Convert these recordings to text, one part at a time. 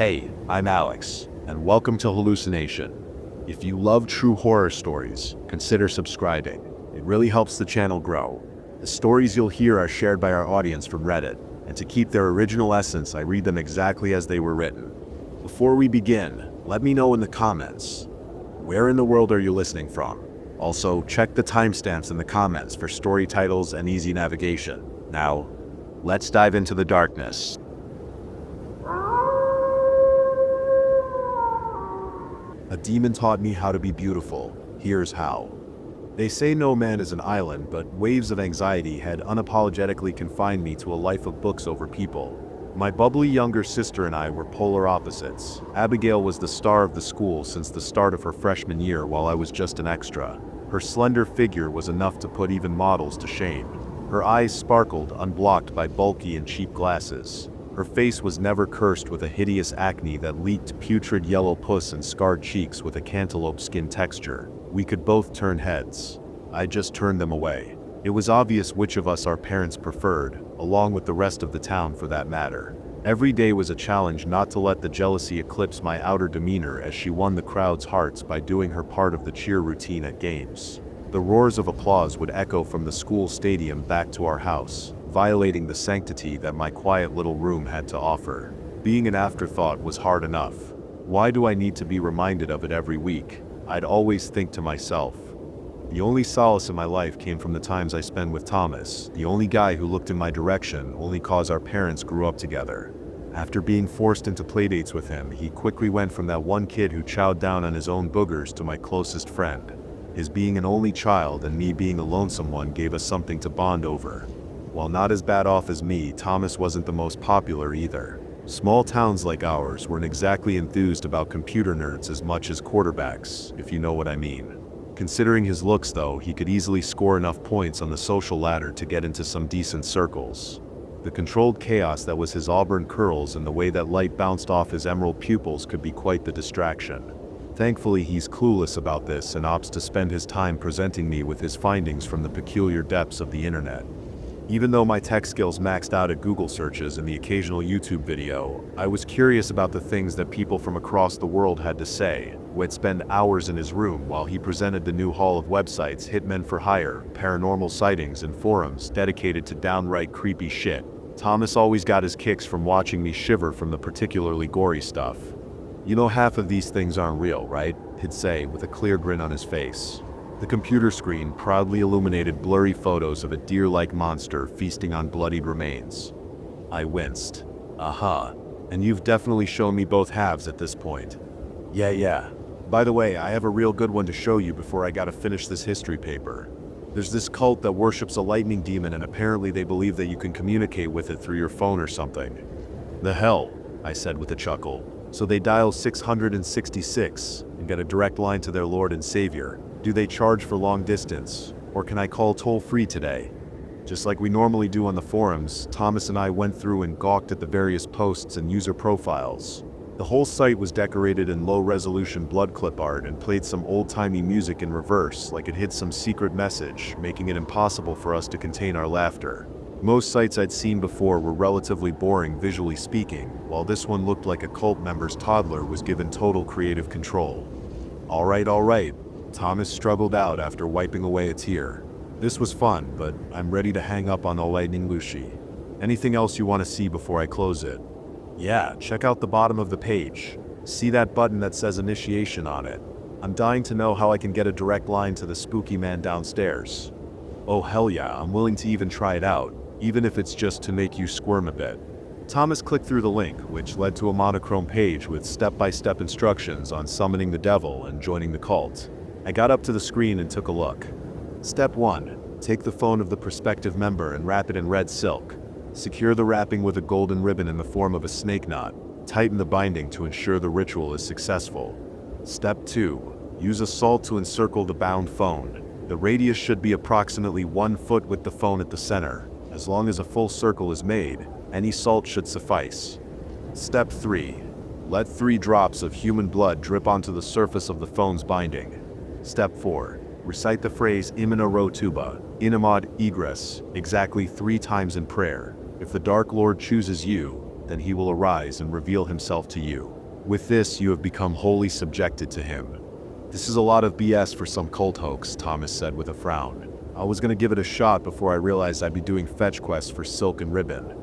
Hey, I'm Alex, and welcome to Hallucination. If you love true horror stories, consider subscribing. It really helps the channel grow. The stories you'll hear are shared by our audience from Reddit, and to keep their original essence, I read them exactly as they were written. Before we begin, let me know in the comments, where in the world are you listening from? Also, check the timestamps in the comments for story titles and easy navigation. Now, let's dive into the darkness. A demon taught me how to be beautiful. Here's how. They say no man is an island, but waves of anxiety had unapologetically confined me to a life of books over people. My bubbly younger sister and I were polar opposites. Abigail was the star of the school since the start of her freshman year, while I was just an extra. Her slender figure was enough to put even models to shame. Her eyes sparkled, unblocked by bulky and cheap glasses. Her face was never cursed with a hideous acne that leaked putrid yellow pus and scarred cheeks with a cantaloupe skin texture. We could both turn heads. I just turned them away. It was obvious which of us our parents preferred, along with the rest of the town for that matter. Every day was a challenge not to let the jealousy eclipse my outer demeanor as she won the crowd's hearts by doing her part of the cheer routine at games. The roars of applause would echo from the school stadium back to our house, violating the sanctity that my quiet little room had to offer. Being an afterthought was hard enough. Why do I need to be reminded of it every week? I'd always think to myself. The only solace in my life came from the times I spent with Thomas, the only guy who looked in my direction only cause our parents grew up together. After being forced into playdates with him, he quickly went from that one kid who chowed down on his own boogers to my closest friend. His being an only child and me being a lonesome one gave us something to bond over. While not as bad off as me, Thomas wasn't the most popular either. Small towns like ours weren't exactly enthused about computer nerds as much as quarterbacks, if you know what I mean. Considering his looks though, he could easily score enough points on the social ladder to get into some decent circles. The controlled chaos that was his auburn curls and the way that light bounced off his emerald pupils could be quite the distraction. Thankfully, he's clueless about this and opts to spend his time presenting me with his findings from the peculiar depths of the internet. Even though my tech skills maxed out at Google searches and the occasional YouTube video, I was curious about the things that people from across the world had to say. Would spend hours in his room while he presented the new haul of websites, hitmen for hire, paranormal sightings, and forums dedicated to downright creepy shit. Thomas always got his kicks from watching me shiver from the particularly gory stuff. "You know half of these things aren't real, right?" he'd say with a clear grin on his face. The computer screen proudly illuminated blurry photos of a deer-like monster feasting on bloodied remains. I winced. Aha. And you've definitely shown me both halves at this point. Yeah. By the way, I have a real good one to show you before I gotta finish this history paper. There's this cult that worships a lightning demon and apparently they believe that you can communicate with it through your phone or something. The hell, I said with a chuckle. So they dial 666 and get a direct line to their Lord and Savior. Do they charge for long distance, or can I call toll-free today? Just like we normally do on the forums, Thomas and I went through and gawked at the various posts and user profiles. The whole site was decorated in low-resolution blood clip art and played some old-timey music in reverse, like it hid some secret message, making it impossible for us to contain our laughter. Most sites I'd seen before were relatively boring visually speaking, while this one looked like a cult member's toddler was given total creative control. All right. Thomas struggled out after wiping away a tear. This was fun, but I'm ready to hang up on the lightning Lucy. Anything else you want to see before I close it? Yeah, check out the bottom of the page. See that button that says initiation on it? I'm dying to know how I can get a direct line to the spooky man downstairs. Oh hell yeah, I'm willing to even try it out, even if it's just to make you squirm a bit. Thomas clicked through the link, which led to a monochrome page with step-by-step instructions on summoning the devil and joining the cult. I got up to the screen and took a look. Step 1. Take the phone of the prospective member and wrap it in red silk. Secure the wrapping with a golden ribbon in the form of a snake knot. Tighten the binding to ensure the ritual is successful. Step 2. Use a salt to encircle the bound phone. The radius should be approximately 1 foot with the phone at the center. As long as a full circle is made, any salt should suffice. Step 3. Let 3 drops of human blood drip onto the surface of the phone's binding. Step 4. Recite the phrase Imina Ro Tuba, Inamad Egress, exactly 3 times in prayer. If the Dark Lord chooses you, then he will arise and reveal himself to you. With this, you have become wholly subjected to him." "This is a lot of BS for some cult hoax," Thomas said with a frown. "I was gonna give it a shot before I realized I'd be doing fetch quests for silk and ribbon."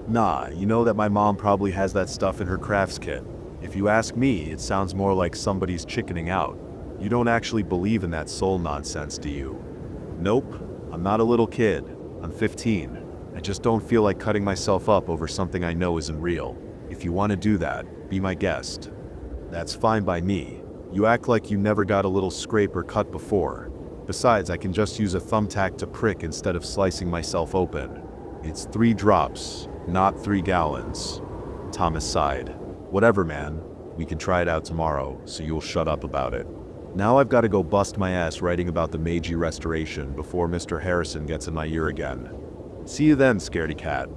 "Nah, you know that my mom probably has that stuff in her crafts kit. If you ask me, it sounds more like somebody's chickening out. You don't actually believe in that soul nonsense, do you?" "Nope, I'm not a little kid. I'm 15. I just don't feel like cutting myself up over something I know isn't real. If you want to do that, be my guest." "That's fine by me. You act like you never got a little scrape or cut before. Besides, I can just use a thumbtack to prick instead of slicing myself open. It's 3 drops, not 3 gallons. Thomas sighed. "Whatever, man. We can try it out tomorrow, so you'll shut up about it. Now I've got to go bust my ass writing about the Meiji Restoration before Mr. Harrison gets in my ear again. See you then, scaredy cat."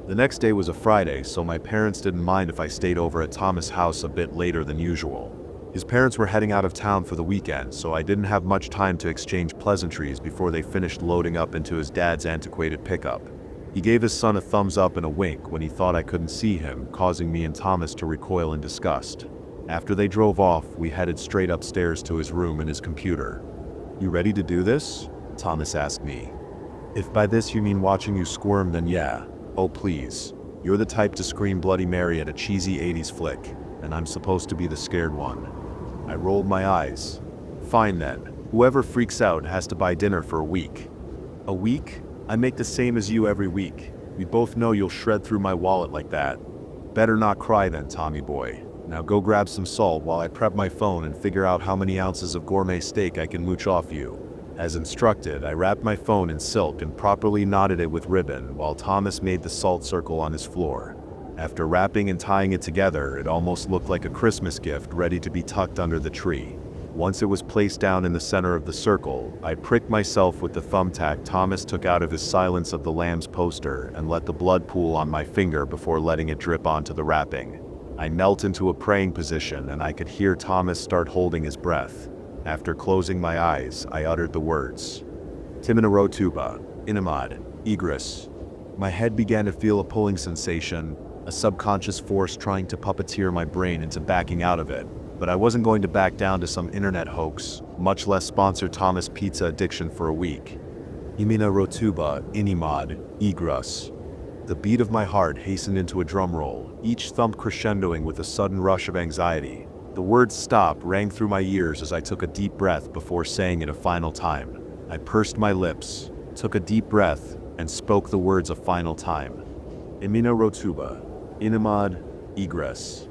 The next day was a Friday, so my parents didn't mind if I stayed over at Thomas' house a bit later than usual. His parents were heading out of town for the weekend, so I didn't have much time to exchange pleasantries before they finished loading up into his dad's antiquated pickup. He gave his son a thumbs up and a wink when he thought I couldn't see him, causing me and Thomas to recoil in disgust. After they drove off, we headed straight upstairs to his room and his computer. "You ready to do this?" Thomas asked me. "If by this you mean watching you squirm, then yeah. Oh please. You're the type to scream Bloody Mary at a cheesy 80s flick, and I'm supposed to be the scared one." I rolled my eyes. "Fine then. Whoever freaks out has to buy dinner for a week." "A week? I make the same as you every week. We both know you'll shred through my wallet like that." "Better not cry then, Tommy boy. Now go grab some salt while I prep my phone and figure out how many ounces of gourmet steak I can mooch off you." As instructed, I wrapped my phone in silk and properly knotted it with ribbon while Thomas made the salt circle on his floor. After wrapping and tying it together, it almost looked like a Christmas gift ready to be tucked under the tree. Once it was placed down in the center of the circle, I pricked myself with the thumbtack Thomas took out of his Silence of the Lambs poster and let the blood pool on my finger before letting it drip onto the wrapping. I knelt into a praying position and I could hear Thomas start holding his breath. After closing my eyes, I uttered the words, "Timina Inamad, Igris." My head began to feel a pulling sensation, a subconscious force trying to puppeteer my brain into backing out of it. But I wasn't going to back down to some internet hoax, much less sponsor Thomas' pizza addiction for a week. "Imina Rotuba, Inimad, Igris." The beat of my heart hastened into a drum roll, each thump crescendoing with a sudden rush of anxiety. The word "stop" rang through my ears as I took a deep breath before saying it a final time. I pursed my lips, took a deep breath, and spoke the words a final time. "Imina Rotuba, Inimad, Igris."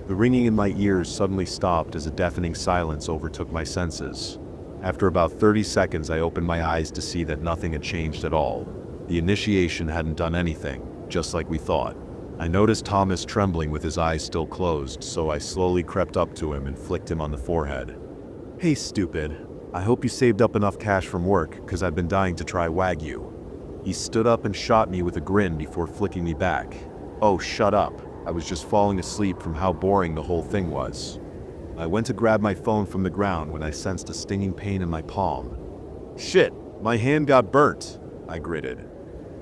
The ringing in my ears suddenly stopped as a deafening silence overtook my senses. After about 30 seconds, I opened my eyes to see that nothing had changed at all. The initiation hadn't done anything, just like we thought. I noticed Thomas trembling with his eyes still closed, so I slowly crept up to him and flicked him on the forehead. "Hey stupid, I hope you saved up enough cash from work, cause I've been dying to try Wagyu." He stood up and shot me with a grin before flicking me back. "Oh, shut up. I was just falling asleep from how boring the whole thing was." I went to grab my phone from the ground when I sensed a stinging pain in my palm. "Shit, my hand got burnt," I gritted.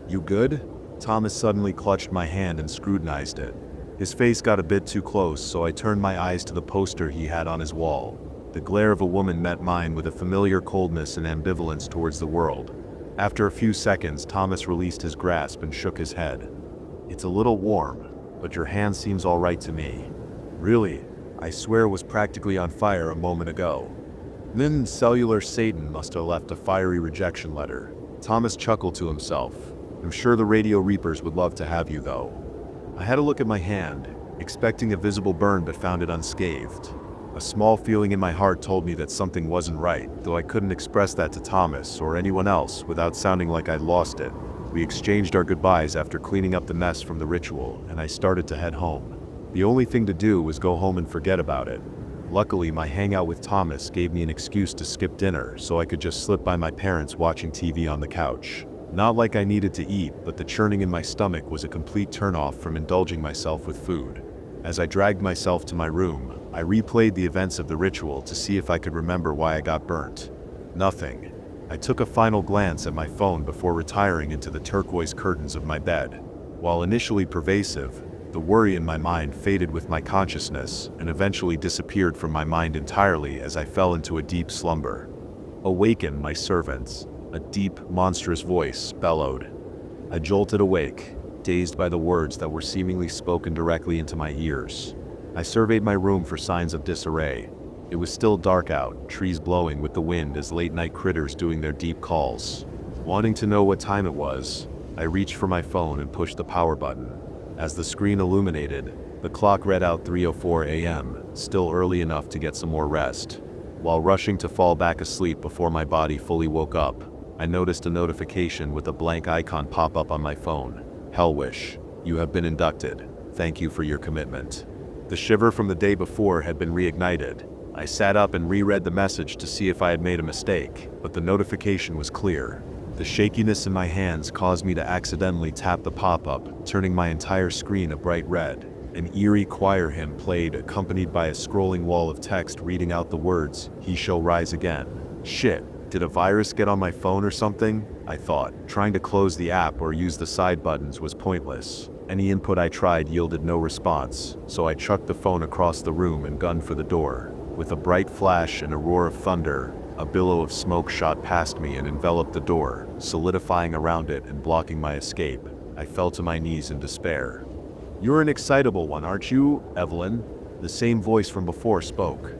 "You good?" Thomas suddenly clutched my hand and scrutinized it. His face got a bit too close, so I turned my eyes to the poster he had on his wall. The glare of a woman met mine with a familiar coldness and ambivalence towards the world. After a few seconds, Thomas released his grasp and shook his head. "It's a little warm, but your hand seems all right to me." "Really? I swear it was practically on fire a moment ago." "Then cellular Satan must have left a fiery rejection letter." Thomas chuckled to himself. "I'm sure the Radio Reapers would love to have you, though." I had a look at my hand, expecting a visible burn but found it unscathed. A small feeling in my heart told me that something wasn't right, though I couldn't express that to Thomas or anyone else without sounding like I'd lost it. We exchanged our goodbyes after cleaning up the mess from the ritual, and I started to head home. The only thing to do was go home and forget about it. Luckily, my hangout with Thomas gave me an excuse to skip dinner, so I could just slip by my parents watching TV on the couch. Not like I needed to eat, but the churning in my stomach was a complete turnoff from indulging myself with food. As I dragged myself to my room, I replayed the events of the ritual to see if I could remember why I got burnt. Nothing. I took a final glance at my phone before retiring into the turquoise curtains of my bed. While initially pervasive, The worry in my mind faded with my consciousness and eventually disappeared from my mind entirely as I fell into a deep slumber. "Awaken, my servants," a deep, monstrous voice bellowed. I jolted awake, dazed by the words that were seemingly spoken directly into my ears. I surveyed my room for signs of disarray. It was still dark out, trees blowing with the wind as late-night critters doing their deep calls. Wanting to know what time it was, I reached for my phone and pushed the power button. As the screen illuminated, the clock read out 3:04 a.m., still early enough to get some more rest. While rushing to fall back asleep before my body fully woke up, I noticed a notification with a blank icon pop up on my phone. "Hellwish, you have been inducted. Thank you for your commitment." The shiver from the day before had been reignited. I sat up and reread the message to see if I had made a mistake, but the notification was clear. The shakiness in my hands caused me to accidentally tap the pop-up, turning my entire screen a bright red. An eerie choir hymn played, accompanied by a scrolling wall of text reading out the words, "He shall rise again." Shit, did a virus get on my phone or something? I thought. Trying to close the app or use the side buttons was pointless. Any input I tried yielded no response, so I chucked the phone across the room and gunned for the door. With a bright flash and a roar of thunder, a billow of smoke shot past me and enveloped the door, solidifying around it and blocking my escape. I fell to my knees in despair. "You're an excitable one, aren't you, Evelyn?" The same voice from before spoke.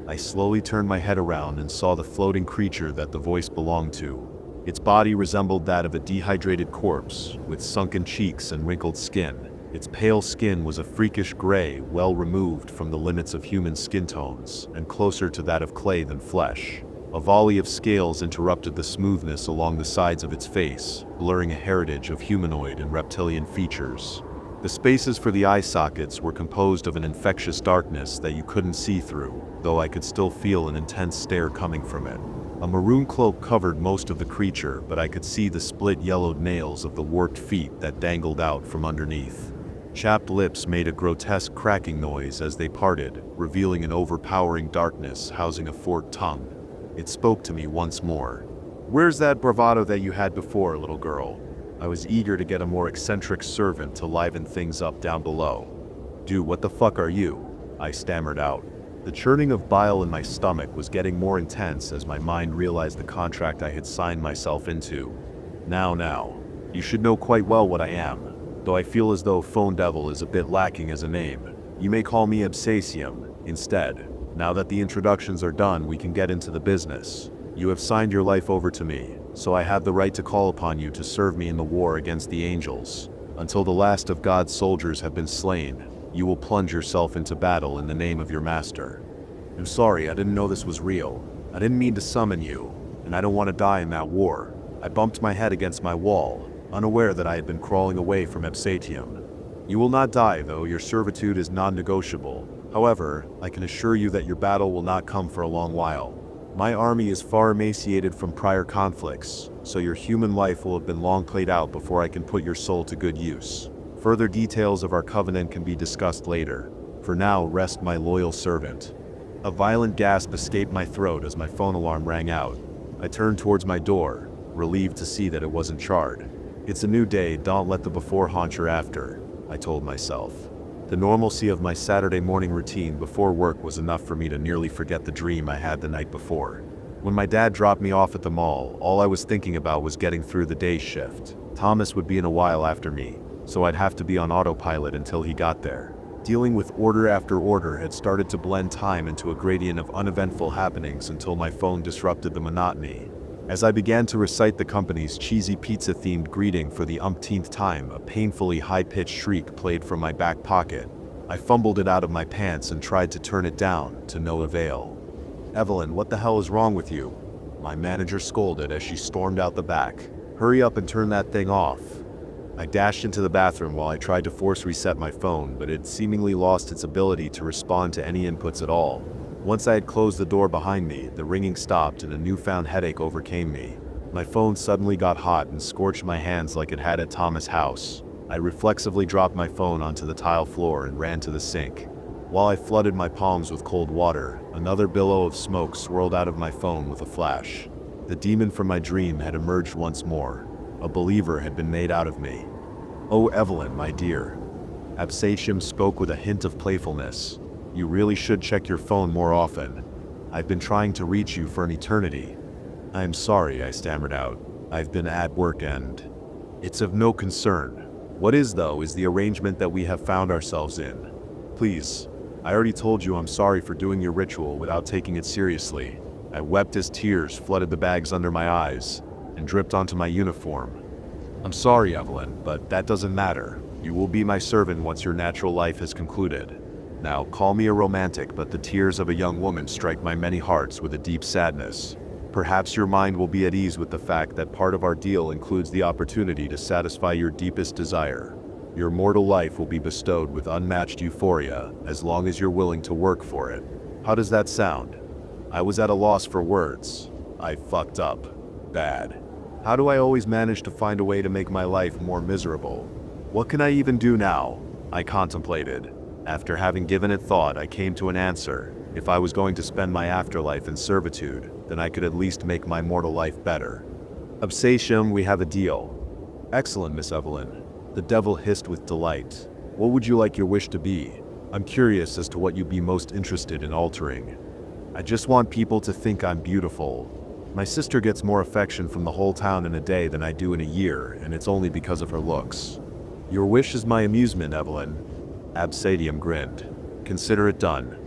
I slowly turned my head around and saw the floating creature that the voice belonged to. Its body resembled that of a dehydrated corpse, with sunken cheeks and wrinkled skin. Its pale skin was a freakish gray, well removed from the limits of human skin tones, and closer to that of clay than flesh. A volley of scales interrupted the smoothness along the sides of its face, blurring a heritage of humanoid and reptilian features. The spaces for the eye sockets were composed of an infectious darkness that you couldn't see through, though I could still feel an intense stare coming from it. A maroon cloak covered most of the creature, but I could see the split yellowed nails of the warped feet that dangled out from underneath. Chapped lips made a grotesque cracking noise as they parted, revealing an overpowering darkness housing a forked tongue. It spoke to me once more. "Where's that bravado that you had before, little girl?" I was eager to get a more eccentric servant to liven things up down below. "Dude, what the fuck are you?" I stammered out. The churning of bile in my stomach was getting more intense as my mind realized the contract I had signed myself into. Now, you should know quite well what I am, though I feel as though Phone Devil is a bit lacking as a name. You may call me Absasium instead. Now that the introductions are done, we can get into the business. You have signed your life over to me, so I have the right to call upon you to serve me in the war against the angels. Until the last of God's soldiers have been slain, you will plunge yourself into battle in the name of your master. I'm sorry, I didn't know this was real. I didn't mean to summon you, and I don't want to die in that war. I bumped my head against my wall, unaware that I had been crawling away from Absatium. You will not die, though. Your servitude is non-negotiable. However, I can assure you that your battle will not come for a long while. My army is far emaciated from prior conflicts, so your human life will have been long played out before I can put your soul to good use. Further details of our covenant can be discussed later. For now, rest my loyal servant. A violent gasp escaped my throat as my phone alarm rang out. I turned towards my door, relieved to see that it wasn't charred. It's a new day, don't let the before haunt your after, I told myself. The normalcy of my Saturday morning routine before work was enough for me to nearly forget the dream I had the night before. When my dad dropped me off at the mall, all I was thinking about was getting through the day shift. Thomas would be in a while after me, so I'd have to be on autopilot until he got there. Dealing with order after order had started to blend time into a gradient of uneventful happenings until my phone disrupted the monotony. As I began to recite the company's cheesy pizza-themed greeting for the umpteenth time, a painfully high-pitched shriek played from my back pocket. I fumbled it out of my pants and tried to turn it down, to no avail. "Evelyn, what the hell is wrong with you?" My manager scolded as she stormed out the back. "Hurry up and turn that thing off." I dashed into the bathroom while I tried to force reset my phone, but it seemingly lost its ability to respond to any inputs at all. Once I had closed the door behind me, the ringing stopped and a newfound headache overcame me. My phone suddenly got hot and scorched my hands like it had at Thomas' house. I reflexively dropped my phone onto the tile floor and ran to the sink. While I flooded my palms with cold water, another billow of smoke swirled out of my phone with a flash. The demon from my dream had emerged once more. A believer had been made out of me. "Oh, Evelyn, my dear." Absatium spoke with a hint of playfulness. You really should check your phone more often. I've been trying to reach you for an eternity. I'm sorry, I stammered out. I've been at work and... It's of no concern. What is, though, is the arrangement that we have found ourselves in. Please, I already told you I'm sorry for doing your ritual without taking it seriously. I wept as tears flooded the bags under my eyes and dripped onto my uniform. I'm sorry, Evelyn, but that doesn't matter. You will be my servant once your natural life has concluded. Now, call me a romantic, but the tears of a young woman strike my many hearts with a deep sadness. Perhaps your mind will be at ease with the fact that part of our deal includes the opportunity to satisfy your deepest desire. Your mortal life will be bestowed with unmatched euphoria as long as you're willing to work for it. How does that sound? I was at a loss for words. I fucked up. Bad. How do I always manage to find a way to make my life more miserable? What can I even do now? I contemplated. After having given it thought, I came to an answer. If I was going to spend my afterlife in servitude, then I could at least make my mortal life better. Absatium, we have a deal. Excellent, Miss Evelyn. The devil hissed with delight. What would you like your wish to be? I'm curious as to what you'd be most interested in altering. I just want people to think I'm beautiful. My sister gets more affection from the whole town in a day than I do in a year, and it's only because of her looks. Your wish is my amusement, Evelyn. Absatium grinned. Consider it done.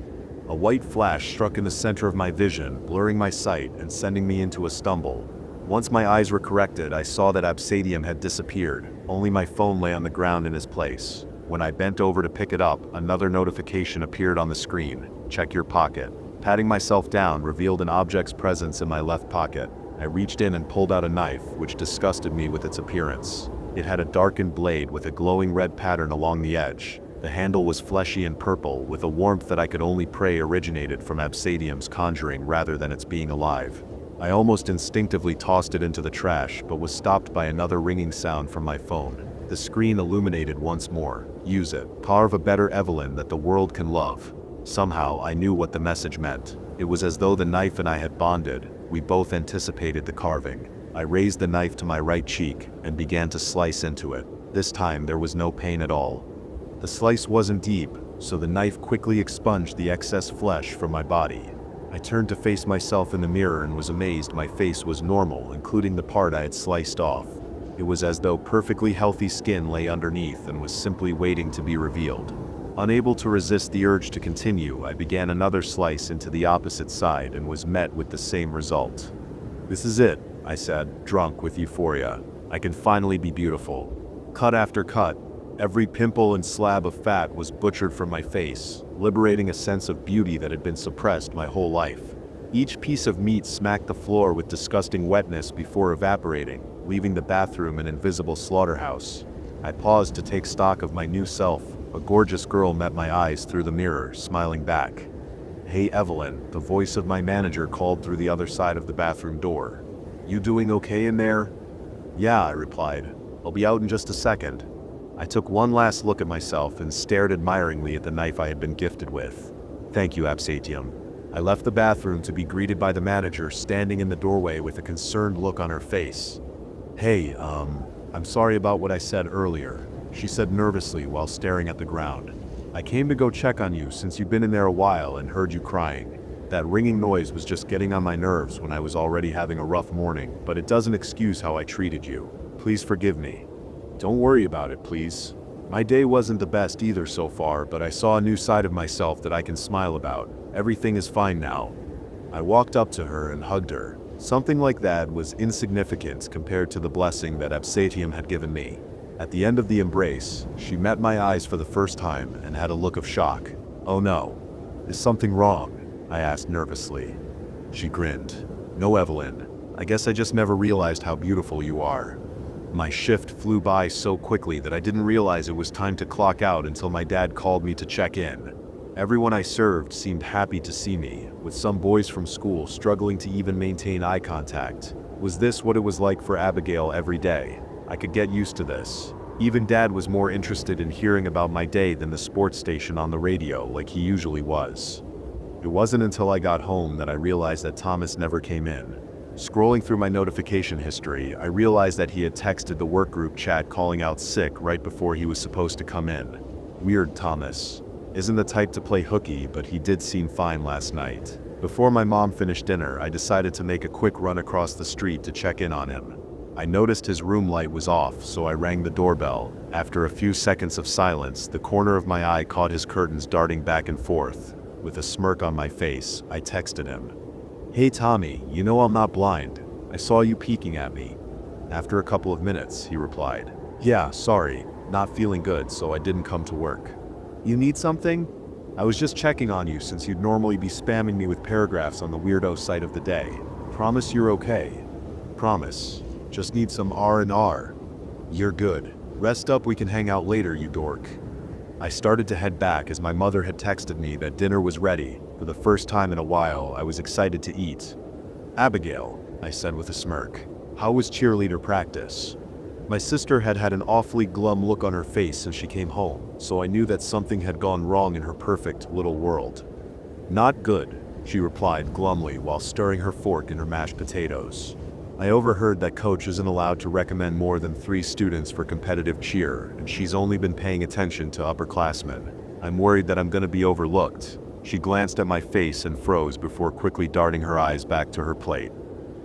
A white flash struck in the center of my vision, blurring my sight and sending me into a stumble. Once my eyes were corrected, I saw that Absatium had disappeared. Only my phone lay on the ground in his place. When I bent over to pick it up, another notification appeared on the screen. Check your pocket. Patting myself down revealed an object's presence in my left pocket. I reached in and pulled out a knife, which disgusted me with its appearance. It had a darkened blade with a glowing red pattern along the edge. The handle was fleshy and purple, with a warmth that I could only pray originated from Absatium's conjuring rather than its being alive. I almost instinctively tossed it into the trash, but was stopped by another ringing sound from my phone. The screen illuminated once more. Use it. Carve a better Evelyn that the world can love. Somehow, I knew what the message meant. It was as though the knife and I had bonded. We both anticipated the carving. I raised the knife to my right cheek and began to slice into it. This time, there was no pain at all. The slice wasn't deep, so the knife quickly expunged the excess flesh from my body. I turned to face myself in the mirror and was amazed my face was normal, including the part I had sliced off. It was as though perfectly healthy skin lay underneath and was simply waiting to be revealed. Unable to resist the urge to continue, I began another slice into the opposite side and was met with the same result. This is it, I said, drunk with euphoria. I can finally be beautiful. Cut after cut, every pimple and slab of fat was butchered from my face, liberating a sense of beauty that had been suppressed my whole life. Each piece of meat smacked the floor with disgusting wetness before evaporating, leaving the bathroom an invisible slaughterhouse. I paused to take stock of my new self. A gorgeous girl met my eyes through the mirror, smiling back. Hey Evelyn, the voice of my manager called through the other side of the bathroom door. You doing okay in there? Yeah, I replied. I'll be out in just a second. I took one last look at myself and stared admiringly at the knife I had been gifted with. Thank you, Absatium. I left the bathroom to be greeted by the manager standing in the doorway with a concerned look on her face. Hey, I'm sorry about what I said earlier, she said nervously while staring at the ground. I came to go check on you since you've been in there a while and heard you crying. That ringing noise was just getting on my nerves when I was already having a rough morning, but it doesn't excuse how I treated you. Please forgive me. Don't worry about it, please. My day wasn't the best either so far, but I saw a new side of myself that I can smile about. Everything is fine now. I walked up to her and hugged her. Something like that was insignificant compared to the blessing that Absatium had given me. At the end of the embrace, she met my eyes for the first time and had a look of shock. Oh no. Is something wrong? I asked nervously. She grinned. No, Evelyn. I guess I just never realized how beautiful you are. My shift flew by so quickly that I didn't realize it was time to clock out until my dad called me to check in. Everyone I served seemed happy to see me, with some boys from school struggling to even maintain eye contact. Was this what it was like for Abigail every day? I could get used to this. Even Dad was more interested in hearing about my day than the sports station on the radio like he usually was. It wasn't until I got home that I realized that Thomas never came in. Scrolling through my notification history, I realized that he had texted the work group chat calling out sick right before he was supposed to come in. Weird Thomas. Isn't the type to play hooky, but he did seem fine last night. Before my mom finished dinner, I decided to make a quick run across the street to check in on him. I noticed his room light was off, so I rang the doorbell. After a few seconds of silence, the corner of my eye caught his curtains darting back and forth. With a smirk on my face, I texted him. "Hey Tommy, you know I'm not blind. I saw you peeking at me." After a couple of minutes, he replied, "Yeah, sorry, not feeling good, so I didn't come to work." "You need something?" "I was just checking on you since you'd normally be spamming me with paragraphs on the weirdo site of the day. Promise you're okay." "Promise. Just need some R&R." "You're good. Rest up, we can hang out later, you dork." I started to head back as my mother had texted me that dinner was ready. For the first time in a while, I was excited to eat. "Abigail," I said with a smirk, "how was cheerleader practice?" My sister had had an awfully glum look on her face since she came home, so I knew that something had gone wrong in her perfect little world. "Not good," she replied glumly while stirring her fork in her mashed potatoes. "I overheard that coach isn't allowed to recommend more than 3 students for competitive cheer, and she's only been paying attention to upperclassmen. I'm worried that I'm gonna be overlooked." She glanced at my face and froze before quickly darting her eyes back to her plate.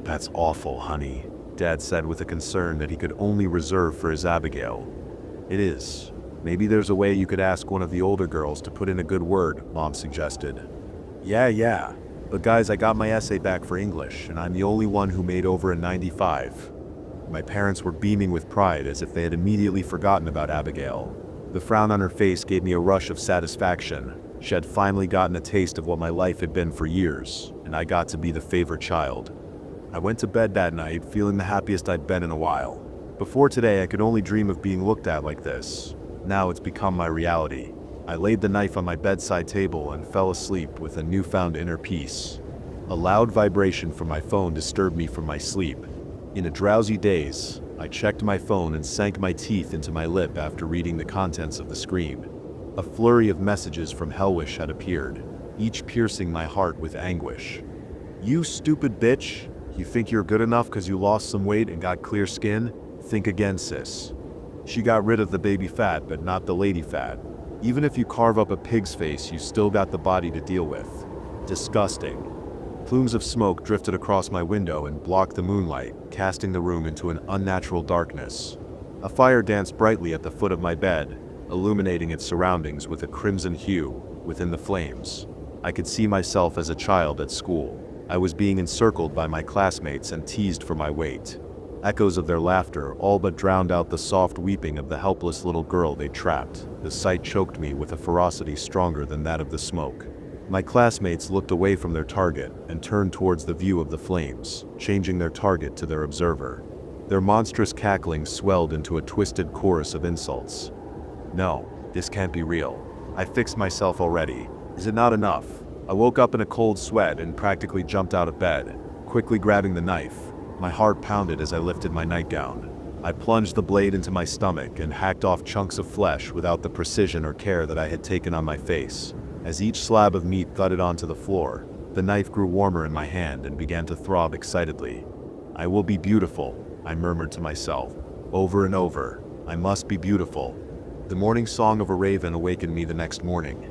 "That's awful, honey," Dad said with a concern that he could only reserve for his Abigail. "It is. Maybe there's a way you could ask one of the older girls to put in a good word," Mom suggested. Yeah. But guys, I got my essay back for English, and I'm the only one who made over a 95. My parents were beaming with pride as if they had immediately forgotten about Abigail. The frown on her face gave me a rush of satisfaction. She had finally gotten a taste of what my life had been for years, and I got to be the favorite child. I went to bed that night feeling the happiest I'd been in a while. Before today, I could only dream of being looked at like this. Now it's become my reality. I laid the knife on my bedside table and fell asleep with a newfound inner peace. A loud vibration from my phone disturbed me from my sleep. In a drowsy daze, I checked my phone and sank my teeth into my lip after reading the contents of the screen. A flurry of messages from Hellwish had appeared, each piercing my heart with anguish. "You stupid bitch! You think you're good enough because you lost some weight and got clear skin? Think again, sis. She got rid of the baby fat, but not the lady fat. Even if you carve up a pig's face, you still got the body to deal with. Disgusting." Plumes of smoke drifted across my window and blocked the moonlight, casting the room into an unnatural darkness. A fire danced brightly at the foot of my bed, illuminating its surroundings with a crimson hue. Within the flames, I could see myself as a child at school. I was being encircled by my classmates and teased for my weight. Echoes of their laughter all but drowned out the soft weeping of the helpless little girl they trapped. The sight choked me with a ferocity stronger than that of the smoke. My classmates looked away from their target and turned towards the view of the flames, changing their target to their observer. Their monstrous cackling swelled into a twisted chorus of insults. "No, this can't be real. I fixed myself already. Is it not enough?" I woke up in a cold sweat and practically jumped out of bed, quickly grabbing the knife. My heart pounded as I lifted my nightgown. I plunged the blade into my stomach and hacked off chunks of flesh without the precision or care that I had taken on my face. As each slab of meat thudded onto the floor, the knife grew warmer in my hand and began to throb excitedly. "I will be beautiful," I murmured to myself, over and over. "I must be beautiful." The morning song of a raven awakened me the next morning.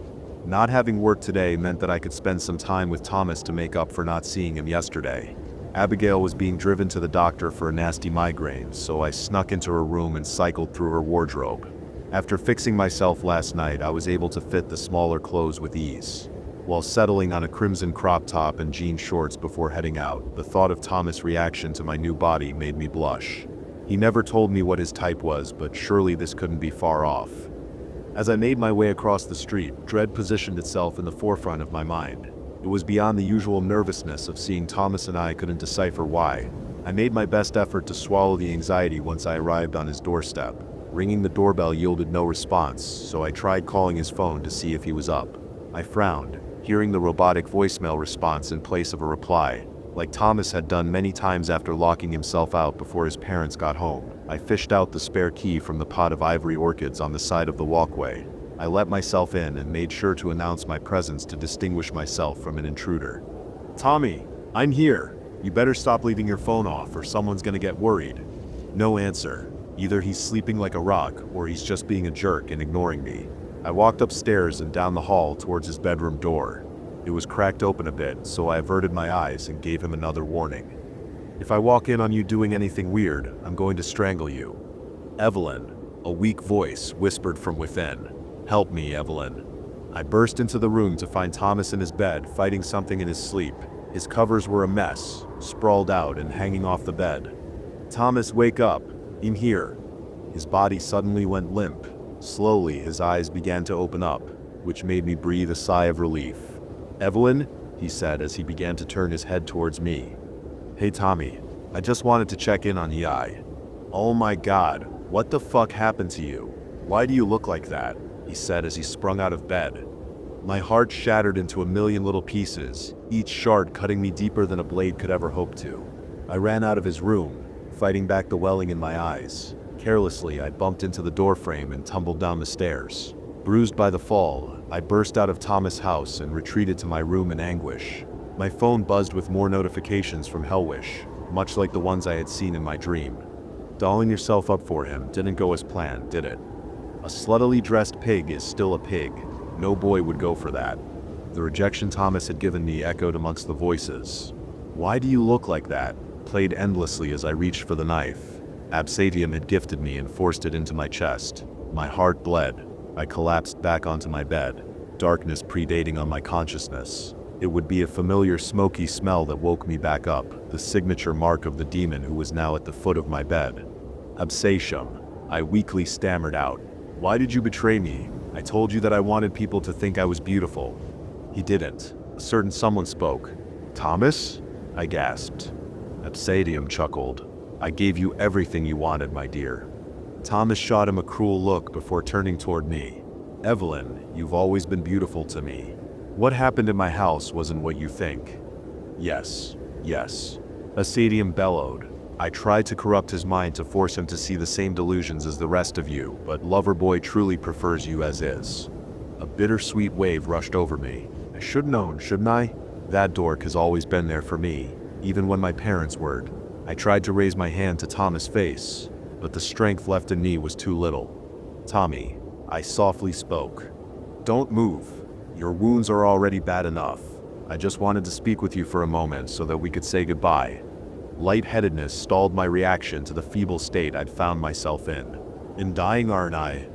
Not having work today meant that I could spend some time with Thomas to make up for not seeing him yesterday. Abigail was being driven to the doctor for a nasty migraine, so I snuck into her room and cycled through her wardrobe. After fixing myself last night, I was able to fit the smaller clothes with ease. While settling on a crimson crop top and jean shorts before heading out, the thought of Thomas' reaction to my new body made me blush. He never told me what his type was, but surely this couldn't be far off. As I made my way across the street, dread positioned itself in the forefront of my mind. It was beyond the usual nervousness of seeing Thomas and I couldn't decipher why. I made my best effort to swallow the anxiety once I arrived on his doorstep. Ringing the doorbell yielded no response, so I tried calling his phone to see if he was up. I frowned, hearing the robotic voicemail response in place of a reply. Like Thomas had done many times after locking himself out before his parents got home, I fished out the spare key from the pot of ivory orchids on the side of the walkway. I let myself in and made sure to announce my presence to distinguish myself from an intruder. "Tommy, I'm here. You better stop leaving your phone off or someone's gonna get worried." No answer. Either he's sleeping like a rock or he's just being a jerk and ignoring me. I walked upstairs and down the hall towards his bedroom door. It was cracked open a bit, so I averted my eyes and gave him another warning. "If I walk in on you doing anything weird, I'm going to strangle you." "Evelyn," a weak voice whispered from within. "Help me, Evelyn." I burst into the room to find Thomas in his bed, fighting something in his sleep. His covers were a mess, sprawled out and hanging off the bed. "Thomas, wake up. I'm here." His body suddenly went limp. Slowly, his eyes began to open up, which made me breathe a sigh of relief. "Evelyn," he said as he began to turn his head towards me. "Hey Tommy, I just wanted to check in on you." "Oh my God, what the fuck happened to you? Why do you look like that?" he said as he sprung out of bed. My heart shattered into a million little pieces, each shard cutting me deeper than a blade could ever hope to. I ran out of his room, fighting back the welling in my eyes. Carelessly, I bumped into the doorframe and tumbled down the stairs. Bruised by the fall, I burst out of Thomas' house and retreated to my room in anguish. My phone buzzed with more notifications from Hellwish, much like the ones I had seen in my dream. Dolling yourself up for him didn't go as planned, did it? A sluttily dressed pig is still a pig. No boy would go for that. The rejection Thomas had given me echoed amongst the voices. "Why do you look like that?" played endlessly as I reached for the knife. Absadium had gifted me and forced it into my chest. My heart bled. I collapsed back onto my bed, darkness predating on my consciousness. It would be a familiar smoky smell that woke me back up, the signature mark of the demon who was now at the foot of my bed. "Absatium," I weakly stammered out. "Why did you betray me? I told you that I wanted people to think I was beautiful." He didn't. A certain someone spoke. "Thomas?" I gasped. Absadium chuckled. "I gave you everything you wanted, my dear." Thomas shot him a cruel look before turning toward me. "Evelyn, you've always been beautiful to me. What happened in my house wasn't what you think." Yes. Absadium bellowed. "I tried to corrupt his mind to force him to see the same delusions as the rest of you, but Loverboy truly prefers you as is." A bittersweet wave rushed over me. I should have known, shouldn't I? That dork has always been there for me, even when my parents weren't. I tried to raise my hand to Thomas' face, but the strength left in me was too little. "Tommy," I softly spoke. "Don't move. Your wounds are already bad enough. I just wanted to speak with you for a moment so that we could say goodbye." Lightheadedness stalled my reaction to the feeble state I'd found myself in. "In dying, aren't I?"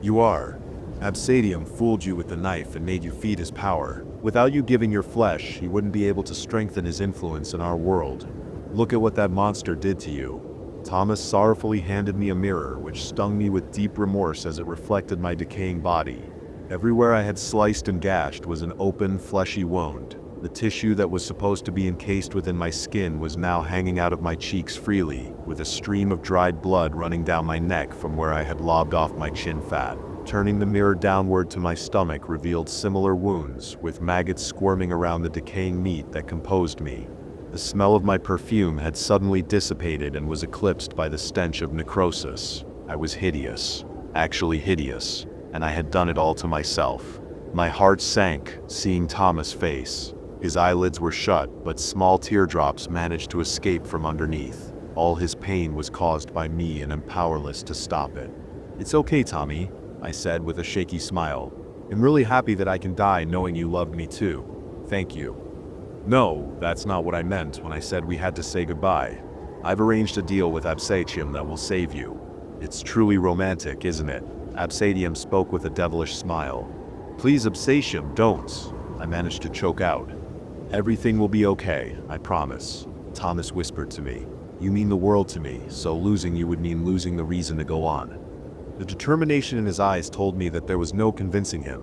"You are. Absadium fooled you with the knife and made you feed his power. Without you giving your flesh, he wouldn't be able to strengthen his influence in our world. Look at what that monster did to you." Thomas sorrowfully handed me a mirror, which stung me with deep remorse as it reflected my decaying body. Everywhere I had sliced and gashed was an open, fleshy wound. The tissue that was supposed to be encased within my skin was now hanging out of my cheeks freely, with a stream of dried blood running down my neck from where I had lobbed off my chin fat. Turning the mirror downward to my stomach revealed similar wounds, with maggots squirming around the decaying meat that composed me. The smell of my perfume had suddenly dissipated and was eclipsed by the stench of necrosis. I was hideous, actually hideous, and I had done it all to myself. My heart sank, seeing Thomas' face. His eyelids were shut, but small teardrops managed to escape from underneath. All his pain was caused by me, and I'm powerless to stop it. "It's okay, Tommy," I said with a shaky smile. "I'm really happy that I can die knowing you loved me too. Thank you." "No, that's not what I meant when I said we had to say goodbye. I've arranged a deal with Absatium that will save you. It's truly romantic, isn't it?" Absadium spoke with a devilish smile. "Please, Absatium, don't," I managed to choke out. "Everything will be okay, I promise," Thomas whispered to me. "You mean the world to me, so losing you would mean losing the reason to go on." The determination in his eyes told me that there was no convincing him.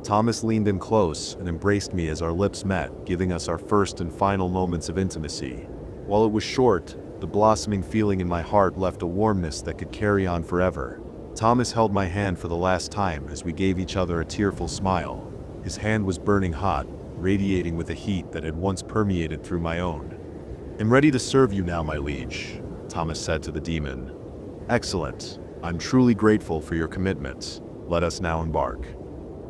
Thomas leaned in close and embraced me as our lips met, giving us our first and final moments of intimacy. While it was short, the blossoming feeling in my heart left a warmness that could carry on forever. Thomas held my hand for the last time as we gave each other a tearful smile. His hand was burning hot, radiating with a heat that had once permeated through my own. "I'm ready to serve you now, my liege," Thomas said to the demon. "Excellent. I'm truly grateful for your commitment. Let us now embark."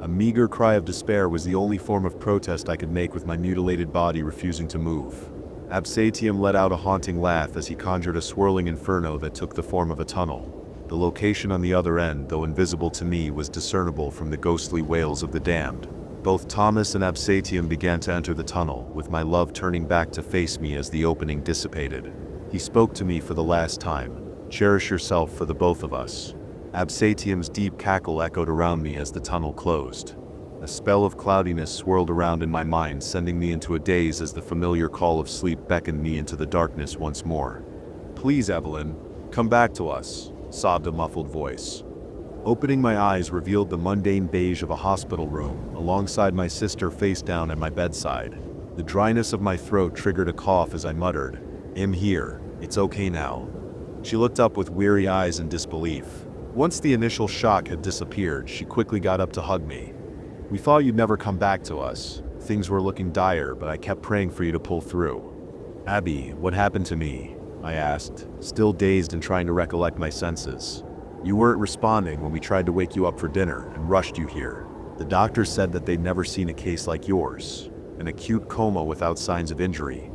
A meager cry of despair was the only form of protest I could make with my mutilated body refusing to move. Absatium let out a haunting laugh as he conjured a swirling inferno that took the form of a tunnel. The location on the other end, though invisible to me, was discernible from the ghostly wails of the damned. Both Thomas and Absatium began to enter the tunnel, with my love turning back to face me as the opening dissipated. He spoke to me for the last time. Cherish yourself for the both of us. Absatium's deep cackle echoed around me as the tunnel closed. A spell of cloudiness swirled around in my mind, sending me into a daze as the familiar call of sleep beckoned me into the darkness once more. "Please, Evelyn, come back to us," sobbed a muffled voice. Opening my eyes revealed the mundane beige of a hospital room, alongside my sister face down at my bedside. The dryness of my throat triggered a cough as I muttered, "I'm here. It's okay now." She looked up with weary eyes in disbelief. Once the initial shock had disappeared, she quickly got up to hug me. "We thought you'd never come back to us. Things were looking dire, but I kept praying for you to pull through." "Abby, what happened to me?" I asked, still dazed and trying to recollect my senses. "You weren't responding when we tried to wake you up for dinner and rushed you here. The doctor said that they'd never seen a case like yours. An acute coma without signs of injury."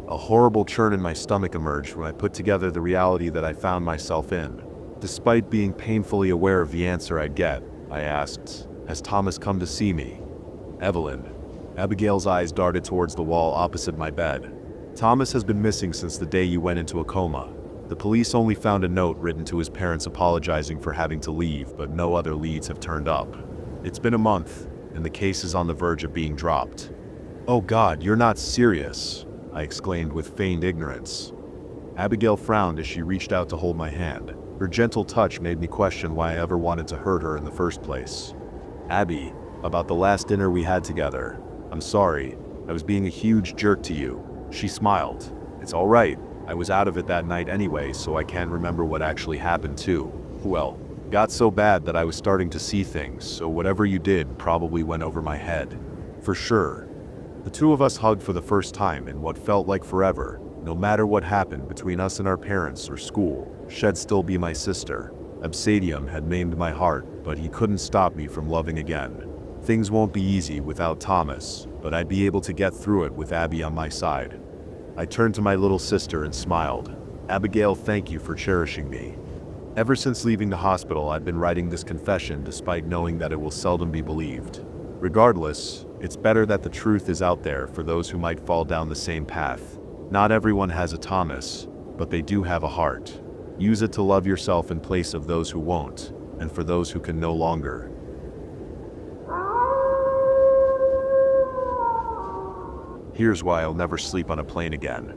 A horrible churn in my stomach emerged when I put together the reality that I found myself in. Despite being painfully aware of the answer I'd get, I asked, "Has Thomas come to see me?" "Evelyn." Abigail's eyes darted towards the wall opposite my bed. "Thomas has been missing since the day you went into a coma. The police only found a note written to his parents apologizing for having to leave, but no other leads have turned up. It's been a month, and the case is on the verge of being dropped." "Oh God, you're not serious," I exclaimed with feigned ignorance. Abigail frowned as she reached out to hold my hand. Her gentle touch made me question why I ever wanted to hurt her in the first place. "Abby, about the last dinner we had together. I'm sorry, I was being a huge jerk to you." She smiled. "It's all right. I was out of it that night anyway, so I can't remember what actually happened too. Well, got so bad that I was starting to see things, so whatever you did probably went over my head. For sure." The two of us hugged for the first time in what felt like forever. No matter what happened between us and our parents or school, she'd still be my sister. Absatium had maimed my heart, but he couldn't stop me from loving again. Things won't be easy without Thomas, but I'd be able to get through it with Abby on my side. I turned to my little sister and smiled. "Abigail, thank you for cherishing me." Ever since leaving the hospital, I've been writing this confession despite knowing that it will seldom be believed. Regardless, it's better that the truth is out there for those who might fall down the same path. Not everyone has a Thomas, but they do have a heart. Use it to love yourself in place of those who won't, and for those who can no longer. Here's why I'll never sleep on a plane again.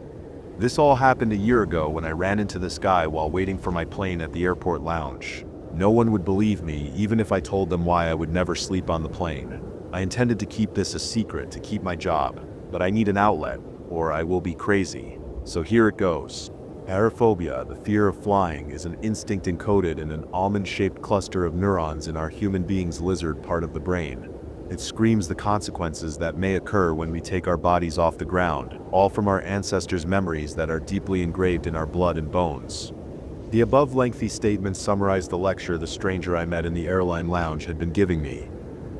This all happened a year ago when I ran into this guy while waiting for my plane at the airport lounge. No one would believe me, even if I told them why I would never sleep on the plane. I intended to keep this a secret to keep my job, but I need an outlet, or I will be crazy. So here it goes. Paraphobia, the fear of flying, is an instinct encoded in an almond-shaped cluster of neurons in our human being's lizard part of the brain. It screams the consequences that may occur when we take our bodies off the ground, all from our ancestors' memories that are deeply engraved in our blood and bones. The above lengthy statement summarized the lecture the stranger I met in the airline lounge had been giving me.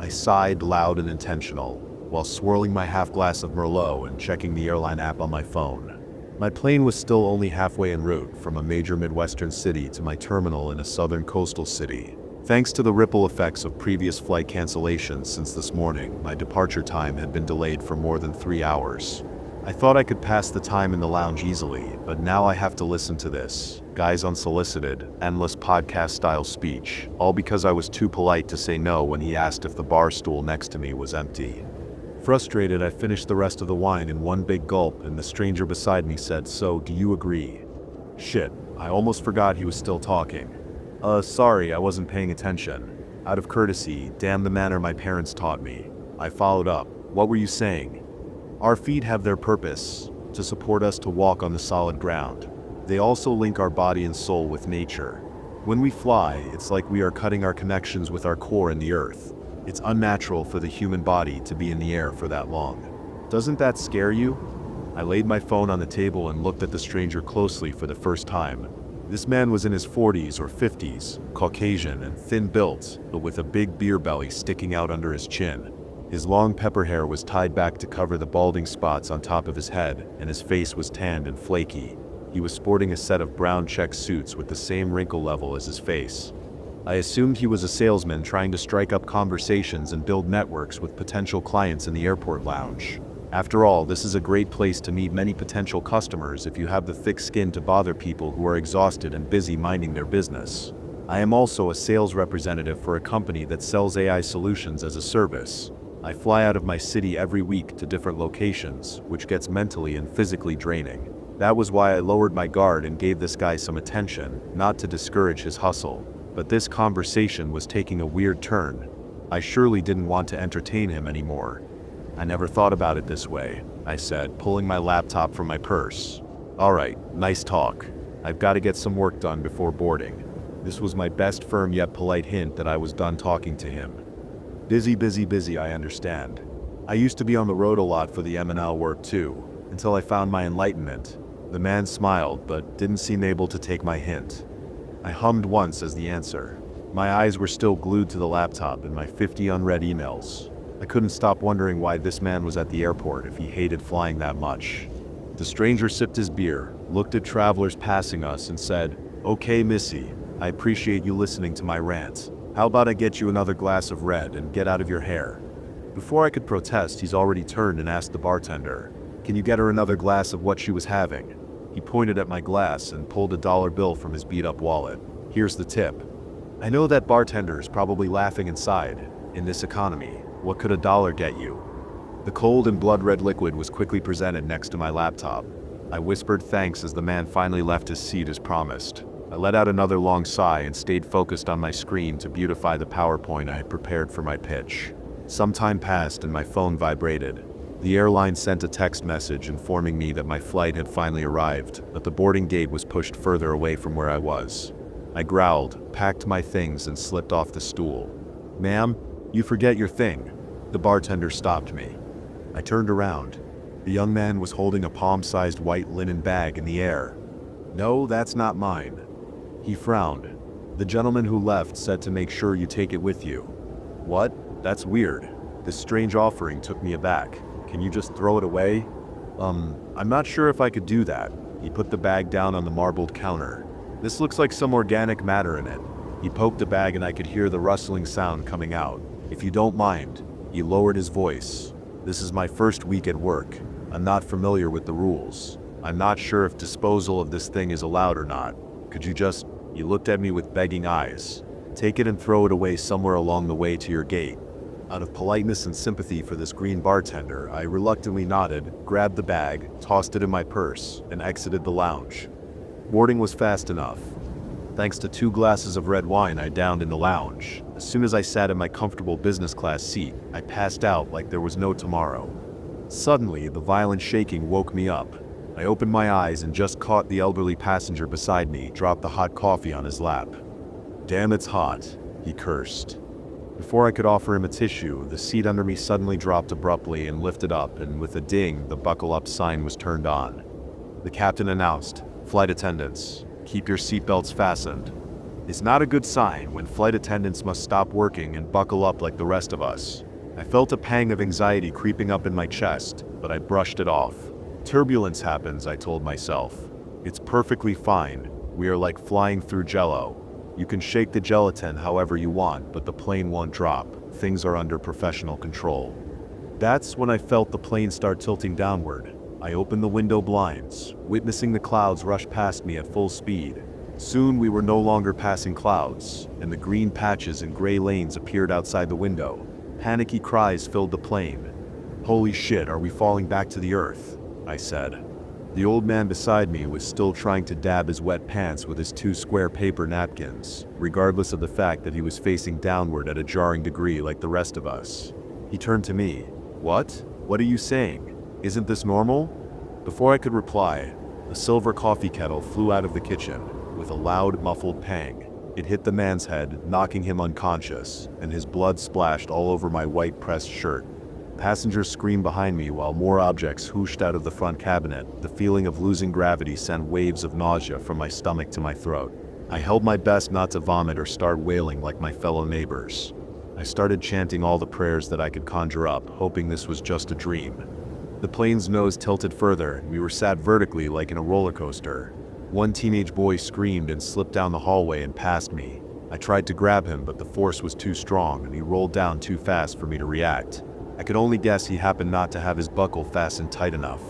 I sighed loud and intentional, while swirling my half glass of Merlot and checking the airline app on my phone. My plane was still only halfway en route from a major Midwestern city to my terminal in a southern coastal city. Thanks to the ripple effects of previous flight cancellations since this morning, my departure time had been delayed for more than 3 hours. I thought I could pass the time in the lounge easily, but now I have to listen to this guy's unsolicited, endless podcast-style speech, all because I was too polite to say no when he asked if the bar stool next to me was empty. Frustrated, I finished the rest of the wine in one big gulp, and the stranger beside me said, "So, do you agree?" Shit, I almost forgot he was still talking. Sorry, I wasn't paying attention. Out of courtesy, damn the manner my parents taught me. I followed up. What were you saying? Our feet have their purpose, to support us to walk on the solid ground. They also link our body and soul with nature. When we fly, it's like we are cutting our connections with our core in the earth. It's unnatural for the human body to be in the air for that long. Doesn't that scare you? I laid my phone on the table and looked at the stranger closely for the first time. This man was in his 40s or 50s, Caucasian and thin-built, but with a big beer belly sticking out under his chin. His long pepper hair was tied back to cover the balding spots on top of his head, and his face was tanned and flaky. He was sporting a set of brown check suits with the same wrinkle level as his face. I assumed he was a salesman trying to strike up conversations and build networks with potential clients in the airport lounge. After all, this is a great place to meet many potential customers if you have the thick skin to bother people who are exhausted and busy minding their business. I am also a sales representative for a company that sells AI solutions as a service. I fly out of my city every week to different locations, which gets mentally and physically draining. That was why I lowered my guard and gave this guy some attention, not to discourage his hustle. But this conversation was taking a weird turn. I surely didn't want to entertain him anymore. I never thought about it this way, I said, pulling my laptop from my purse. All right, nice talk. I've got to get some work done before boarding. This was my best firm yet polite hint that I was done talking to him. Busy, I understand. I used to be on the road a lot for the M&L work too, until I found my enlightenment. The man smiled, but didn't seem able to take my hint. I hummed once as the answer. My eyes were still glued to the laptop and my 50 unread emails. I couldn't stop wondering why this man was at the airport if he hated flying that much. The stranger sipped his beer, looked at travelers passing us and said, "Okay, Missy, I appreciate you listening to my rant. How about I get you another glass of red and get out of your hair?" Before I could protest, he's already turned and asked the bartender, "Can you get her another glass of what she was having?" He pointed at my glass and pulled a dollar bill from his beat-up wallet. "Here's the tip." I know that bartender's probably laughing inside. In this economy, what could $1 get you? The cold and blood-red liquid was quickly presented next to my laptop. I whispered thanks as the man finally left his seat as promised. I let out another long sigh and stayed focused on my screen to beautify the PowerPoint I had prepared for my pitch. Some time passed and my phone vibrated. The airline sent a text message informing me that my flight had finally arrived, but the boarding gate was pushed further away from where I was. I growled, packed my things, and slipped off the stool. "Ma'am, you forget your thing." The bartender stopped me. I turned around. The young man was holding a palm-sized white linen bag in the air. "No, that's not mine." He frowned. "The gentleman who left said to make sure you take it with you." "What? That's weird. This strange offering took me aback. Can you just throw it away?" I'm not sure if I could do that." He put the bag down on the marbled counter. "This looks like some organic matter in it." He poked the bag and I could hear the rustling sound coming out. "If you don't mind." He lowered his voice. "This is my first week at work. I'm not familiar with the rules. I'm not sure if disposal of this thing is allowed or not. Could you just—" He looked at me with begging eyes. "Take it and throw it away somewhere along the way to your gate." Out of politeness and sympathy for this green bartender, I reluctantly nodded, grabbed the bag, tossed it in my purse, and exited the lounge. Boarding was fast enough. Thanks to 2 glasses of red wine I downed in the lounge. As soon as I sat in my comfortable business class seat, I passed out like there was no tomorrow. Suddenly, the violent shaking woke me up. I opened my eyes and just caught the elderly passenger beside me drop the hot coffee on his lap. "Damn, it's hot," he cursed. Before I could offer him a tissue, the seat under me suddenly dropped abruptly and lifted up, and with a ding, the buckle up sign was turned on. The captain announced, "Flight attendants, keep your seatbelts fastened." It's not a good sign when flight attendants must stop working and buckle up like the rest of us. I felt a pang of anxiety creeping up in my chest, but I brushed it off. Turbulence happens, I told myself. It's perfectly fine. We are like flying through jello. You can shake the gelatin however you want, but the plane won't drop. Things are under professional control. That's when I felt the plane start tilting downward. I opened the window blinds, witnessing the clouds rush past me at full speed. Soon we were no longer passing clouds, and the green patches and gray lanes appeared outside the window. Panicky cries filled the plane. "Holy shit, are we falling back to the earth?" I said. The old man beside me was still trying to dab his wet pants with his 2 square paper napkins, regardless of the fact that he was facing downward at a jarring degree like the rest of us. He turned to me. "What? What are you saying? Isn't this normal?" Before I could reply, a silver coffee kettle flew out of the kitchen with a loud, muffled pang. It hit the man's head, knocking him unconscious, and his blood splashed all over my white pressed shirt. Passengers screamed behind me while more objects whooshed out of the front cabinet. The feeling of losing gravity sent waves of nausea from my stomach to my throat. I held my best not to vomit or start wailing like my fellow neighbors. I started chanting all the prayers that I could conjure up, hoping this was just a dream. The plane's nose tilted further, and we were sat vertically like in a roller coaster. One teenage boy screamed and slipped down the hallway and past me. I tried to grab him, but the force was too strong and he rolled down too fast for me to react. I could only guess he happened not to have his buckle fastened tight enough.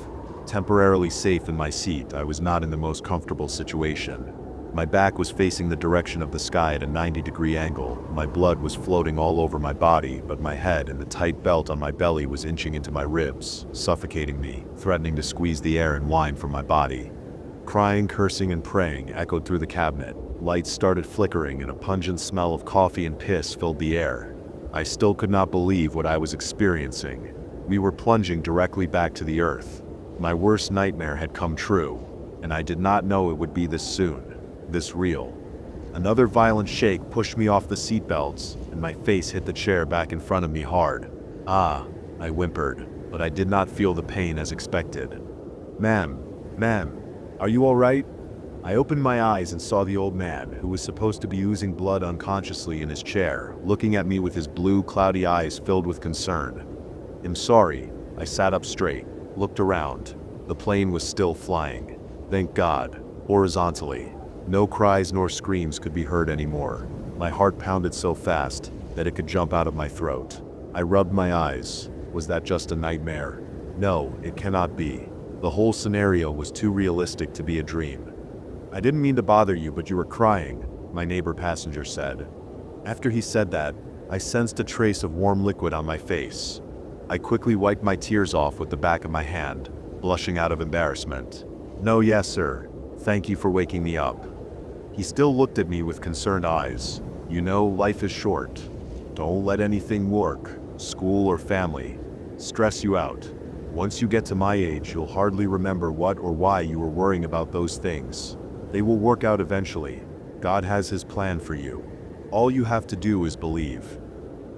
Temporarily safe in my seat, I was not in the most comfortable situation. My back was facing the direction of the sky at a 90-degree angle. My blood was floating all over my body, but my head and the tight belt on my belly was inching into my ribs, suffocating me, threatening to squeeze the air and wine from my body. Crying, cursing, and praying echoed through the cabinet. Lights started flickering and a pungent smell of coffee and piss filled the air. I still could not believe what I was experiencing. We were plunging directly back to the earth. My worst nightmare had come true, and I did not know it would be this soon. This real. Another violent shake pushed me off the seatbelts, and my face hit the chair back in front of me hard. "Ah," I whimpered, but I did not feel the pain as expected. Ma'am, are you all right?" I opened my eyes and saw the old man, who was supposed to be oozing blood unconsciously in his chair, looking at me with his blue, cloudy eyes filled with concern. "I'm sorry." I sat up straight, looked around. The plane was still flying. Thank God. Horizontally. No cries nor screams could be heard anymore. My heart pounded so fast that it could jump out of my throat. I rubbed my eyes. Was that just a nightmare? No, it cannot be. The whole scenario was too realistic to be a dream. "I didn't mean to bother you, but you were crying," my neighbor passenger said. After he said that, I sensed a trace of warm liquid on my face. I quickly wiped my tears off with the back of my hand, blushing out of embarrassment. "No, yes, sir. Thank you for waking me up." He still looked at me with concerned eyes. "You know, life is short. Don't let anything work, school or family, stress you out. Once you get to my age, you'll hardly remember what or why you were worrying about those things. They will work out eventually. God has his plan for you. All you have to do is believe."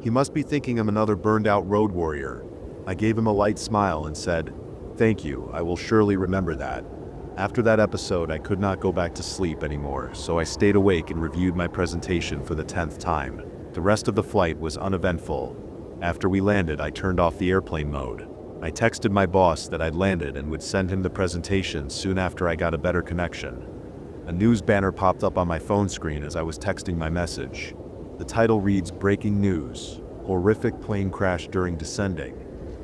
He must be thinking I'm another burned-out road warrior. I gave him a light smile and said, "Thank you, I will surely remember that." After that episode, I could not go back to sleep anymore, so I stayed awake and reviewed my presentation for the 10th time. The rest of the flight was uneventful. After we landed, I turned off the airplane mode. I texted my boss that I'd landed and would send him the presentation soon after I got a better connection. A news banner popped up on my phone screen as I was texting my message. The title reads, "Breaking News. Horrific plane crash during descending."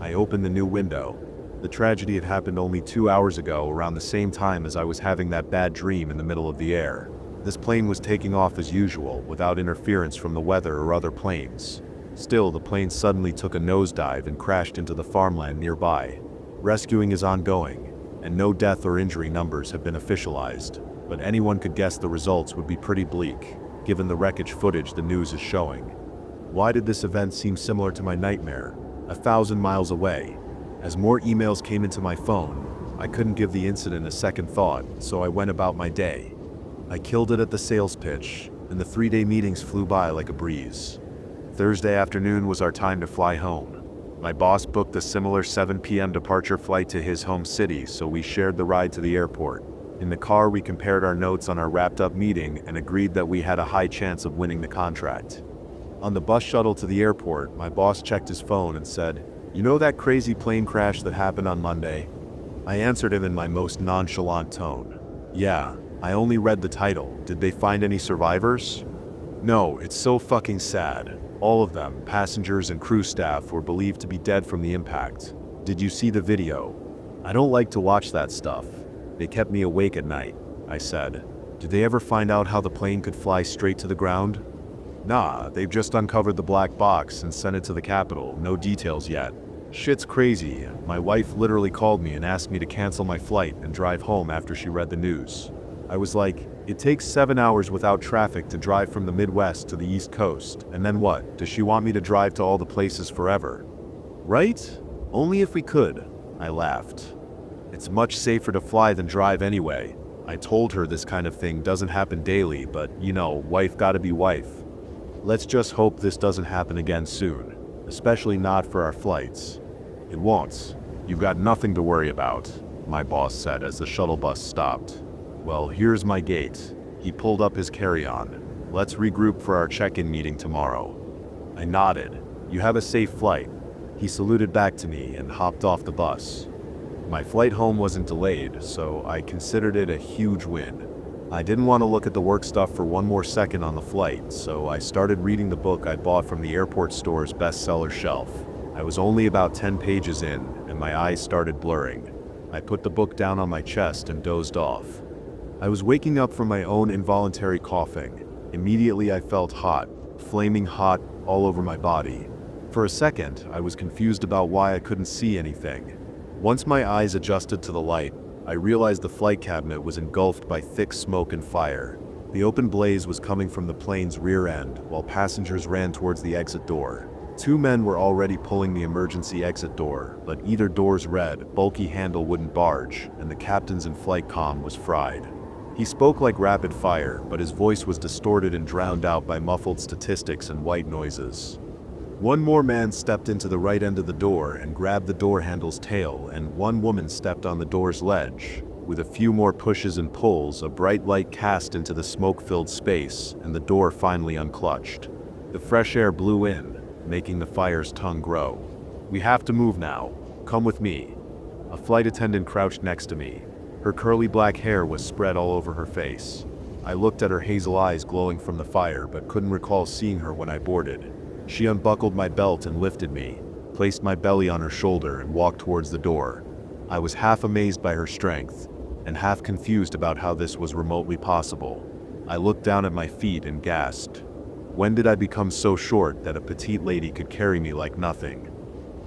I opened the new window. The tragedy had happened only 2 hours ago, around the same time as I was having that bad dream in the middle of the air. This plane was taking off as usual, without interference from the weather or other planes. Still, the plane suddenly took a nosedive and crashed into the farmland nearby. Rescuing is ongoing, and no death or injury numbers have been officialized, but anyone could guess the results would be pretty bleak, given the wreckage footage the news is showing. Why did this event seem similar to my nightmare, 1,000 miles away? As more emails came into my phone, I couldn't give the incident a second thought, so I went about my day. I killed it at the sales pitch, and the 3-day meetings flew by like a breeze. Thursday afternoon was our time to fly home. My boss booked a similar 7 p.m. departure flight to his home city, so we shared the ride to the airport. In the car, we compared our notes on our wrapped-up meeting and agreed that we had a high chance of winning the contract. On the bus shuttle to the airport, my boss checked his phone and said, "You know that crazy plane crash that happened on Monday?" I answered him in my most nonchalant tone. "Yeah, I only read the title. Did they find any survivors?" "No, it's so fucking sad. All of them, passengers and crew staff, were believed to be dead from the impact. Did you see the video?" "I don't like to watch that stuff. They kept me awake at night," I said. "Did they ever find out how the plane could fly straight to the ground?" "Nah, they've just uncovered the black box and sent it to the Capitol. No details yet." "Shit's crazy. My wife literally called me and asked me to cancel my flight and drive home after she read the news." I was like, "It takes 7 hours without traffic to drive from the Midwest to the East Coast, and then what? Does she want me to drive to all the places forever?" "Right? Only if we could," I laughed. "It's much safer to fly than drive anyway." I told her this kind of thing doesn't happen daily, but, you know, wife gotta be wife. "Let's just hope this doesn't happen again soon, especially not for our flights." "It won't. You've got nothing to worry about," my boss said as the shuttle bus stopped. "Well, here's my gate." He pulled up his carry-on. "Let's regroup for our check-in meeting tomorrow." I nodded. "You have a safe flight." He saluted back to me and hopped off the bus. My flight home wasn't delayed, so I considered it a huge win. I didn't want to look at the work stuff for one more second on the flight, so I started reading the book I bought from the airport store's bestseller shelf. I was only about 10 pages in, and my eyes started blurring. I put the book down on my chest and dozed off. I was waking up from my own involuntary coughing. Immediately I felt hot, flaming hot, all over my body. For a second, I was confused about why I couldn't see anything. Once my eyes adjusted to the light, I realized the flight cabinet was engulfed by thick smoke and fire. The open blaze was coming from the plane's rear end, while passengers ran towards the exit door. 2 men were already pulling the emergency exit door, but either door's red, bulky handle wouldn't barge, and the captain's in-flight comm was fried. He spoke like rapid fire, but his voice was distorted and drowned out by muffled statistics and white noises. One more man stepped into the right end of the door and grabbed the door handle's tail, and one woman stepped on the door's ledge. With a few more pushes and pulls, a bright light cast into the smoke-filled space, and the door finally unclutched. The fresh air blew in, making the fire's tongue grow. "We have to move now. Come with me." A flight attendant crouched next to me. Her curly black hair was spread all over her face. I looked at her hazel eyes glowing from the fire, but couldn't recall seeing her when I boarded. She unbuckled my belt and lifted me, placed my belly on her shoulder, and walked towards the door. I was half amazed by her strength, and half confused about how this was remotely possible. I looked down at my feet and gasped. When did I become so short that a petite lady could carry me like nothing?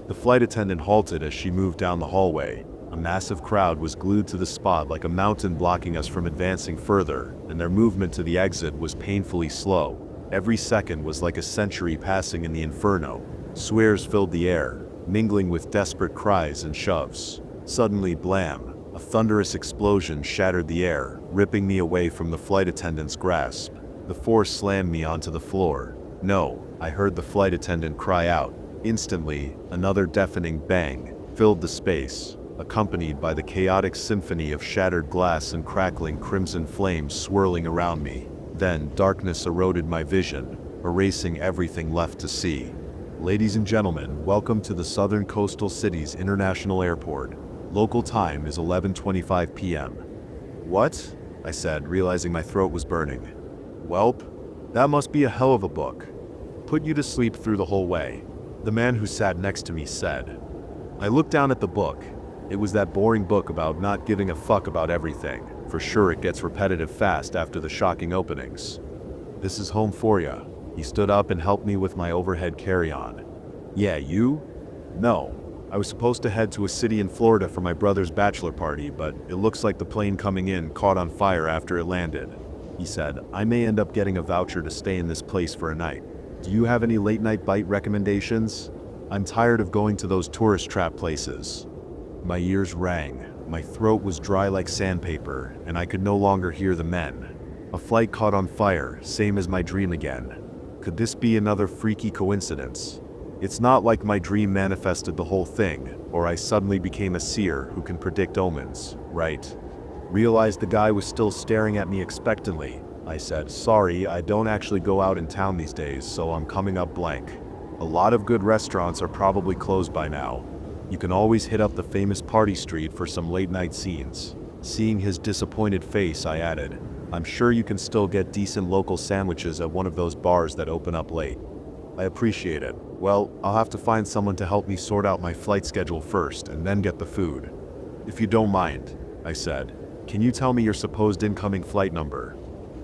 The flight attendant halted as she moved down the hallway. A massive crowd was glued to the spot like a mountain, blocking us from advancing further, and their movement to the exit was painfully slow. Every second was like a century passing in the inferno. Swears filled the air, mingling with desperate cries and shoves. Suddenly, blam! A thunderous explosion shattered the air, ripping me away from the flight attendant's grasp. The force slammed me onto the floor. "No!" I heard the flight attendant cry out. Instantly, another deafening bang filled the space, accompanied by the chaotic symphony of shattered glass and crackling crimson flames swirling around me. Then, darkness eroded my vision, erasing everything left to see. Ladies and gentlemen, welcome to the Southern Coastal City's International Airport. Local time is 11:25 p.m. "What?" I said, realizing my throat was burning. "Welp, that must be a hell of a book. Put you to sleep through the whole way," the man who sat next to me said. I looked down at the book. It was that boring book about not giving a fuck about everything. For sure it gets repetitive fast after the shocking openings. "This is home for ya." He stood up and helped me with my overhead carry-on. "Yeah, you?" "No. I was supposed to head to a city in Florida for my brother's bachelor party, but it looks like the plane coming in caught on fire after it landed." He said, "I may end up getting a voucher to stay in this place for a night. Do you have any late-night bite recommendations? I'm tired of going to those tourist trap places." My ears rang. My throat was dry like sandpaper, and I could no longer hear the men. A flight caught on fire, same as my dream again. Could this be another freaky coincidence? It's not like my dream manifested the whole thing, or I suddenly became a seer who can predict omens, right? Realized the guy was still staring at me expectantly. I said, "Sorry, I don't actually go out in town these days, so I'm coming up blank. A lot of good restaurants are probably closed by now. You can always hit up the famous party street for some late-night scenes." Seeing his disappointed face, I added, "I'm sure you can still get decent local sandwiches at one of those bars that open up late." "I appreciate it. Well, I'll have to find someone to help me sort out my flight schedule first and then get the food." "If you don't mind," I said, "can you tell me your supposed incoming flight number?"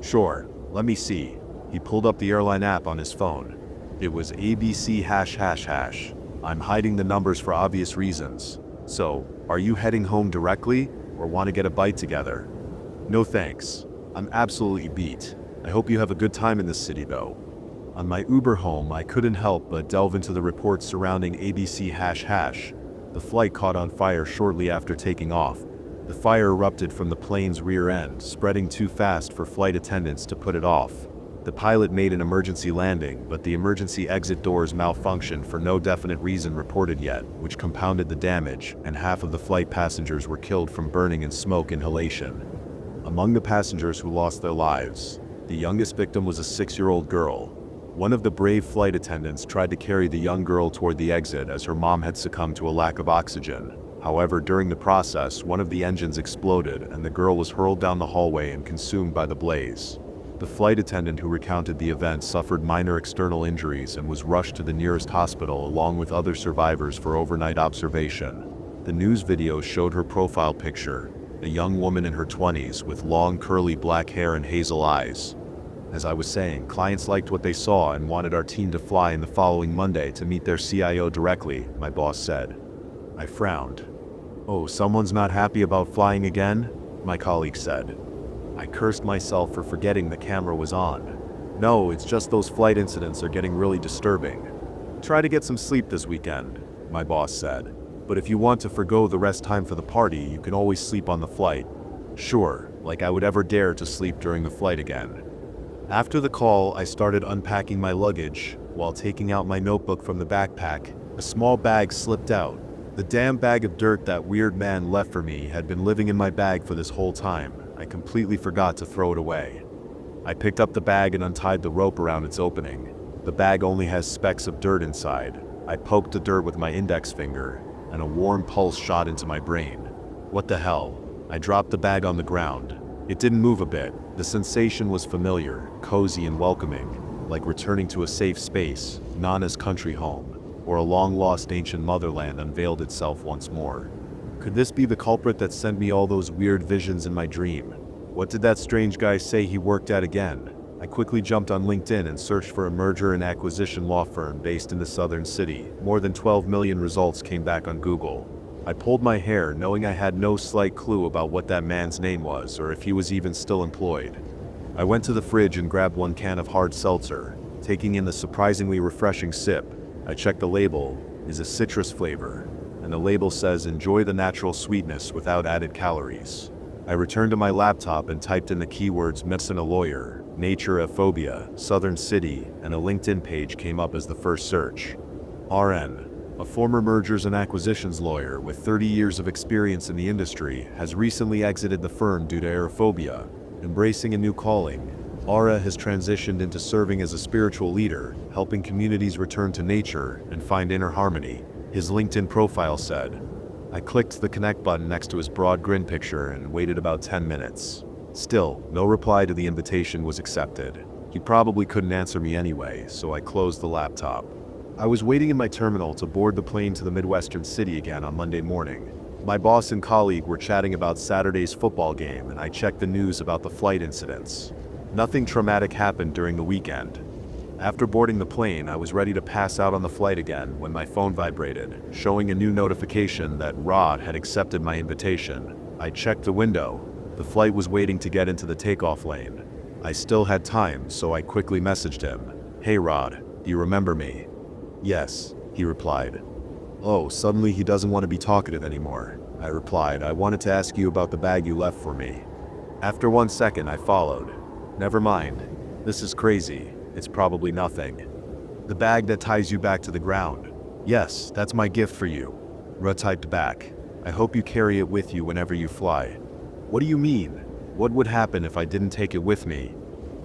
"Sure. Let me see." He pulled up the airline app on his phone. It was ABC ###. I'm hiding the numbers for obvious reasons. "So, are you heading home directly, or want to get a bite together?" "No thanks. I'm absolutely beat. I hope you have a good time in this city though." On my Uber home, I couldn't help but delve into the reports surrounding ABC ##. The flight caught on fire shortly after taking off. The fire erupted from the plane's rear end, spreading too fast for flight attendants to put it off. The pilot made an emergency landing, but the emergency exit doors malfunctioned for no definite reason reported yet, which compounded the damage, and half of the flight passengers were killed from burning and smoke inhalation. Among the passengers who lost their lives, the youngest victim was a 6-year-old girl. One of the brave flight attendants tried to carry the young girl toward the exit as her mom had succumbed to a lack of oxygen. However, during the process, one of the engines exploded and the girl was hurled down the hallway and consumed by the blaze. The flight attendant who recounted the event suffered minor external injuries and was rushed to the nearest hospital along with other survivors for overnight observation. The news video showed her profile picture, a young woman in her 20s with long curly black hair and hazel eyes. As I was saying, clients liked what they saw and wanted our team to fly in the following Monday to meet their CIO directly, my boss said. I frowned. Oh, someone's not happy about flying again? My colleague said. I cursed myself for forgetting the camera was on. No, it's just those flight incidents are getting really disturbing. Try to get some sleep this weekend, my boss said. But if you want to forgo the rest time for the party, you can always sleep on the flight. Sure, like I would ever dare to sleep during the flight again. After the call, I started unpacking my luggage. While taking out my notebook from the backpack, a small bag slipped out. The damn bag of dirt that weird man left for me had been living in my bag for this whole time. I completely forgot to throw it away. I picked up the bag and untied the rope around its opening. The bag only has specks of dirt inside. I poked the dirt with my index finger, and a warm pulse shot into my brain. What the hell? I dropped the bag on the ground. It didn't move a bit. The sensation was familiar, cozy and welcoming, like returning to a safe space, Nana's country home, or a long-lost ancient motherland unveiled itself once more. Could this be the culprit that sent me all those weird visions in my dream? What did that strange guy say he worked at again? I quickly jumped on LinkedIn and searched for a merger and acquisition law firm based in the southern city. More than 12 million results came back on Google. I pulled my hair, knowing I had no slight clue about what that man's name was or if he was even still employed. I went to the fridge and grabbed one can of hard seltzer. Taking in the surprisingly refreshing sip, I checked the label. It's a citrus flavor, and the label says enjoy the natural sweetness without added calories. I returned to my laptop and typed in the keywords medicine, a lawyer, nature, a phobia, southern city, and a LinkedIn page came up as the first search. RN, a former mergers and acquisitions lawyer with 30 years of experience in the industry, has recently exited the firm due to aerophobia. Embracing a new calling, Ara has transitioned into serving as a spiritual leader, helping communities return to nature and find inner harmony, his LinkedIn profile said. I clicked the connect button next to his broad grin picture and waited about 10 minutes. Still, no reply to the invitation was accepted. He probably couldn't answer me anyway, so I closed the laptop. I was waiting in my terminal to board the plane to the Midwestern city again on Monday morning. My boss and colleague were chatting about Saturday's football game, and I checked the news about the flight incidents. Nothing traumatic happened during the weekend. After boarding the plane, I was ready to pass out on the flight again when my phone vibrated, showing a new notification that Rod had accepted my invitation. I checked the window. The flight was waiting to get into the takeoff lane. I still had time, so I quickly messaged him. Hey Rod, do you remember me? Yes, he replied. Oh, suddenly he doesn't want to be talkative anymore. I replied, I wanted to ask you about the bag you left for me. After 1 second, I followed. Never mind. This is crazy. It's probably nothing. The bag that ties you back to the ground. Yes, that's my gift for you. Rod typed back. I hope you carry it with you whenever you fly. What do you mean? What would happen if I didn't take it with me?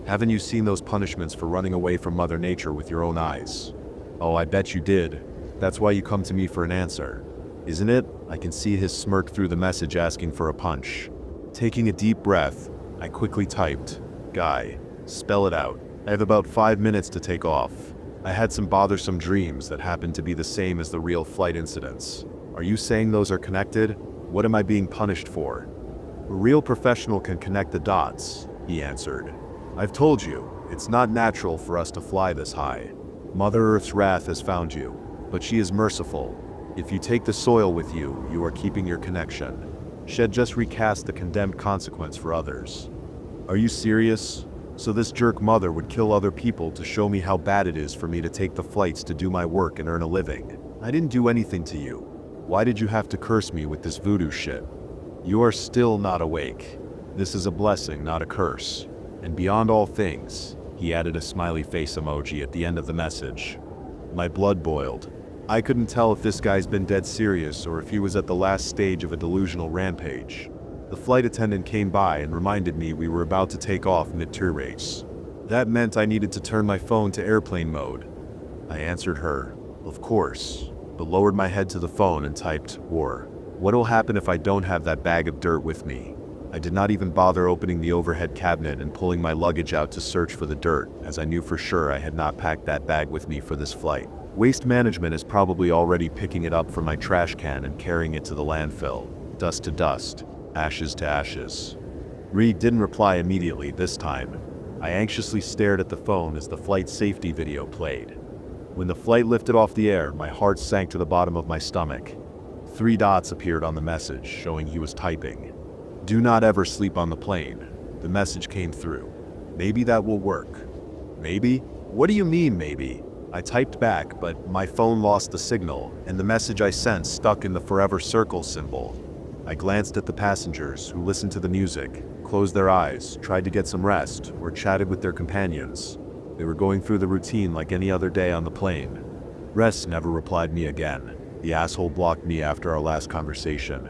Haven't you seen those punishments for running away from Mother Nature with your own eyes? Oh, I bet you did. That's why you come to me for an answer. Isn't it? I can see his smirk through the message asking for a punch. Taking a deep breath, I quickly typed, Guy, spell it out. I have about 5 minutes to take off. I had some bothersome dreams that happened to be the same as the real flight incidents. Are you saying those are connected? What am I being punished for? A real professional can connect the dots, he answered. I've told you, it's not natural for us to fly this high. Mother Earth's wrath has found you, but she is merciful. If you take the soil with you, you are keeping your connection. Shed just recast the condemned consequence for others. Are you serious? So this jerk mother would kill other people to show me how bad it is for me to take the flights to do my work and earn a living. I didn't do anything to you. Why did you have to curse me with this voodoo shit? You are still not awake. This is a blessing, not a curse. And beyond all things, he added a smiley face emoji at the end of the message. My blood boiled. I couldn't tell if this guy's been dead serious or if he was at the last stage of a delusional rampage. The flight attendant came by and reminded me we were about to take off mid-tour race. That meant I needed to turn my phone to airplane mode. I answered her, of course, but lowered my head to the phone and typed, war. What'll happen if I don't have that bag of dirt with me? I did not even bother opening the overhead cabinet and pulling my luggage out to search for the dirt, as I knew for sure I had not packed that bag with me for this flight. Waste management is probably already picking it up from my trash can and carrying it to the landfill. Dust to dust, ashes to ashes. Reed didn't reply immediately this time. I anxiously stared at the phone as the flight safety video played. When the flight lifted off the air, my heart sank to the bottom of my stomach. 3 dots appeared on the message, showing he was typing. "Do not ever sleep on the plane." The message came through. "Maybe that will work." Maybe? What do you mean, maybe? I typed back, but my phone lost the signal, and the message I sent stuck in the forever circle symbol. I glanced at the passengers, who listened to the music, closed their eyes, tried to get some rest, or chatted with their companions. They were going through the routine like any other day on the plane. Rest never replied me again. The asshole blocked me after our last conversation.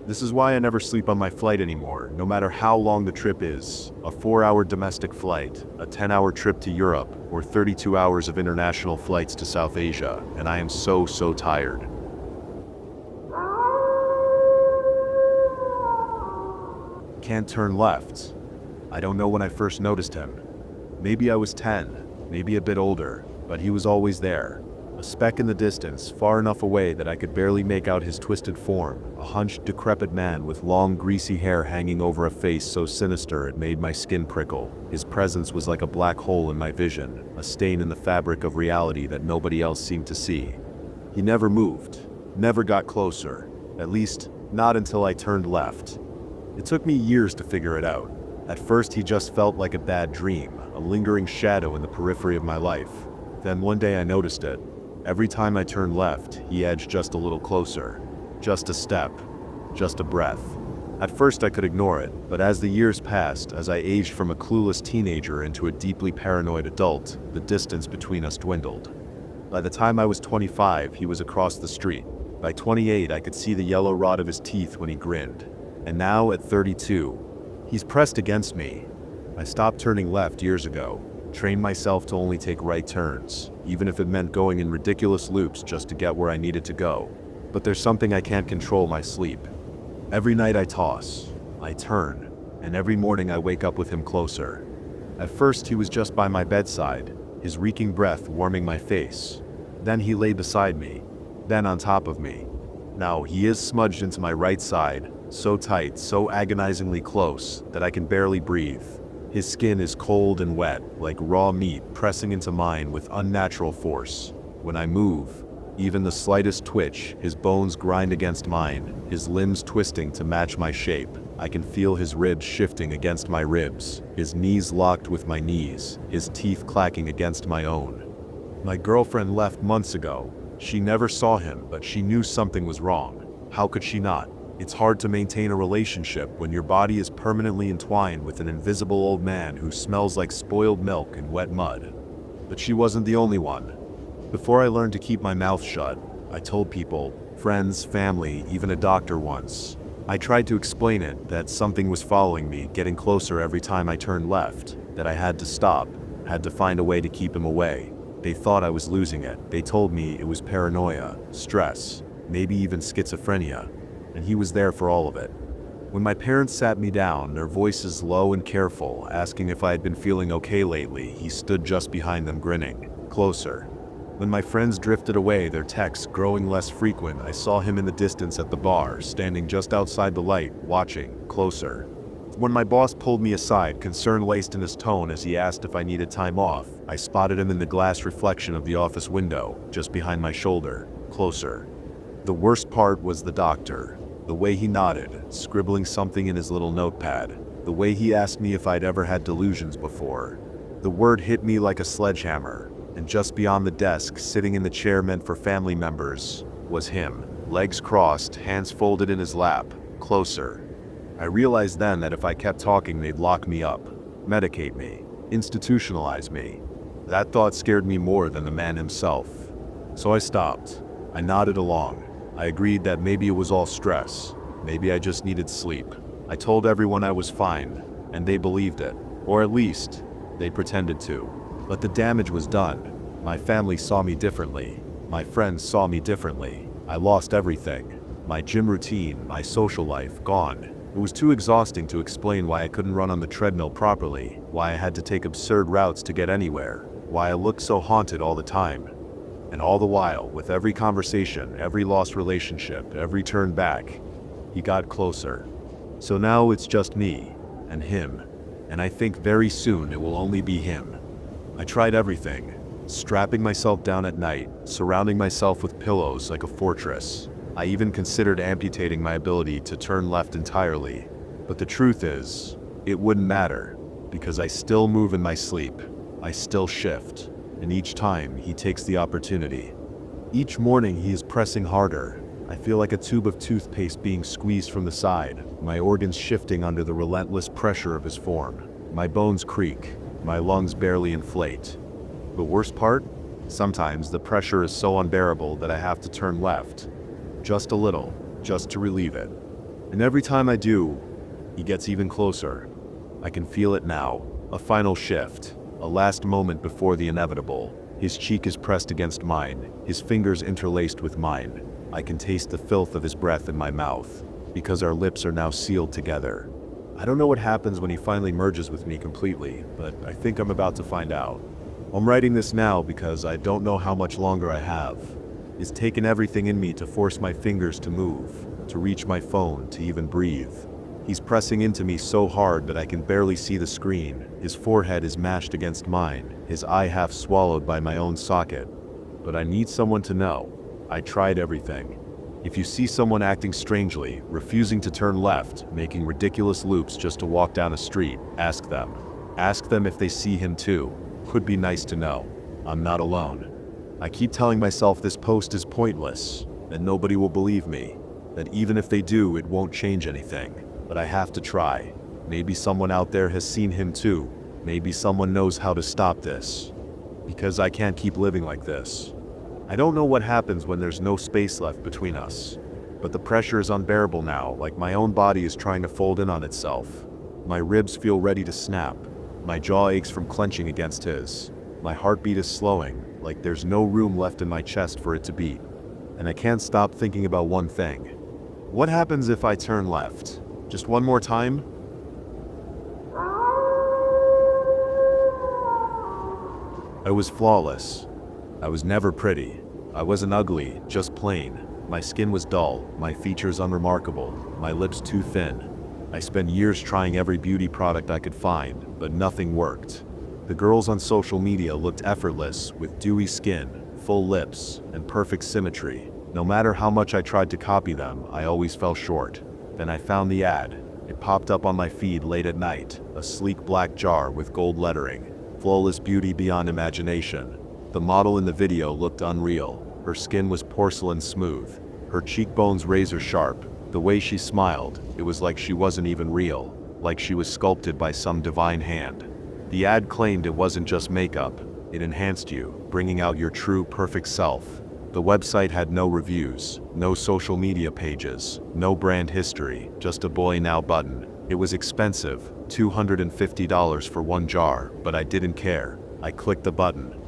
This is why I never sleep on my flight anymore, no matter how long the trip is. A 4-hour domestic flight, a 10-hour trip to Europe, or 32 hours of international flights to South Asia, and I am so tired. Can't turn left. I don't know when I first noticed him. Maybe I was 10, maybe a bit older, but he was always there. A speck in the distance, far enough away that I could barely make out his twisted form, a hunched, decrepit man with long, greasy hair hanging over a face so sinister it made my skin prickle. His presence was like a black hole in my vision, a stain in the fabric of reality that nobody else seemed to see. He never moved, never got closer, at least not until I turned left. It took me years to figure it out. At first he just felt like a bad dream, a lingering shadow in the periphery of my life. Then one day I noticed it. Every time I turned left, he edged just a little closer. Just a step. Just a breath. At first I could ignore it, but as the years passed, as I aged from a clueless teenager into a deeply paranoid adult, the distance between us dwindled. By the time I was 25, he was across the street. By 28, I could see the yellow rod of his teeth when he grinned. And now, at 32, he's pressed against me. I stopped turning left years ago. Trained myself to only take right turns, even if it meant going in ridiculous loops just to get where I needed to go. But there's something I can't control: my sleep. Every night I toss, I turn, and every morning I wake up with him closer. At first he was just by my bedside, his reeking breath warming my face. Then he lay beside me, then on top of me. Now he is smudged into my right side, so tight, so agonizingly close, that I can barely breathe. His skin is cold and wet, like raw meat pressing into mine with unnatural force. When I move, even the slightest twitch, his bones grind against mine, his limbs twisting to match my shape. I can feel his ribs shifting against my ribs, his knees locked with my knees, his teeth clacking against my own. My girlfriend left months ago. She never saw him, but she knew something was wrong. How could she not? It's hard to maintain a relationship when your body is permanently entwined with an invisible old man who smells like spoiled milk and wet mud. But she wasn't the only one. Before I learned to keep my mouth shut, I told people, friends, family, even a doctor once. I tried to explain it, that something was following me, getting closer every time I turned left, that I had to stop, had to find a way to keep him away. They thought I was losing it. They told me it was paranoia, stress, maybe even schizophrenia. And he was there for all of it. When my parents sat me down, their voices low and careful, asking if I had been feeling okay lately, he stood just behind them grinning, closer. When my friends drifted away, their texts growing less frequent, I saw him in the distance at the bar, standing just outside the light, watching, closer. When my boss pulled me aside, concern laced in his tone as he asked if I needed time off, I spotted him in the glass reflection of the office window, just behind my shoulder, closer. The worst part was the doctor. The way he nodded, scribbling something in his little notepad. The way he asked me if I'd ever had delusions before. The word hit me like a sledgehammer, and just beyond the desk, sitting in the chair meant for family members, was him. Legs crossed, hands folded in his lap, closer. I realized then that if I kept talking, they'd lock me up, medicate me, institutionalize me. That thought scared me more than the man himself. So I stopped. I nodded along. I agreed that maybe it was all stress. Maybe I just needed sleep. I told everyone I was fine, and they believed it. Or at least, they pretended to. But the damage was done. My family saw me differently. My friends saw me differently. I lost everything. My gym routine, my social life, gone. It was too exhausting to explain why I couldn't run on the treadmill properly, why I had to take absurd routes to get anywhere, why I looked so haunted all the time. And all the while, with every conversation, every lost relationship, every turn back, he got closer. So now it's just me and him, and I think very soon it will only be him. I tried everything, strapping myself down at night, surrounding myself with pillows like a fortress. I even considered amputating my ability to turn left entirely. But the truth is, it wouldn't matter, because I still move in my sleep. I still shift, and each time he takes the opportunity. Each morning he is pressing harder. I feel like a tube of toothpaste being squeezed from the side, my organs shifting under the relentless pressure of his form. My bones creak, my lungs barely inflate. The worst part? Sometimes the pressure is so unbearable that I have to turn left. Just a little, just to relieve it. And every time I do, he gets even closer. I can feel it now, a final shift, a last moment before the inevitable. His cheek is pressed against mine, his fingers interlaced with mine. I can taste the filth of his breath in my mouth, because our lips are now sealed together. I don't know what happens when he finally merges with me completely, but I think I'm about to find out. I'm writing this now because I don't know how much longer I have. It's taken everything in me to force my fingers to move, to reach my phone, to even breathe. He's pressing into me so hard that I can barely see the screen. His forehead is mashed against mine, his eye half swallowed by my own socket. But I need someone to know. I tried everything. If you see someone acting strangely, refusing to turn left, making ridiculous loops just to walk down a street, ask them. Ask them if they see him too. Could be nice to know. I'm not alone. I keep telling myself this post is pointless, that nobody will believe me, that even if they do, it won't change anything. But I have to try. Maybe someone out there has seen him too. Maybe someone knows how to stop this. Because I can't keep living like this. I don't know what happens when there's no space left between us. But the pressure is unbearable now, like my own body is trying to fold in on itself. My ribs feel ready to snap. My jaw aches from clenching against his. My heartbeat is slowing, like there's no room left in my chest for it to beat. And I can't stop thinking about one thing. What happens if I turn left? Just one more time? I was flawless. I was never pretty. I wasn't ugly, just plain. My skin was dull, my features unremarkable, my lips too thin. I spent years trying every beauty product I could find, but nothing worked. The girls on social media looked effortless, with dewy skin, full lips, and perfect symmetry. No matter how much I tried to copy them, I always fell short. Then I found the ad. It popped up on my feed late at night, a sleek black jar with gold lettering. Flawless beauty beyond imagination. The model in the video looked unreal. Her skin was porcelain smooth, her cheekbones razor sharp. The way she smiled, it was like she wasn't even real, like she was sculpted by some divine hand. The ad claimed it wasn't just makeup, it enhanced you, bringing out your true, perfect self. The website had no reviews, no social media pages, no brand history, just a "Boy Now" button. It was expensive, $250 for one jar, but I didn't care. I clicked the button.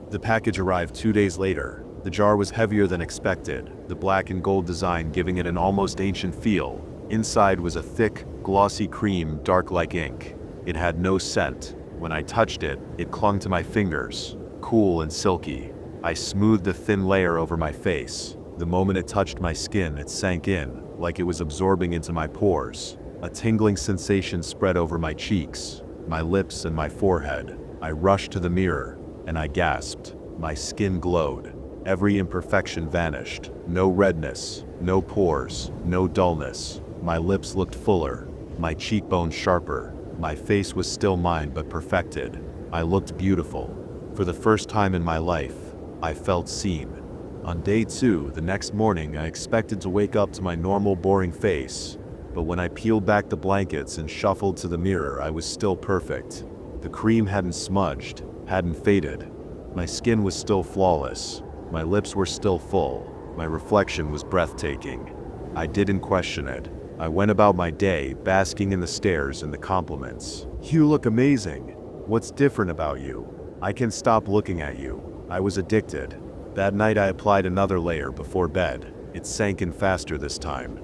The package arrived 2 days later. The jar was heavier than expected, the black and gold design giving it an almost ancient feel. Inside was a thick, glossy cream, dark like ink. It had no scent. When I touched it, it clung to my fingers, cool and silky. I smoothed the thin layer over my face. The moment it touched my skin, it sank in, like it was absorbing into my pores. A tingling sensation spread over my cheeks, my lips, and my forehead. I rushed to the mirror, and I gasped. My skin glowed. Every imperfection vanished. No redness, no pores, no dullness. My lips looked fuller, my cheekbones sharper. My face was still mine but perfected. I looked beautiful. For the first time in my life, I felt seen. On day 2, the next morning, I expected to wake up to my normal boring face. But when I peeled back the blankets and shuffled to the mirror, I was still perfect. The cream hadn't smudged, hadn't faded. My skin was still flawless. My lips were still full. My reflection was breathtaking. I didn't question it. I went about my day, basking in the stares and the compliments. "You look amazing. What's different about you? I can't stop looking at you." I was addicted. That night I applied another layer before bed. It sank in faster this time.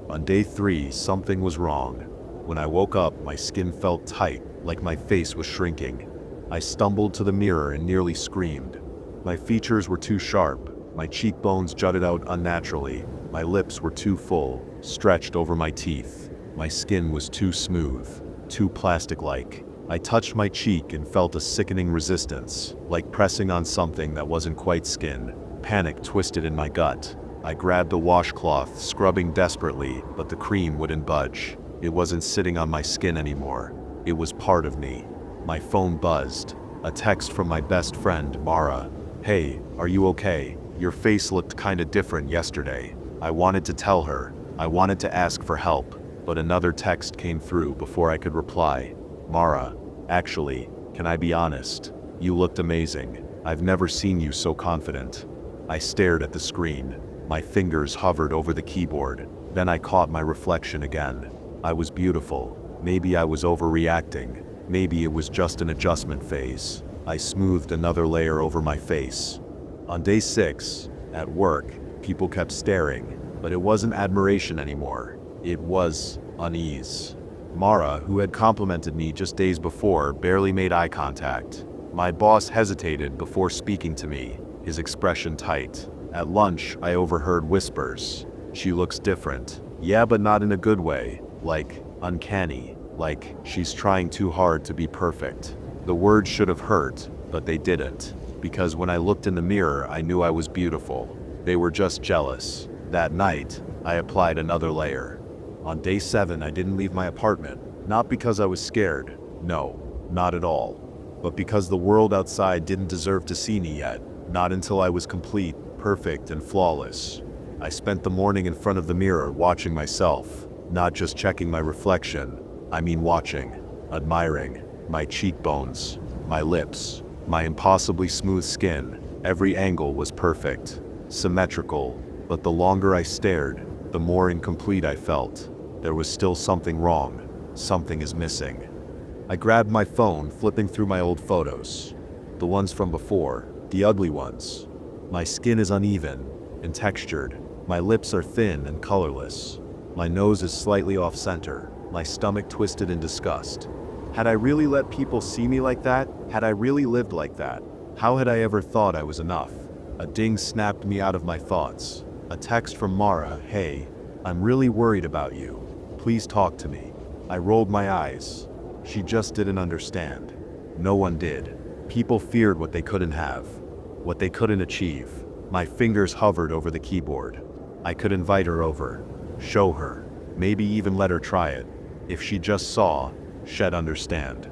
On day 3, something was wrong. When I woke up, my skin felt tight, like my face was shrinking. I stumbled to the mirror and nearly screamed. My features were too sharp, my cheekbones jutted out unnaturally, my lips were too full, stretched over my teeth. My skin was too smooth, too plastic-like. I touched my cheek and felt a sickening resistance, like pressing on something that wasn't quite skin. Panic twisted in my gut. I grabbed a washcloth, scrubbing desperately, but the cream wouldn't budge. It wasn't sitting on my skin anymore. It was part of me. My phone buzzed. A text from my best friend, Mara. "Hey, are you okay? Your face looked kinda different yesterday." I wanted to tell her. I wanted to ask for help, but another text came through before I could reply. "Mara, actually, can I be honest? You looked amazing. I've never seen you so confident." I stared at the screen. My fingers hovered over the keyboard. Then I caught my reflection again. I was beautiful. Maybe I was overreacting. Maybe it was just an adjustment phase. I smoothed another layer over my face. On day 6, at work, people kept staring, but it wasn't admiration anymore. It was unease. Mara, who had complimented me just days before, barely made eye contact. My boss hesitated before speaking to me, his expression tight. At lunch, I overheard whispers. "She looks different." Yeah, but not in a good way. Like, uncanny. Like, she's trying too hard to be perfect. The words should have hurt, but they didn't. Because when I looked in the mirror, I knew I was beautiful. They were just jealous. That night, I applied another layer. On day 7, I didn't leave my apartment. Not because I was scared. No, not at all. But because the world outside didn't deserve to see me yet. Not until I was complete, perfect, and flawless. I spent the morning in front of the mirror watching myself. Not just checking my reflection. I mean watching. Admiring. My cheekbones. My lips. My impossibly smooth skin. Every angle was perfect. Symmetrical. But the longer I stared, the more incomplete I felt. There was still something wrong. Something is missing. I grabbed my phone, flipping through my old photos. The ones from before. The ugly ones. My skin is uneven and textured. My lips are thin and colorless. My nose is slightly off-center. My stomach twisted in disgust. Had I really let people see me like that? Had I really lived like that? How had I ever thought I was enough? A ding snapped me out of my thoughts. A text from Mara. "Hey, I'm really worried about you. Please talk to me." I rolled my eyes. She just didn't understand. No one did. People feared what they couldn't have. What they couldn't achieve. My fingers hovered over the keyboard. I could invite her over. Show her. Maybe even let her try it. If she just saw, she'd understand.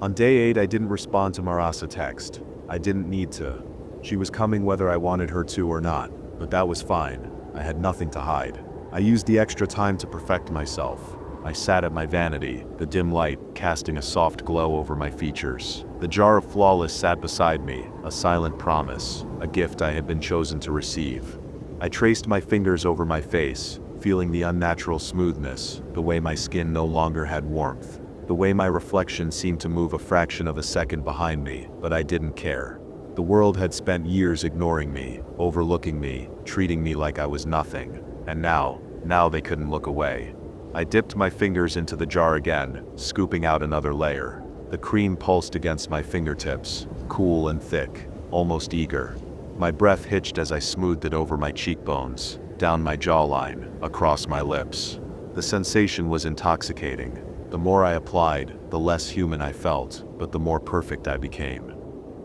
On day 8, I didn't respond to Mara's text. I didn't need to. She was coming whether I wanted her to or not, but that was fine. I had nothing to hide. I used the extra time to perfect myself. I sat at my vanity, the dim light casting a soft glow over my features. The jar of Flawless sat beside me, a silent promise, a gift I had been chosen to receive. I traced my fingers over my face, feeling the unnatural smoothness, the way my skin no longer had warmth, the way my reflection seemed to move a fraction of a second behind me, but I didn't care. The world had spent years ignoring me, overlooking me, treating me like I was nothing. And now they couldn't look away. I dipped my fingers into the jar again, scooping out another layer. The cream pulsed against my fingertips, cool and thick, almost eager. My breath hitched as I smoothed it over my cheekbones, down my jawline, across my lips. The sensation was intoxicating. The more I applied, the less human I felt, but the more perfect I became.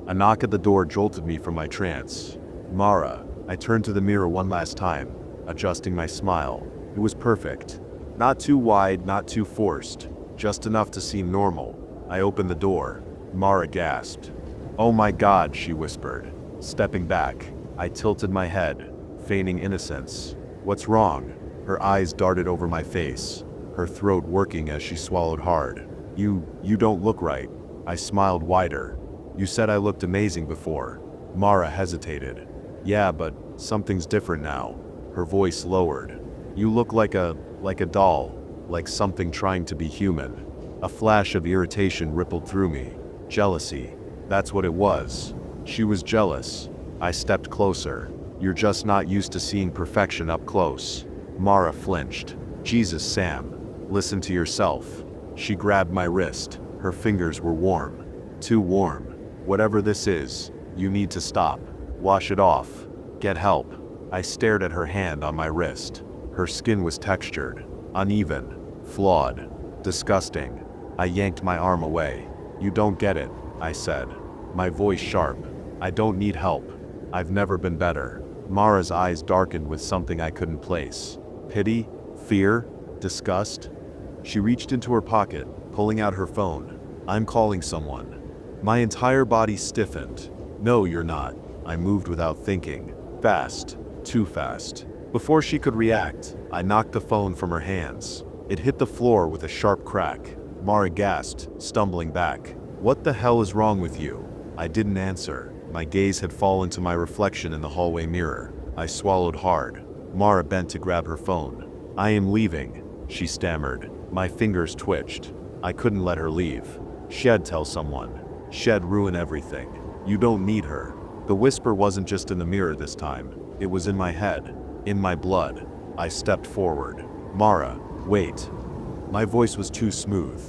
A knock at the door jolted me from my trance. "Mara." I turned to the mirror one last time, adjusting my smile. It was perfect. Not too wide, not too forced, just enough to seem normal. I opened the door. Mara gasped. "Oh my God," she whispered. Stepping back, I tilted my head, feigning innocence. "What's wrong?" Her eyes darted over my face, her throat working as she swallowed hard. You don't look right." I smiled wider. "You said I looked amazing before." Mara hesitated. "Yeah, but something's different now." Her voice lowered. "You look like a doll, like something trying to be human." A flash of irritation rippled through me. Jealousy. That's what it was. She was jealous. I stepped closer. You're just not used to seeing perfection up close. Mara flinched. Jesus, Sam. Listen to yourself. She grabbed my wrist. Her fingers were warm. Too warm. Whatever this is, you need to stop. Wash it off. Get help. I stared at her hand on my wrist. Her skin was textured, uneven, flawed, disgusting. I yanked my arm away. You don't get it, I said. My voice sharp. I don't need help. I've never been better. Mara's eyes darkened with something I couldn't place. Pity? Fear? Disgust? She reached into her pocket, pulling out her phone. I'm calling someone. My entire body stiffened. No, you're not. I moved without thinking. Fast. Too fast. Before she could react, I knocked the phone from her hands. It hit the floor with a sharp crack. Mara gasped, stumbling back. What the hell is wrong with you? I didn't answer. My gaze had fallen to my reflection in the hallway mirror. I swallowed hard. Mara bent to grab her phone. I am leaving, she stammered. My fingers twitched. I couldn't let her leave. She'd tell someone. She'd ruin everything. You don't need her. The whisper wasn't just in the mirror this time. It was in my head. In my blood. I stepped forward. Mara, wait. My voice was too smooth.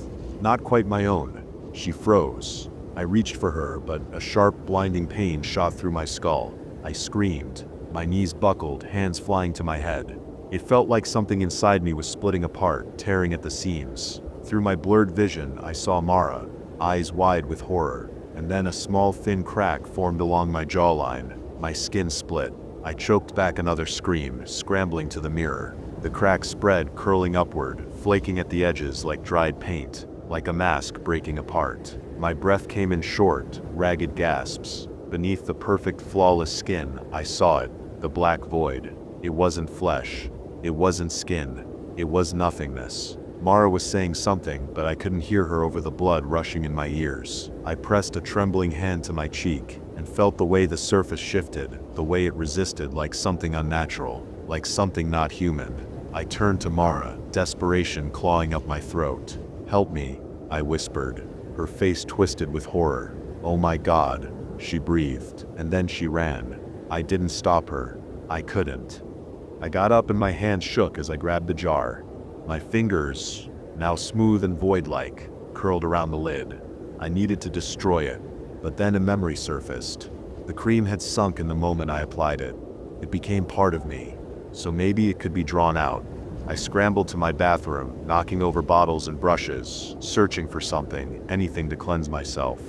Not quite my own. She froze. I reached for her, but a sharp, blinding pain shot through my skull. I screamed. My knees buckled, hands flying to my head. It felt like something inside me was splitting apart, tearing at the seams. Through my blurred vision, I saw Mara, eyes wide with horror, and then a small, thin crack formed along my jawline. My skin split. I choked back another scream, scrambling to the mirror. The crack spread, curling upward, flaking at the edges like dried paint, like a mask breaking apart. My breath came in short, ragged gasps. Beneath the perfect, flawless skin, I saw it, the black void. It wasn't flesh. It wasn't skin. It was nothingness. Mara was saying something, but I couldn't hear her over the blood rushing in my ears. I pressed a trembling hand to my cheek, and felt the way the surface shifted, the way it resisted like something unnatural, like something not human. I turned to Mara, desperation clawing up my throat. Help me, I whispered. Her face twisted with horror. Oh my God, she breathed, and then she ran. I didn't stop her. I couldn't. I got up and my hand shook as I grabbed the jar. My fingers, now smooth and void-like, curled around the lid. I needed to destroy it, but then a memory surfaced. The cream had sunk in the moment I applied it. It became part of me, so maybe it could be drawn out. I scrambled to my bathroom, knocking over bottles and brushes, searching for something, anything to cleanse myself.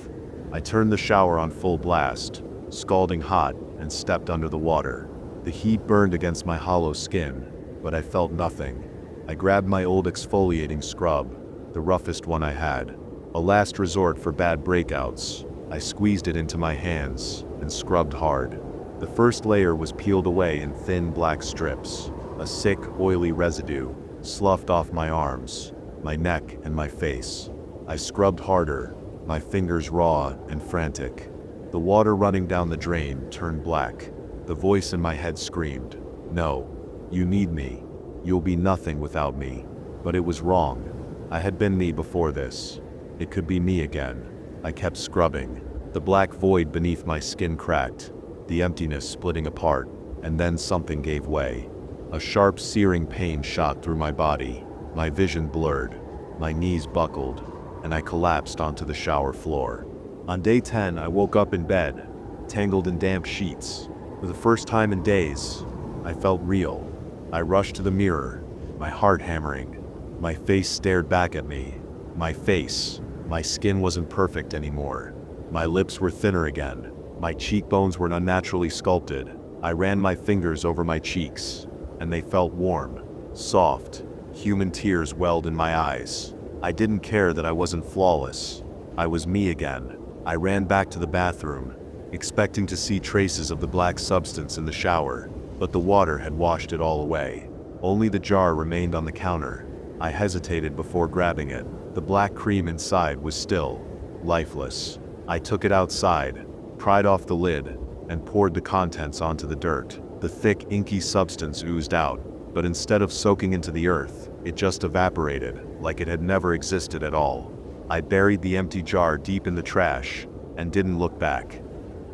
I turned the shower on full blast, scalding hot, and stepped under the water. The heat burned against my hollow skin, but I felt nothing. I grabbed my old exfoliating scrub, the roughest one I had, a last resort for bad breakouts. I squeezed it into my hands and scrubbed hard. The first layer was peeled away in thin black strips, a sick, oily residue sloughed off my arms, my neck, and my face. I scrubbed harder, my fingers raw and frantic. The water running down the drain turned black. The voice in my head screamed, "No, you need me. You'll be nothing without me." But it was wrong. I had been me before this. It could be me again. I kept scrubbing. The black void beneath my skin cracked, the emptiness splitting apart, and then something gave way. A sharp, searing pain shot through my body. My vision blurred. My knees buckled, and I collapsed onto the shower floor. On day 10, I woke up in bed, tangled in damp sheets. For the first time in days, I felt real. I rushed to the mirror, my heart hammering. My face stared back at me. My face. My skin wasn't perfect anymore. My lips were thinner again. My cheekbones were unnaturally sculpted. I ran my fingers over my cheeks, and they felt warm, soft. Human tears welled in my eyes. I didn't care that I wasn't flawless. I was me again. I ran back to the bathroom, expecting to see traces of the black substance in the shower, but the water had washed it all away. Only the jar remained on the counter. I hesitated before grabbing it. The black cream inside was still, lifeless. I took it outside, pried off the lid, and poured the contents onto the dirt. The thick, inky substance oozed out, but instead of soaking into the earth, it just evaporated, like it had never existed at all. I buried the empty jar deep in the trash, and didn't look back.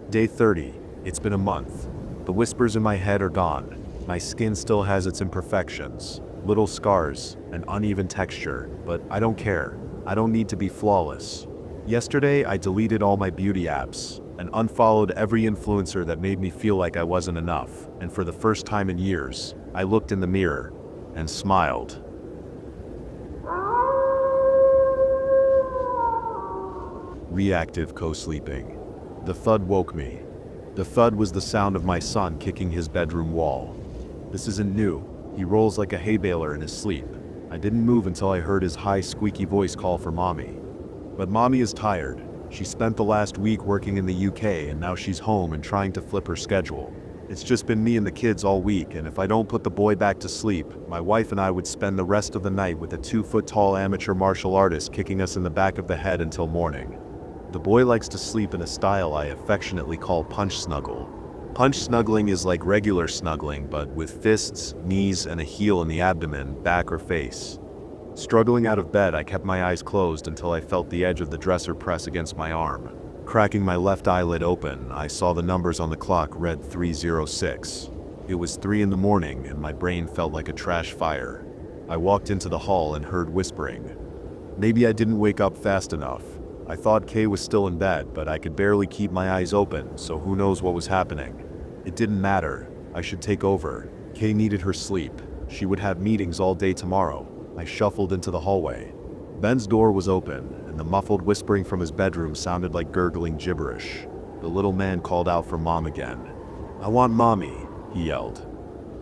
Day 30. It's been a month. The whispers in my head are gone. My skin still has its imperfections, little scars, and uneven texture, but I don't care. I don't need to be flawless. Yesterday, I deleted all my beauty apps and unfollowed every influencer that made me feel like I wasn't enough, and for the first time in years, I looked in the mirror and smiled. Reactive co-sleeping. The thud woke me. The thud was the sound of my son kicking his bedroom wall. This isn't new. He rolls like a hay baler in his sleep. I didn't move until I heard his high, squeaky voice call for mommy. But mommy is tired. She spent the last week working in the UK and now she's home and trying to flip her schedule. It's just been me and the kids all week, and if I don't put the boy back to sleep, my wife and I would spend the rest of the night with a 2-foot-tall amateur martial artist kicking us in the back of the head until morning. The boy likes to sleep in a style I affectionately call punch snuggle. Punch snuggling is like regular snuggling, but with fists, knees, and a heel in the abdomen, back or face. Struggling out of bed, I kept my eyes closed until I felt the edge of the dresser press against my arm. Cracking my left eyelid open, I saw the numbers on the clock read 3:06. It was 3 in the morning and my brain felt like a trash fire. I walked into the hall and heard whispering. Maybe I didn't wake up fast enough. I thought Kay was still in bed, but I could barely keep my eyes open, so who knows what was happening. It didn't matter. I should take over. Kay needed her sleep. She would have meetings all day tomorrow. I shuffled into the hallway. Ben's door was open, and the muffled whispering from his bedroom sounded like gurgling gibberish. The little man called out for mom again. "I want mommy," he yelled.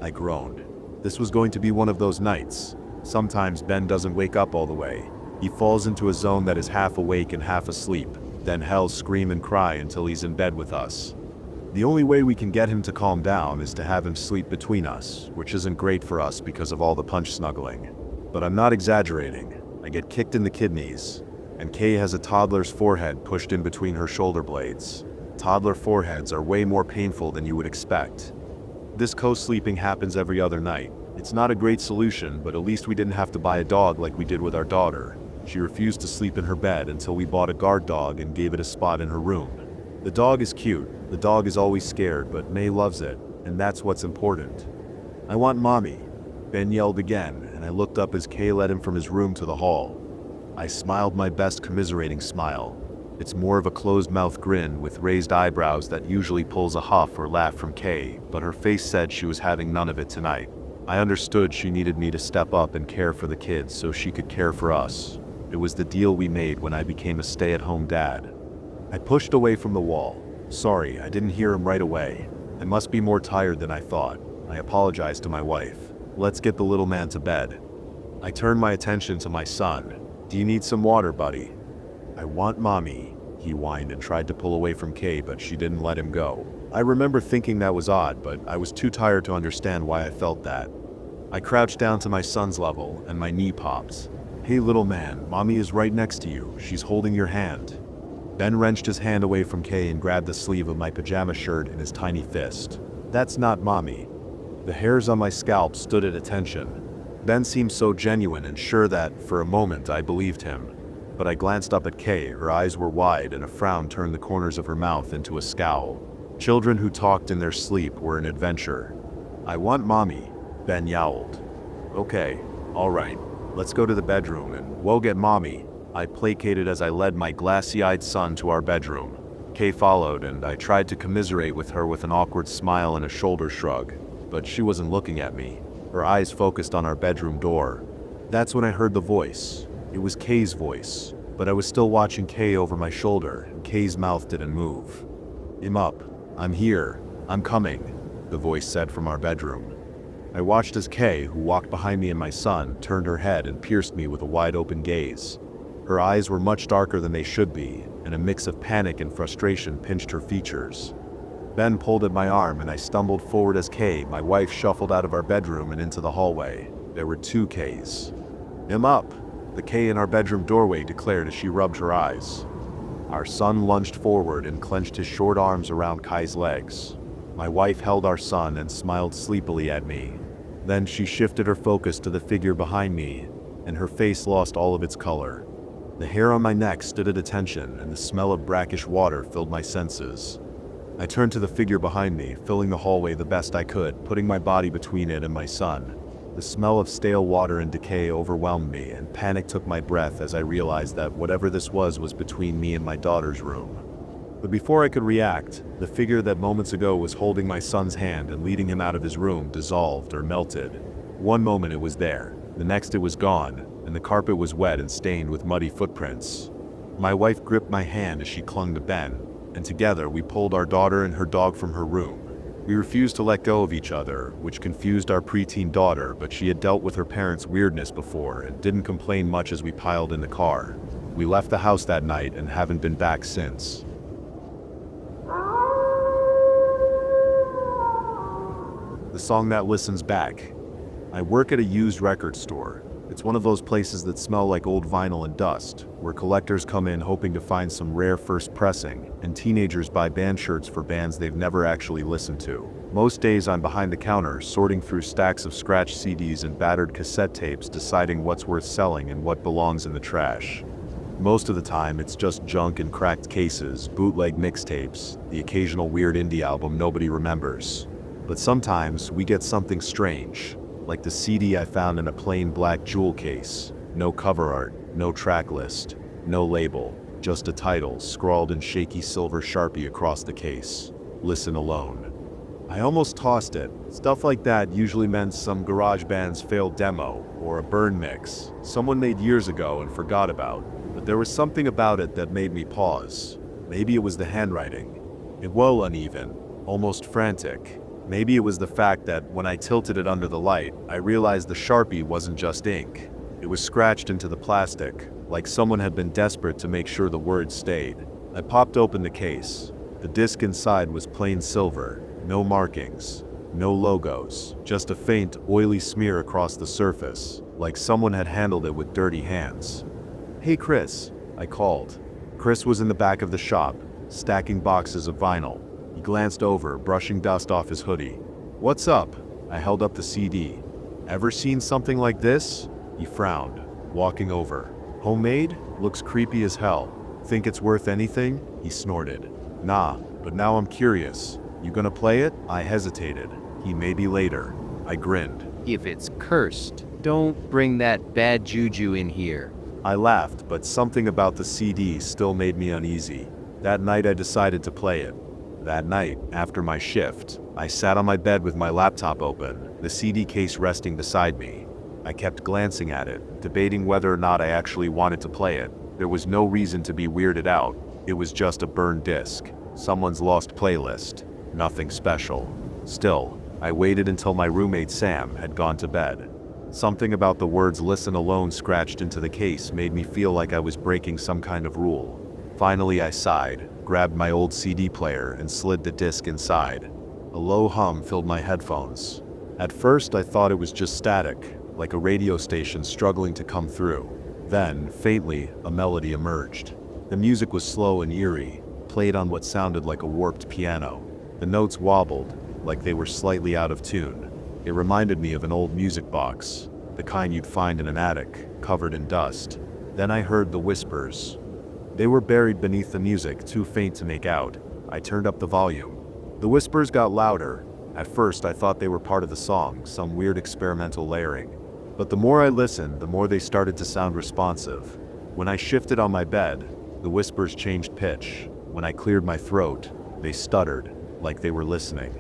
I groaned. This was going to be one of those nights. Sometimes Ben doesn't wake up all the way. He falls into a zone that is half awake and half asleep, then he'll scream and cry until he's in bed with us. The only way we can get him to calm down is to have him sleep between us, which isn't great for us because of all the punch snuggling. But I'm not exaggerating. I get kicked in the kidneys, and Kay has a toddler's forehead pushed in between her shoulder blades. Toddler foreheads are way more painful than you would expect. This co-sleeping happens every other night. It's not a great solution, but at least we didn't have to buy a dog like we did with our daughter. She refused to sleep in her bed until we bought a guard dog and gave it a spot in her room. The dog is cute. The dog is always scared, but May loves it, and that's what's important. "I want mommy," Ben yelled again, and I looked up as Kay led him from his room to the hall. I smiled my best commiserating smile. It's more of a closed-mouth grin with raised eyebrows that usually pulls a huff or laugh from Kay, but her face said she was having none of it tonight. I understood she needed me to step up and care for the kids so she could care for us. It was the deal we made when I became a stay-at-home dad. I pushed away from the wall. Sorry, I didn't hear him right away. I must be more tired than I thought. I apologized to my wife. Let's get the little man to bed. I turned my attention to my son. "Do you need some water, buddy?" "I want mommy," he whined and tried to pull away from Kay, but she didn't let him go. I remember thinking that was odd, but I was too tired to understand why I felt that. I crouched down to my son's level, and my knee popped. "Hey little man, mommy is right next to you. She's holding your hand." Ben wrenched his hand away from Kay and grabbed the sleeve of my pajama shirt in his tiny fist. "That's not mommy." The hairs on my scalp stood at attention. Ben seemed so genuine and sure that, for a moment, I believed him. But I glanced up at Kay. Her eyes were wide and a frown turned the corners of her mouth into a scowl. Children who talked in their sleep were an adventure. "I want mommy," Ben yowled. "Okay, all right. Let's go to the bedroom and we'll get mommy," I placated as I led my glassy-eyed son to our bedroom. Kay followed, and I tried to commiserate with her with an awkward smile and a shoulder shrug. But she wasn't looking at me. Her eyes focused on our bedroom door. That's when I heard the voice. It was Kay's voice, but I was still watching Kay over my shoulder, and Kay's mouth didn't move. "I'm up. I'm here. I'm coming," the voice said from our bedroom. I watched as Kay, who walked behind me and my son, turned her head and pierced me with a wide-open gaze. Her eyes were much darker than they should be, and a mix of panic and frustration pinched her features. Ben pulled at my arm and I stumbled forward as Kay, my wife, shuffled out of our bedroom and into the hallway. There were 2 Kays. "I'm up," the Kay in our bedroom doorway declared as she rubbed her eyes. Our son lunged forward and clenched his short arms around Kai's legs. My wife held our son and smiled sleepily at me. Then she shifted her focus to the figure behind me, and her face lost all of its color. The hair on my neck stood at attention, and the smell of brackish water filled my senses. I turned to the figure behind me, filling the hallway the best I could, putting my body between it and my son. The smell of stale water and decay overwhelmed me, and panic took my breath as I realized that whatever this was between me and my daughter's room. But before I could react, the figure that moments ago was holding my son's hand and leading him out of his room dissolved or melted. One moment it was there, the next it was gone, and the carpet was wet and stained with muddy footprints. My wife gripped my hand as she clung to Ben, and together we pulled our daughter and her dog from her room. We refused to let go of each other, which confused our preteen daughter, but she had dealt with her parents' weirdness before and didn't complain much as we piled in the car. We left the house that night and haven't been back since. The song that listens back. I work at a used record store. It's one of those places that smell like old vinyl and dust, where collectors come in hoping to find some rare first pressing, and teenagers buy band shirts for bands they've never actually listened to. Most days I'm behind the counter, sorting through stacks of scratched CDs and battered cassette tapes, deciding what's worth selling and what belongs in the trash. Most of the time it's just junk in cracked cases, bootleg mixtapes, the occasional weird indie album nobody remembers. But sometimes we get something strange, like the CD I found in a plain black jewel case. No cover art, no track list, no label, just a title scrawled in shaky silver Sharpie across the case. Listen Alone. I almost tossed it. Stuff like that usually meant some garage band's failed demo, or a burn mix, someone made years ago and forgot about. But there was something about it that made me pause. Maybe it was the handwriting. It was uneven, almost frantic. Maybe it was the fact that when I tilted it under the light, I realized the Sharpie wasn't just ink. It was scratched into the plastic, like someone had been desperate to make sure the words stayed. I popped open the case. The disc inside was plain silver, no markings, no logos, just a faint, oily smear across the surface, like someone had handled it with dirty hands. "Hey Chris," I called. Chris was in the back of the shop, stacking boxes of vinyl. He glanced over, brushing dust off his hoodie. "What's up?" I held up the CD. "Ever seen something like this?" He frowned, walking over. "Homemade? Looks creepy as hell. Think it's worth anything?" He snorted. "Nah, but now I'm curious. You gonna play it?" I hesitated. He maybe later. I grinned. If it's cursed, don't bring that bad juju in here. I laughed, but something about the CD still made me uneasy. That night I decided to play it. That night, after my shift, I sat on my bed with my laptop open, the CD case resting beside me. I kept glancing at it, debating whether or not I actually wanted to play it. There was no reason to be weirded out. It was just a burned disc, someone's lost playlist, nothing special. Still, I waited until my roommate Sam had gone to bed. Something about the words "Listen Alone" scratched into the case made me feel like I was breaking some kind of rule. Finally I sighed, grabbed my old CD player and slid the disc inside. A low hum filled my headphones. At first I thought it was just static, like a radio station struggling to come through. Then, faintly, a melody emerged. The music was slow and eerie, played on what sounded like a warped piano. The notes wobbled, like they were slightly out of tune. It reminded me of an old music box, the kind you'd find in an attic, covered in dust. Then I heard the whispers. They were buried beneath the music, too faint to make out. I turned up the volume. The whispers got louder. At first I thought they were part of the song, some weird experimental layering. But the more I listened, the more they started to sound responsive. When I shifted on my bed, the whispers changed pitch. When I cleared my throat, they stuttered, like they were listening.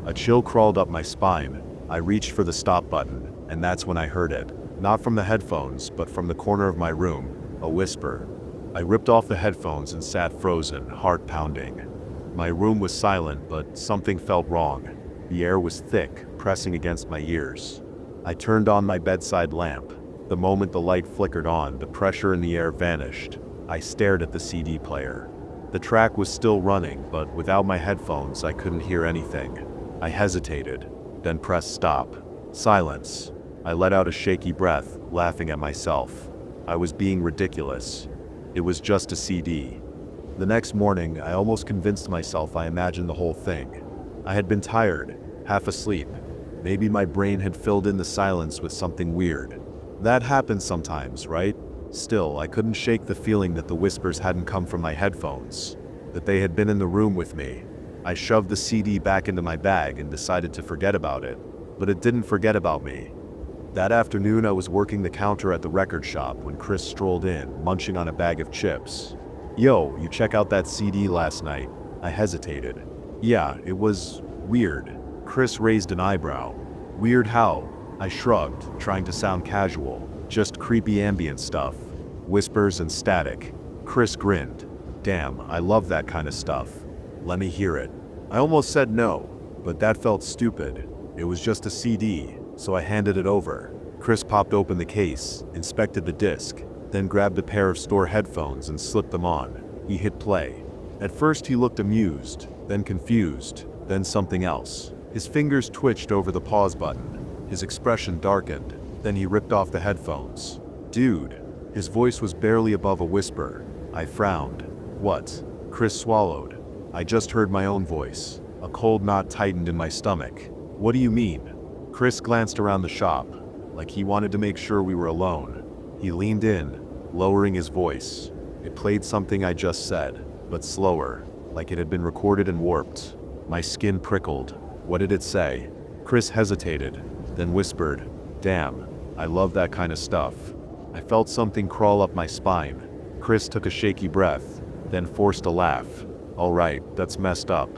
A chill crawled up my spine. I reached for the stop button, and that's when I heard it. Not from the headphones, but from the corner of my room, a whisper. I ripped off the headphones and sat frozen, heart pounding. My room was silent, but something felt wrong. The air was thick, pressing against my ears. I turned on my bedside lamp. The moment the light flickered on, the pressure in the air vanished. I stared at the CD player. The track was still running, but without my headphones, I couldn't hear anything. I hesitated, then pressed stop. Silence. I let out a shaky breath, laughing at myself. I was being ridiculous. It was just a CD. The next morning, I almost convinced myself I imagined the whole thing. I had been tired, half asleep. Maybe my brain had filled in the silence with something weird. That happens sometimes, right? Still, I couldn't shake the feeling that the whispers hadn't come from my headphones, that they had been in the room with me. I shoved the CD back into my bag and decided to forget about it, but it didn't forget about me. That afternoon I was working the counter at the record shop when Chris strolled in, munching on a bag of chips. "Yo, you check out that CD last night?" I hesitated. "Yeah, it was weird." Chris raised an eyebrow. "Weird how?" I shrugged, trying to sound casual. "Just creepy ambient stuff. Whispers and static." Chris grinned. "Damn, I love that kind of stuff. Let me hear it." I almost said no, but that felt stupid. It was just a CD, so I handed it over. Chris popped open the case, inspected the disc, then grabbed a pair of store headphones and slipped them on. He hit play. At first he looked amused, then confused, then something else. His fingers twitched over the pause button. His expression darkened. Then he ripped off the headphones. "Dude." His voice was barely above a whisper. I frowned. "What?" Chris swallowed. I just heard my own voice. A cold knot tightened in my stomach. "What do you mean?" Chris glanced around the shop, like he wanted to make sure we were alone. He leaned in, lowering his voice. It played something I just said, but slower, like it had been recorded and warped. My skin prickled. What did it say? Chris hesitated, then whispered, "Damn, I love that kind of stuff." I felt something crawl up my spine. Chris took a shaky breath, then forced a laugh. "All right, that's messed up."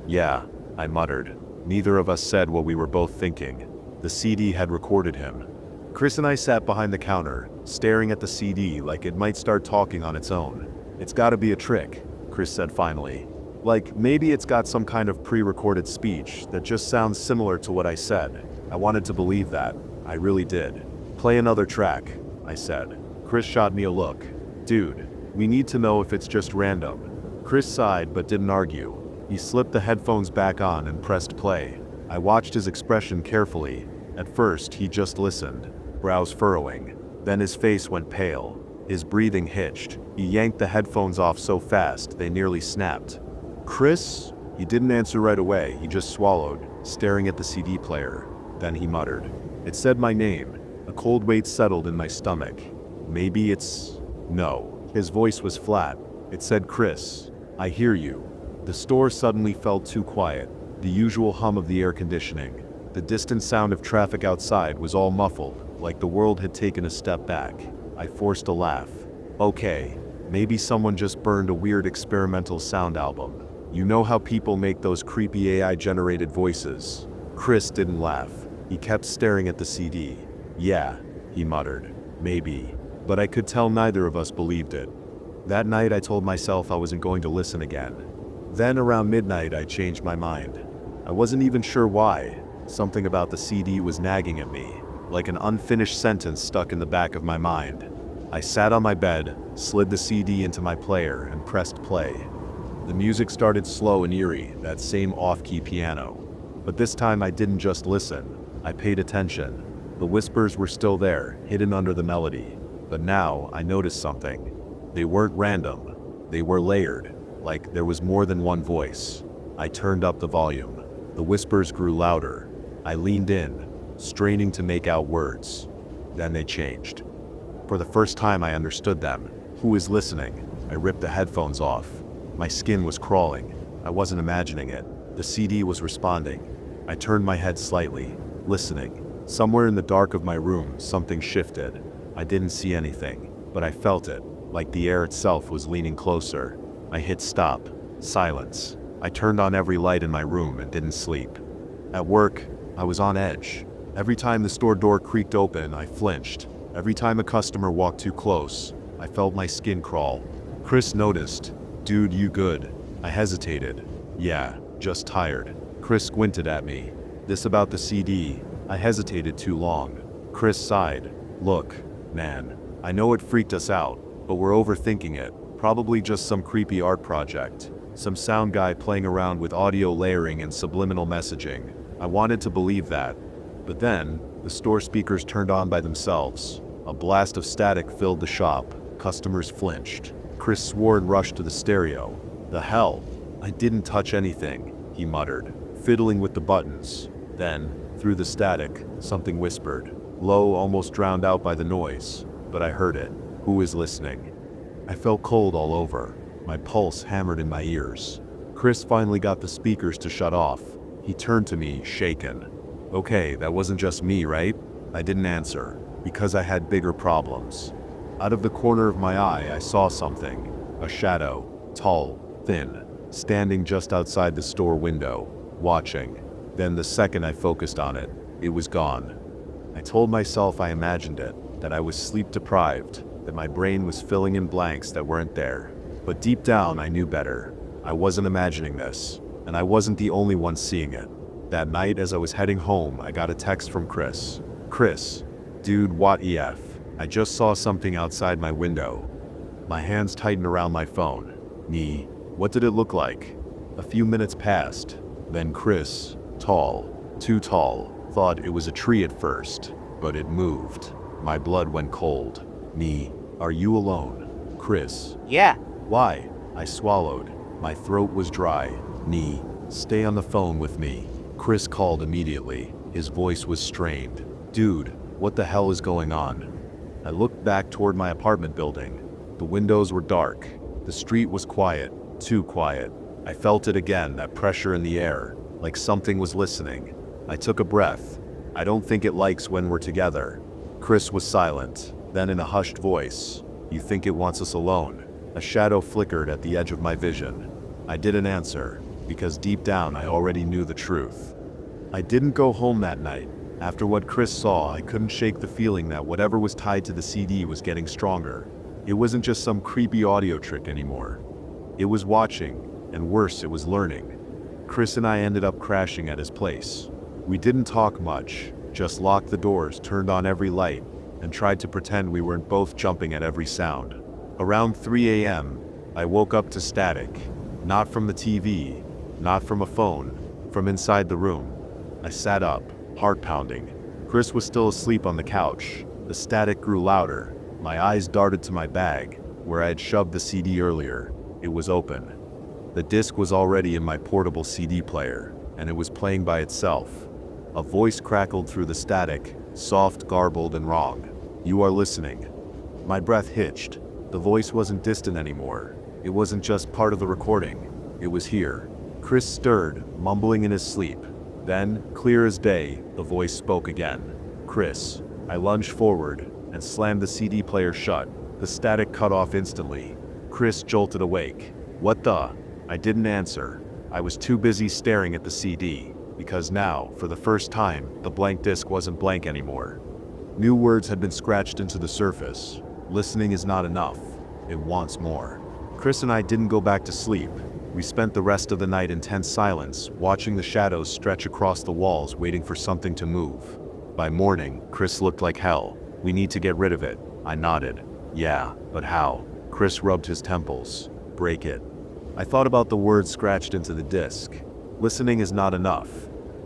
"Yeah," I muttered. Neither of us said what we were both thinking. The CD had recorded him. Chris and I sat behind the counter, staring at the CD like it might start talking on its own. "It's gotta be a trick," Chris said finally. "Like, maybe it's got some kind of pre-recorded speech that just sounds similar to what I said." I wanted to believe that. I really did. "Play another track," I said. Chris shot me a look. "Dude, we need to know if it's just random." Chris sighed but didn't argue. He slipped the headphones back on and pressed play. I watched his expression carefully. At first, he just listened, brows furrowing. Then his face went pale. His breathing hitched. He yanked the headphones off so fast they nearly snapped. "Chris?" He didn't answer right away. He just swallowed, staring at the CD player. Then he muttered. It said my name. A cold weight settled in my stomach. "Maybe it's..." "No." His voice was flat. It said, "Chris, I hear you." The store suddenly felt too quiet. The usual hum of the air conditioning. The distant sound of traffic outside was all muffled, like the world had taken a step back. I forced a laugh. "Okay, maybe someone just burned a weird experimental sound album. You know how people make those creepy AI-generated voices?" Chris didn't laugh. He kept staring at the CD. "Yeah," he muttered. "Maybe." But I could tell neither of us believed it. That night I told myself I wasn't going to listen again. Then around midnight I changed my mind. I wasn't even sure why. Something about the CD was nagging at me, like an unfinished sentence stuck in the back of my mind. I sat on my bed, slid the CD into my player, and pressed play. The music started slow and eerie, that same off-key piano. But this time I didn't just listen. I paid attention. The whispers were still there, hidden under the melody. But now I noticed something. They weren't random. They were layered, like there was more than one voice. I turned up the volume. The whispers grew louder. I leaned in, straining to make out words. Then they changed. For the first time I understood them. Who is listening? I ripped the headphones off. My skin was crawling. I wasn't imagining it. The CD was responding. I turned my head slightly, listening. Somewhere in the dark of my room, something shifted. I didn't see anything, but I felt it, like the air itself was leaning closer. I hit stop. Silence. I turned on every light in my room and didn't sleep. At work, I was on edge. Every time the store door creaked open, I flinched. Every time a customer walked too close, I felt my skin crawl. Chris noticed. "Dude, you good?" I hesitated. "Yeah, just tired." Chris squinted at me. "This about the CD?" I hesitated too long. Chris sighed. "Look, man, I know it freaked us out, but we're overthinking it. Probably just some creepy art project. Some sound guy playing around with audio layering and subliminal messaging." I wanted to believe that. But then, the store speakers turned on by themselves. A blast of static filled the shop. Customers flinched. Chris swore and rushed to the stereo. "The hell? I didn't touch anything," he muttered, fiddling with the buttons. Then, through the static, something whispered. Low, almost drowned out by the noise. But I heard it. "Who is listening?" I felt cold all over. My pulse hammered in my ears. Chris finally got the speakers to shut off. He turned to me, shaken. Okay, that wasn't just me, right? I didn't answer, because I had bigger problems. Out of the corner of my eye, I saw something. A shadow, tall, thin, standing just outside the store window, watching. Then the second I focused on it, it was gone. I told myself I imagined it, that I was sleep deprived, that my brain was filling in blanks that weren't there. But deep down, I knew better. I wasn't imagining this, and I wasn't the only one seeing it. That night, as I was heading home, I got a text from Chris. Chris, dude, what EF? I just saw something outside my window. My hands tightened around my phone. What did it look like? A few minutes passed. Then Chris, tall, too tall, thought it was a tree at first, but it moved. My blood went cold. Are you alone? Chris. Yeah. Why? I swallowed. My throat was dry. Stay on the phone with me. Chris called immediately. His voice was strained. Dude, what the hell is going on? I looked back toward my apartment building. The windows were dark. The street was quiet, too quiet. I felt it again, that pressure in the air, like something was listening. I took a breath. I don't think it likes when we're together. Chris was silent. Then in a hushed voice, you think it wants us alone? A shadow flickered at the edge of my vision. I didn't answer, because deep down I already knew the truth. I didn't go home that night. After what Chris saw, I couldn't shake the feeling that whatever was tied to the CD was getting stronger. It wasn't just some creepy audio trick anymore. It was watching, and worse, it was learning. Chris and I ended up crashing at his place. We didn't talk much, just locked the doors, turned on every light, and tried to pretend we weren't both jumping at every sound. Around 3 a.m., I woke up to static. Not from the TV, not from a phone, from inside the room. I sat up, heart pounding. Chris was still asleep on the couch. The static grew louder. My eyes darted to my bag, where I had shoved the CD earlier. It was open. The disc was already in my portable CD player, and it was playing by itself. A voice crackled through the static, soft, garbled, and wrong. You are listening. My breath hitched. The voice wasn't distant anymore. It wasn't just part of the recording. It was here. Chris stirred, mumbling in his sleep. Then, clear as day, the voice spoke again. Chris. I lunged forward and slammed the CD player shut. The static cut off instantly. Chris jolted awake. What the? I didn't answer. I was too busy staring at the CD, because now, for the first time, the blank disc wasn't blank anymore. New words had been scratched into the surface. Listening is not enough. It wants more. Chris and I didn't go back to sleep. We spent the rest of the night in tense silence, watching the shadows stretch across the walls, waiting for something to move. By morning, Chris looked like hell. We need to get rid of it. I nodded. Yeah, but how? Chris rubbed his temples. Break it. I thought about the words scratched into the disc. Listening is not enough.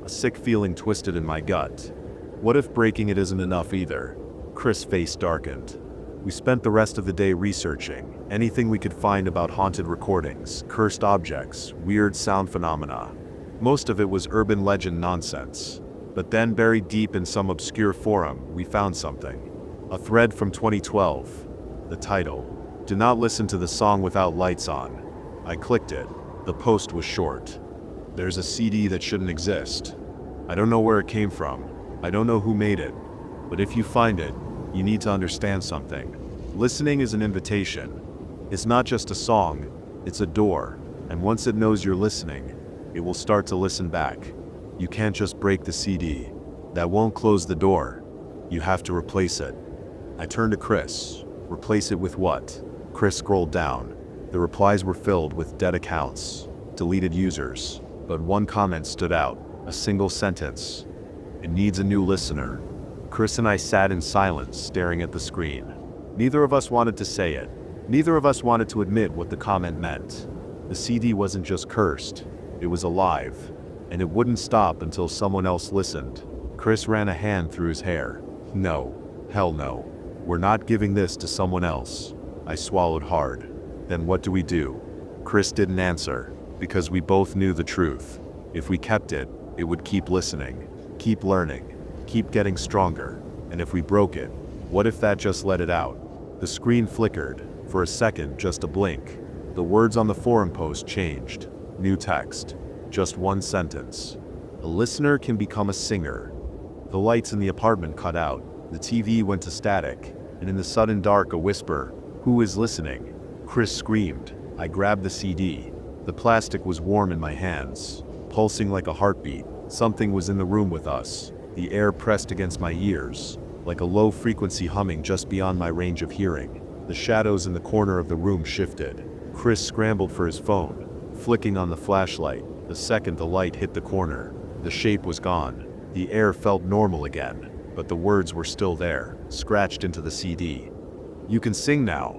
A sick feeling twisted in my gut. What if breaking it isn't enough either? Chris' face darkened. We spent the rest of the day researching anything we could find about haunted recordings, cursed objects, weird sound phenomena. Most of it was urban legend nonsense. But then, buried deep in some obscure forum, we found something. A thread from 2012. The title, "Do not listen to the song without lights on." I clicked it. The post was short. There's a CD that shouldn't exist. I don't know where it came from. I don't know who made it. But if you find it, you need to understand something. Listening is an invitation. It's not just a song, it's a door. And once it knows you're listening, it will start to listen back. You can't just break the CD. That won't close the door. You have to replace it. I turned to Chris. Replace it with what? Chris scrolled down. The replies were filled with dead accounts, deleted users. But one comment stood out, a single sentence. It needs a new listener. Chris and I sat in silence, staring at the screen. Neither of us wanted to say it. Neither of us wanted to admit what the comment meant. The CD wasn't just cursed, it was alive. And it wouldn't stop until someone else listened. Chris ran a hand through his hair. No. Hell no. We're not giving this to someone else. I swallowed hard. Then what do we do? Chris didn't answer, because we both knew the truth. If we kept it, it would keep listening, keep learning, keep getting stronger. And if we broke it, what if that just let it out? The screen flickered. For a second, just a blink. The words on the forum post changed. New text. Just one sentence. A listener can become a singer. The lights in the apartment cut out, the TV went to static, and in the sudden dark a whisper, "Who is listening?" Chris screamed. I grabbed the CD. The plastic was warm in my hands, pulsing like a heartbeat. Something was in the room with us. The air pressed against my ears, like a low-frequency humming just beyond my range of hearing. The shadows in the corner of the room shifted. Chris scrambled for his phone, flicking on the flashlight. The second the light hit the corner, the shape was gone. The air felt normal again, but the words were still there, scratched into the CD. "You can sing now."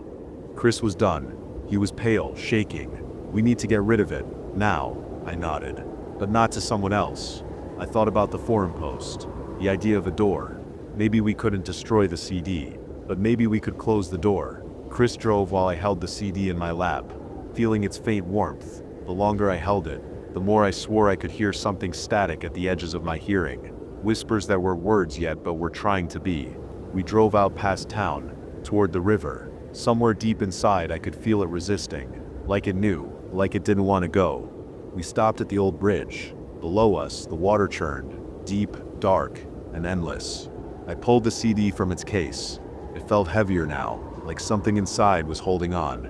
Chris was done. He was pale, shaking. "We need to get rid of it, now," I nodded. But not to someone else. I thought about the forum post, the idea of a door. Maybe we couldn't destroy the CD, but maybe we could close the door. Chris drove while I held the CD in my lap, feeling its faint warmth. The longer I held it, the more I swore I could hear something static at the edges of my hearing. Whispers that weren't words yet but were trying to be. We drove out past town, toward the river. Somewhere deep inside I could feel it resisting, like it knew, like it didn't want to go. We stopped at the old bridge. Below us, the water churned, deep, dark, and endless. I pulled the CD from its case. It felt heavier now, like something inside was holding on.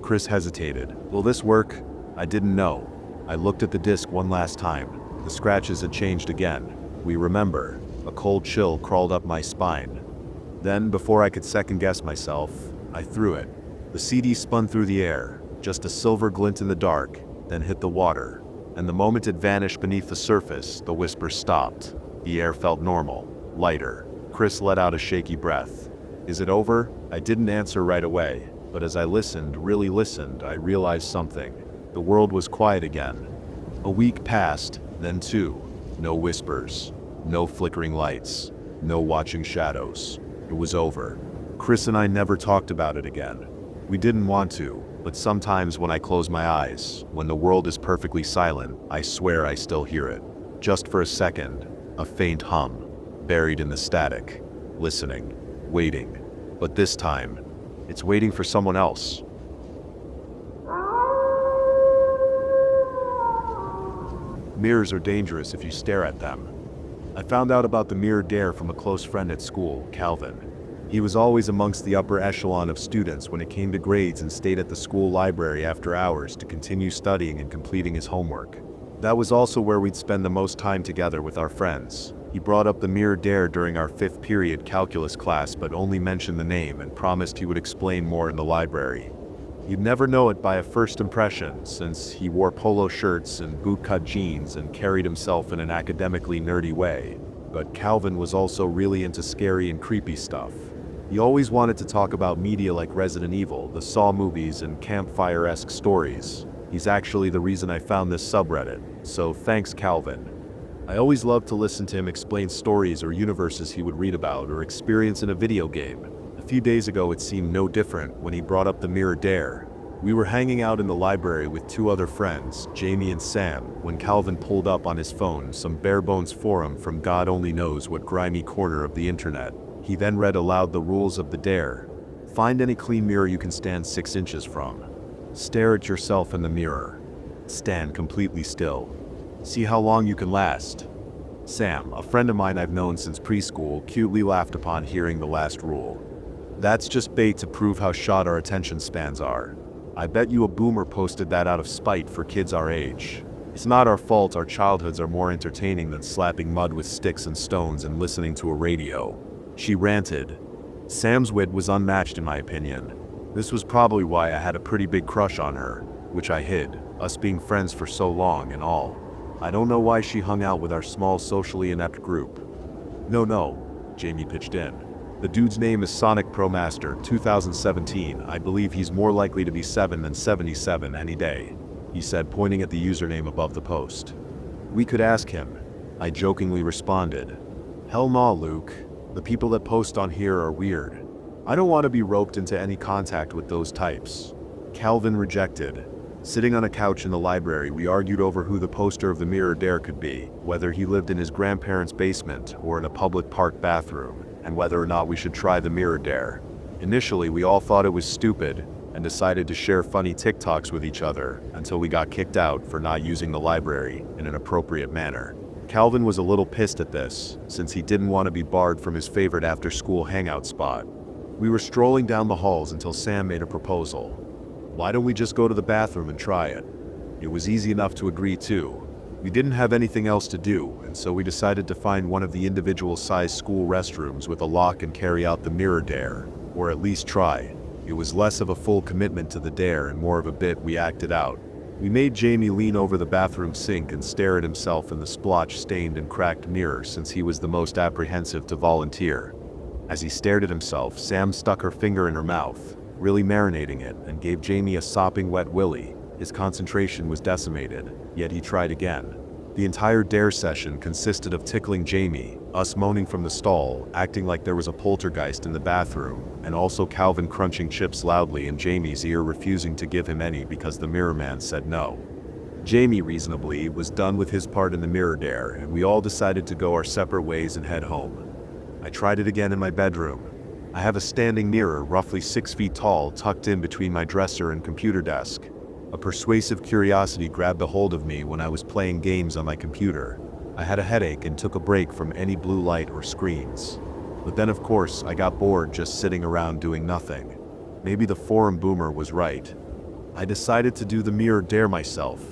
Chris hesitated. "Will this work?" I didn't know. I looked at the disc one last time. The scratches had changed again. We remember. A cold chill crawled up my spine. Then, before I could second-guess myself, I threw it. The CD spun through the air, just a silver glint in the dark, then hit the water. And the moment it vanished beneath the surface, the whisper stopped. The air felt normal, lighter. Chris let out a shaky breath. "Is it over?" I didn't answer right away, but as I listened, really listened, I realized something. The world was quiet again. A week passed, then two. No whispers, no flickering lights, no watching shadows. It was over. Chris and I never talked about it again. We didn't want to, but sometimes when I close my eyes, when the world is perfectly silent, I swear I still hear it. Just for a second, a faint hum, buried in the static, listening, waiting. But this time, it's waiting for someone else. Mirrors are dangerous if you stare at them. I found out about the mirror dare from a close friend at school, Calvin. He was always amongst the upper echelon of students when it came to grades and stayed at the school library after hours to continue studying and completing his homework. That was also where we'd spend the most time together with our friends. He brought up the mirror dare during our 5th period calculus class but only mentioned the name and promised he would explain more in the library. You'd never know it by a first impression, since he wore polo shirts and bootcut jeans and carried himself in an academically nerdy way. But Calvin was also really into scary and creepy stuff. He always wanted to talk about media like Resident Evil, the Saw movies, and campfire-esque stories. He's actually the reason I found this subreddit, so thanks Calvin. I always loved to listen to him explain stories or universes he would read about or experience in a video game. A few days ago it seemed no different when he brought up the mirror dare. We were hanging out in the library with 2 other friends, Jamie and Sam, when Calvin pulled up on his phone some bare-bones forum from God only knows what grimy corner of the internet. He then read aloud the rules of the dare. Find any clean mirror you can stand 6 inches from. Stare at yourself in the mirror. Stand completely still. See how long you can last. Sam, a friend of mine I've known since preschool, cutely laughed upon hearing the last rule. That's just bait to prove how short our attention spans are. I bet you a boomer posted that out of spite for kids our age. It's not our fault our childhoods are more entertaining than slapping mud with sticks and stones and listening to a radio. She ranted. Sam's wit was unmatched in my opinion. This was probably why I had a pretty big crush on her, which I hid, us being friends for so long and all. I don't know why she hung out with our small socially inept group. No, Jamie pitched in. The dude's name is Sonic Pro Master 2017. I believe he's more likely to be 7 than 77 any day, he said, pointing at the username above the post. We could ask him, I jokingly responded. Hell no, Luke. The people that post on here are weird. I don't want to be roped into any contact with those types. Calvin rejected. Sitting on a couch in the library, we argued over who the poster of the mirror dare could be, whether he lived in his grandparents' basement or in a public park bathroom, and whether or not we should try the mirror dare. Initially, we all thought it was stupid, and decided to share funny TikToks with each other until we got kicked out for not using the library in an appropriate manner. Calvin was a little pissed at this, since he didn't want to be barred from his favorite after-school hangout spot. We were strolling down the halls until Sam made a proposal. Why don't we just go to the bathroom and try it? It was easy enough to agree to. We didn't have anything else to do, and so we decided to find one of the individual-sized school restrooms with a lock and carry out the mirror dare, or at least try. It was less of a full commitment to the dare and more of a bit we acted out. We made Jamie lean over the bathroom sink and stare at himself in the splotch-stained and cracked mirror since he was the most apprehensive to volunteer. As he stared at himself, Sam stuck her finger in her mouth, really marinating it, and gave Jamie a sopping wet willy. His concentration was decimated, yet he tried again. The entire dare session consisted of tickling Jamie, us moaning from the stall, acting like there was a poltergeist in the bathroom, and also Calvin crunching chips loudly in Jamie's ear, refusing to give him any because the mirror man said no. Jamie, reasonably, was done with his part in the mirror dare, and we all decided to go our separate ways and head home. I tried it again in my bedroom. I have a standing mirror roughly 6 feet tall tucked in between my dresser and computer desk. A persuasive curiosity grabbed a hold of me when I was playing games on my computer. I had a headache and took a break from any blue light or screens. But then, of course, I got bored just sitting around doing nothing. Maybe the forum boomer was right. I decided to do the mirror dare myself.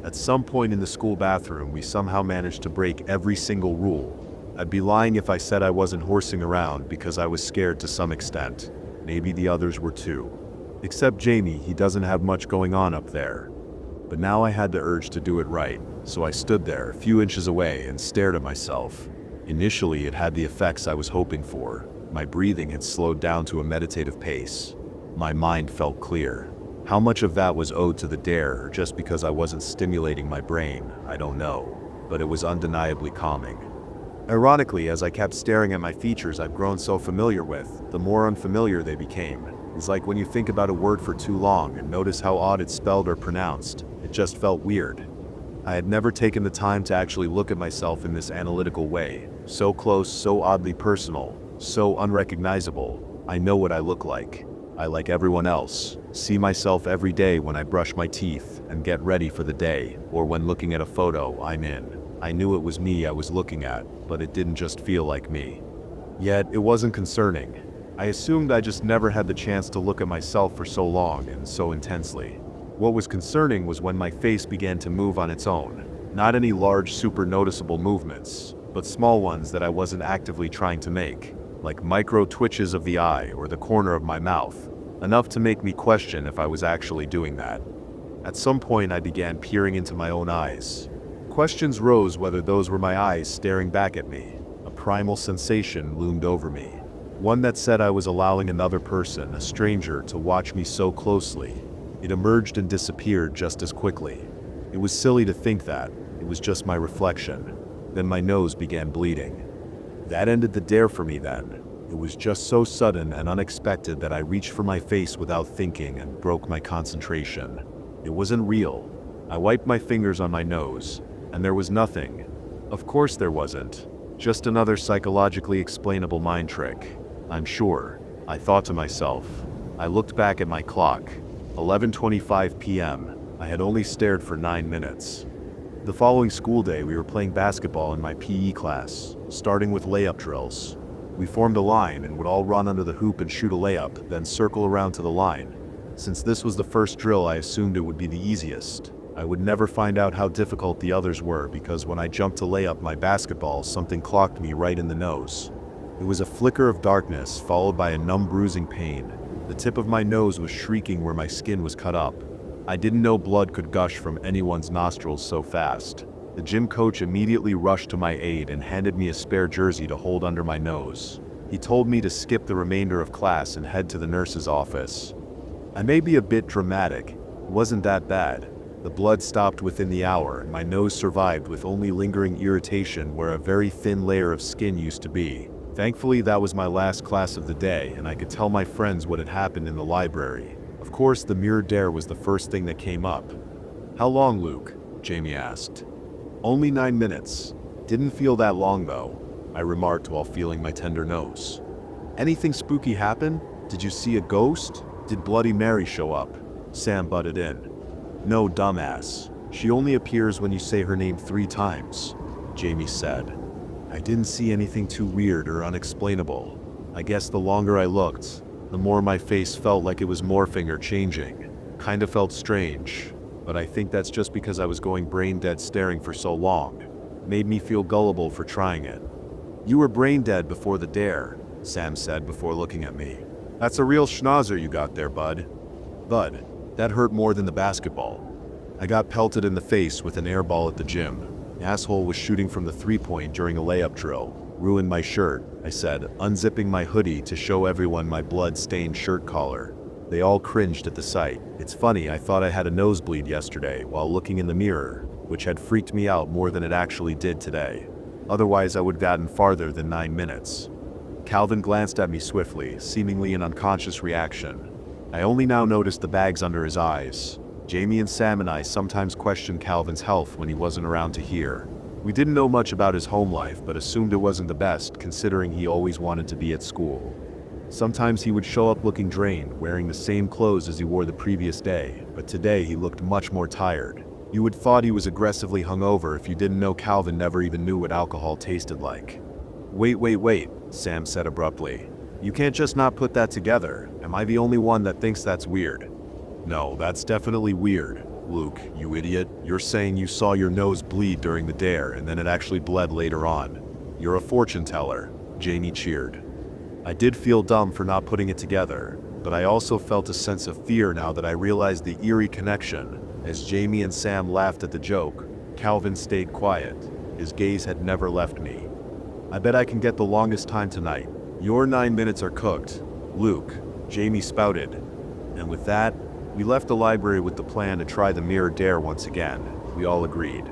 At some point in the school bathroom, we somehow managed to break every single rule. I'd be lying if I said I wasn't horsing around because I was scared to some extent. Maybe the others were too. Except Jamie, he doesn't have much going on up there. But now I had the urge to do it right, so I stood there a few inches away and stared at myself. Initially, it had the effects I was hoping for. My breathing had slowed down to a meditative pace. My mind felt clear. How much of that was owed to the dare, or just because I wasn't stimulating my brain, I don't know. But it was undeniably calming. Ironically, as I kept staring at my features I've grown so familiar with, the more unfamiliar they became. It's like when you think about a word for too long and notice how odd it's spelled or pronounced. It just felt weird. I had never taken the time to actually look at myself in this analytical way. So close, so oddly personal, so unrecognizable. I know what I look like. I, like everyone else, see myself every day when I brush my teeth and get ready for the day, or when looking at a photo I'm in. I knew it was me I was looking at, but it didn't just feel like me. Yet, it wasn't concerning. I assumed I just never had the chance to look at myself for so long and so intensely. What was concerning was when my face began to move on its own. Not any large, super noticeable movements, but small ones that I wasn't actively trying to make, like micro twitches of the eye or the corner of my mouth, enough to make me question if I was actually doing that. At some point I began peering into my own eyes. Questions rose whether those were my eyes staring back at me. A primal sensation loomed over me. One that said I was allowing another person, a stranger, to watch me so closely. It emerged and disappeared just as quickly. It was silly to think that. It was just my reflection. Then my nose began bleeding. That ended the dare for me then. It was just so sudden and unexpected that I reached for my face without thinking and broke my concentration. It wasn't real. I wiped my fingers on my nose, and there was nothing. Of course there wasn't. Just another psychologically explainable mind trick. I'm sure, I thought to myself. I looked back at my clock. 11:25 p.m. I had only stared for 9 minutes. The following school day, we were playing basketball in my PE class, starting with layup drills. We formed a line and would all run under the hoop and shoot a layup, then circle around to the line. Since this was the first drill, I assumed it would be the easiest. I would never find out how difficult the others were because when I jumped to lay up my basketball, something clocked me right in the nose. It was a flicker of darkness followed by a numb bruising pain. The tip of my nose was shrieking where my skin was cut up. I didn't know blood could gush from anyone's nostrils so fast. The gym coach immediately rushed to my aid and handed me a spare jersey to hold under my nose. He told me to skip the remainder of class and head to the nurse's office. I may be a bit dramatic. It wasn't that bad. The blood stopped within the hour and my nose survived with only lingering irritation where a very thin layer of skin used to be. Thankfully, that was my last class of the day and I could tell my friends what had happened in the library. Of course, the mirror dare was the first thing that came up. "How long, Luke?" Jamie asked. "Only 9 minutes. Didn't feel that long though," I remarked while feeling my tender nose. "Anything spooky happen? Did you see a ghost? Did Bloody Mary show up? Sam butted in. No, dumbass. She only appears when you say her name 3 times, Jamie said. I didn't see anything too weird or unexplainable. I guess the longer I looked, the more my face felt like it was morphing or changing. Kinda felt strange, but I think that's just because I was going brain dead staring for so long. Made me feel gullible for trying it. You were brain dead before the dare, Sam said before looking at me. That's a real schnauzer you got there, bud. Bud, that hurt more than the basketball. I got pelted in the face with an air ball at the gym. The asshole was shooting from the 3-point during a layup drill. Ruined my shirt, I said, unzipping my hoodie to show everyone my blood-stained shirt collar. They all cringed at the sight. It's funny, I thought I had a nosebleed yesterday while looking in the mirror, which had freaked me out more than it actually did today. Otherwise, I would have gotten farther than 9 minutes. Calvin glanced at me swiftly, seemingly in unconscious reaction. I only now noticed the bags under his eyes. Jamie and Sam and I sometimes questioned Calvin's health when he wasn't around to hear. We didn't know much about his home life, but assumed it wasn't the best, considering he always wanted to be at school. Sometimes he would show up looking drained, wearing the same clothes as he wore the previous day, but today he looked much more tired. You would thought he was aggressively hungover if you didn't know Calvin never even knew what alcohol tasted like. Wait, Sam said abruptly. You can't just not put that together. Am I the only one that thinks that's weird? No, that's definitely weird. Luke, you idiot. You're saying you saw your nose bleed during the dare and then it actually bled later on. You're a fortune teller, Jamie cheered. I did feel dumb for not putting it together, but I also felt a sense of fear now that I realized the eerie connection. As Jamie and Sam laughed at the joke, Calvin stayed quiet. His gaze had never left me. I bet I can get the longest time tonight. Your 9 minutes are cooked, Luke, Jamie spouted. And with that, we left the library with the plan to try the mirror dare once again. We all agreed.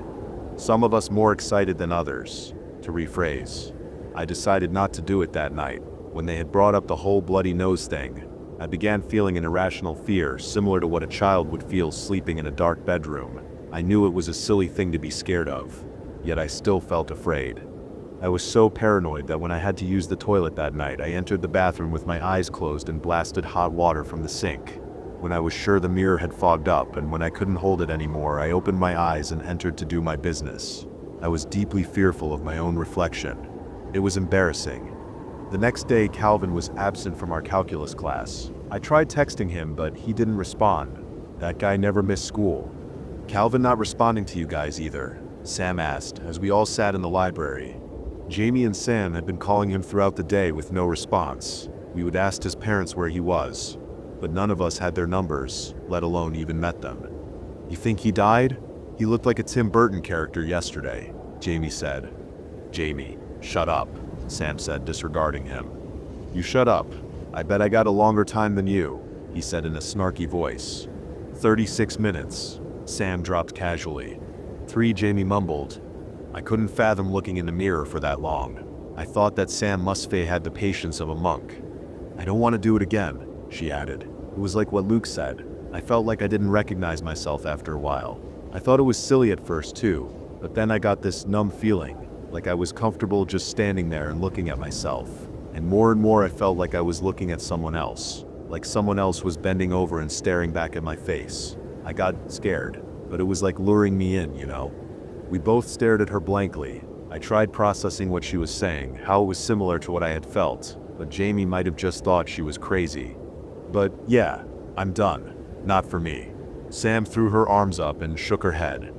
Some of us more excited than others. To rephrase, I decided not to do it that night. When they had brought up the whole bloody nose thing, I began feeling an irrational fear similar to what a child would feel sleeping in a dark bedroom. I knew it was a silly thing to be scared of, yet I still felt afraid. I was so paranoid that when I had to use the toilet that night, I entered the bathroom with my eyes closed and blasted hot water from the sink. When I was sure the mirror had fogged up and when I couldn't hold it anymore, I opened my eyes and entered to do my business. I was deeply fearful of my own reflection. It was embarrassing. The next day, Calvin was absent from our calculus class. I tried texting him, but he didn't respond. That guy never missed school. Calvin not responding to you guys either? Sam asked, as we all sat in the library. Jamie and Sam had been calling him throughout the day with no response. We would ask his parents where he was, but none of us had their numbers, let alone even met them. You think he died? He looked like a Tim Burton character yesterday, Jamie said. Jamie, shut up, Sam said, disregarding him. You shut up. I bet I got a longer time than you, he said in a snarky voice. 36 minutes, Sam dropped casually. 3, Jamie mumbled. I couldn't fathom looking in the mirror for that long. I thought that Sam must have had the patience of a monk. I don't want to do it again, she added. It was like what Luke said. I felt like I didn't recognize myself after a while. I thought it was silly at first too, but then I got this numb feeling, like I was comfortable just standing there and looking at myself. And more I felt like I was looking at someone else, like someone else was bending over and staring back at my face. I got scared, but it was like luring me in, you know? We both stared at her blankly. I tried processing what she was saying, how it was similar to what I had felt, but Jamie might have just thought she was crazy. But yeah, I'm done. Not for me. Sam threw her arms up and shook her head.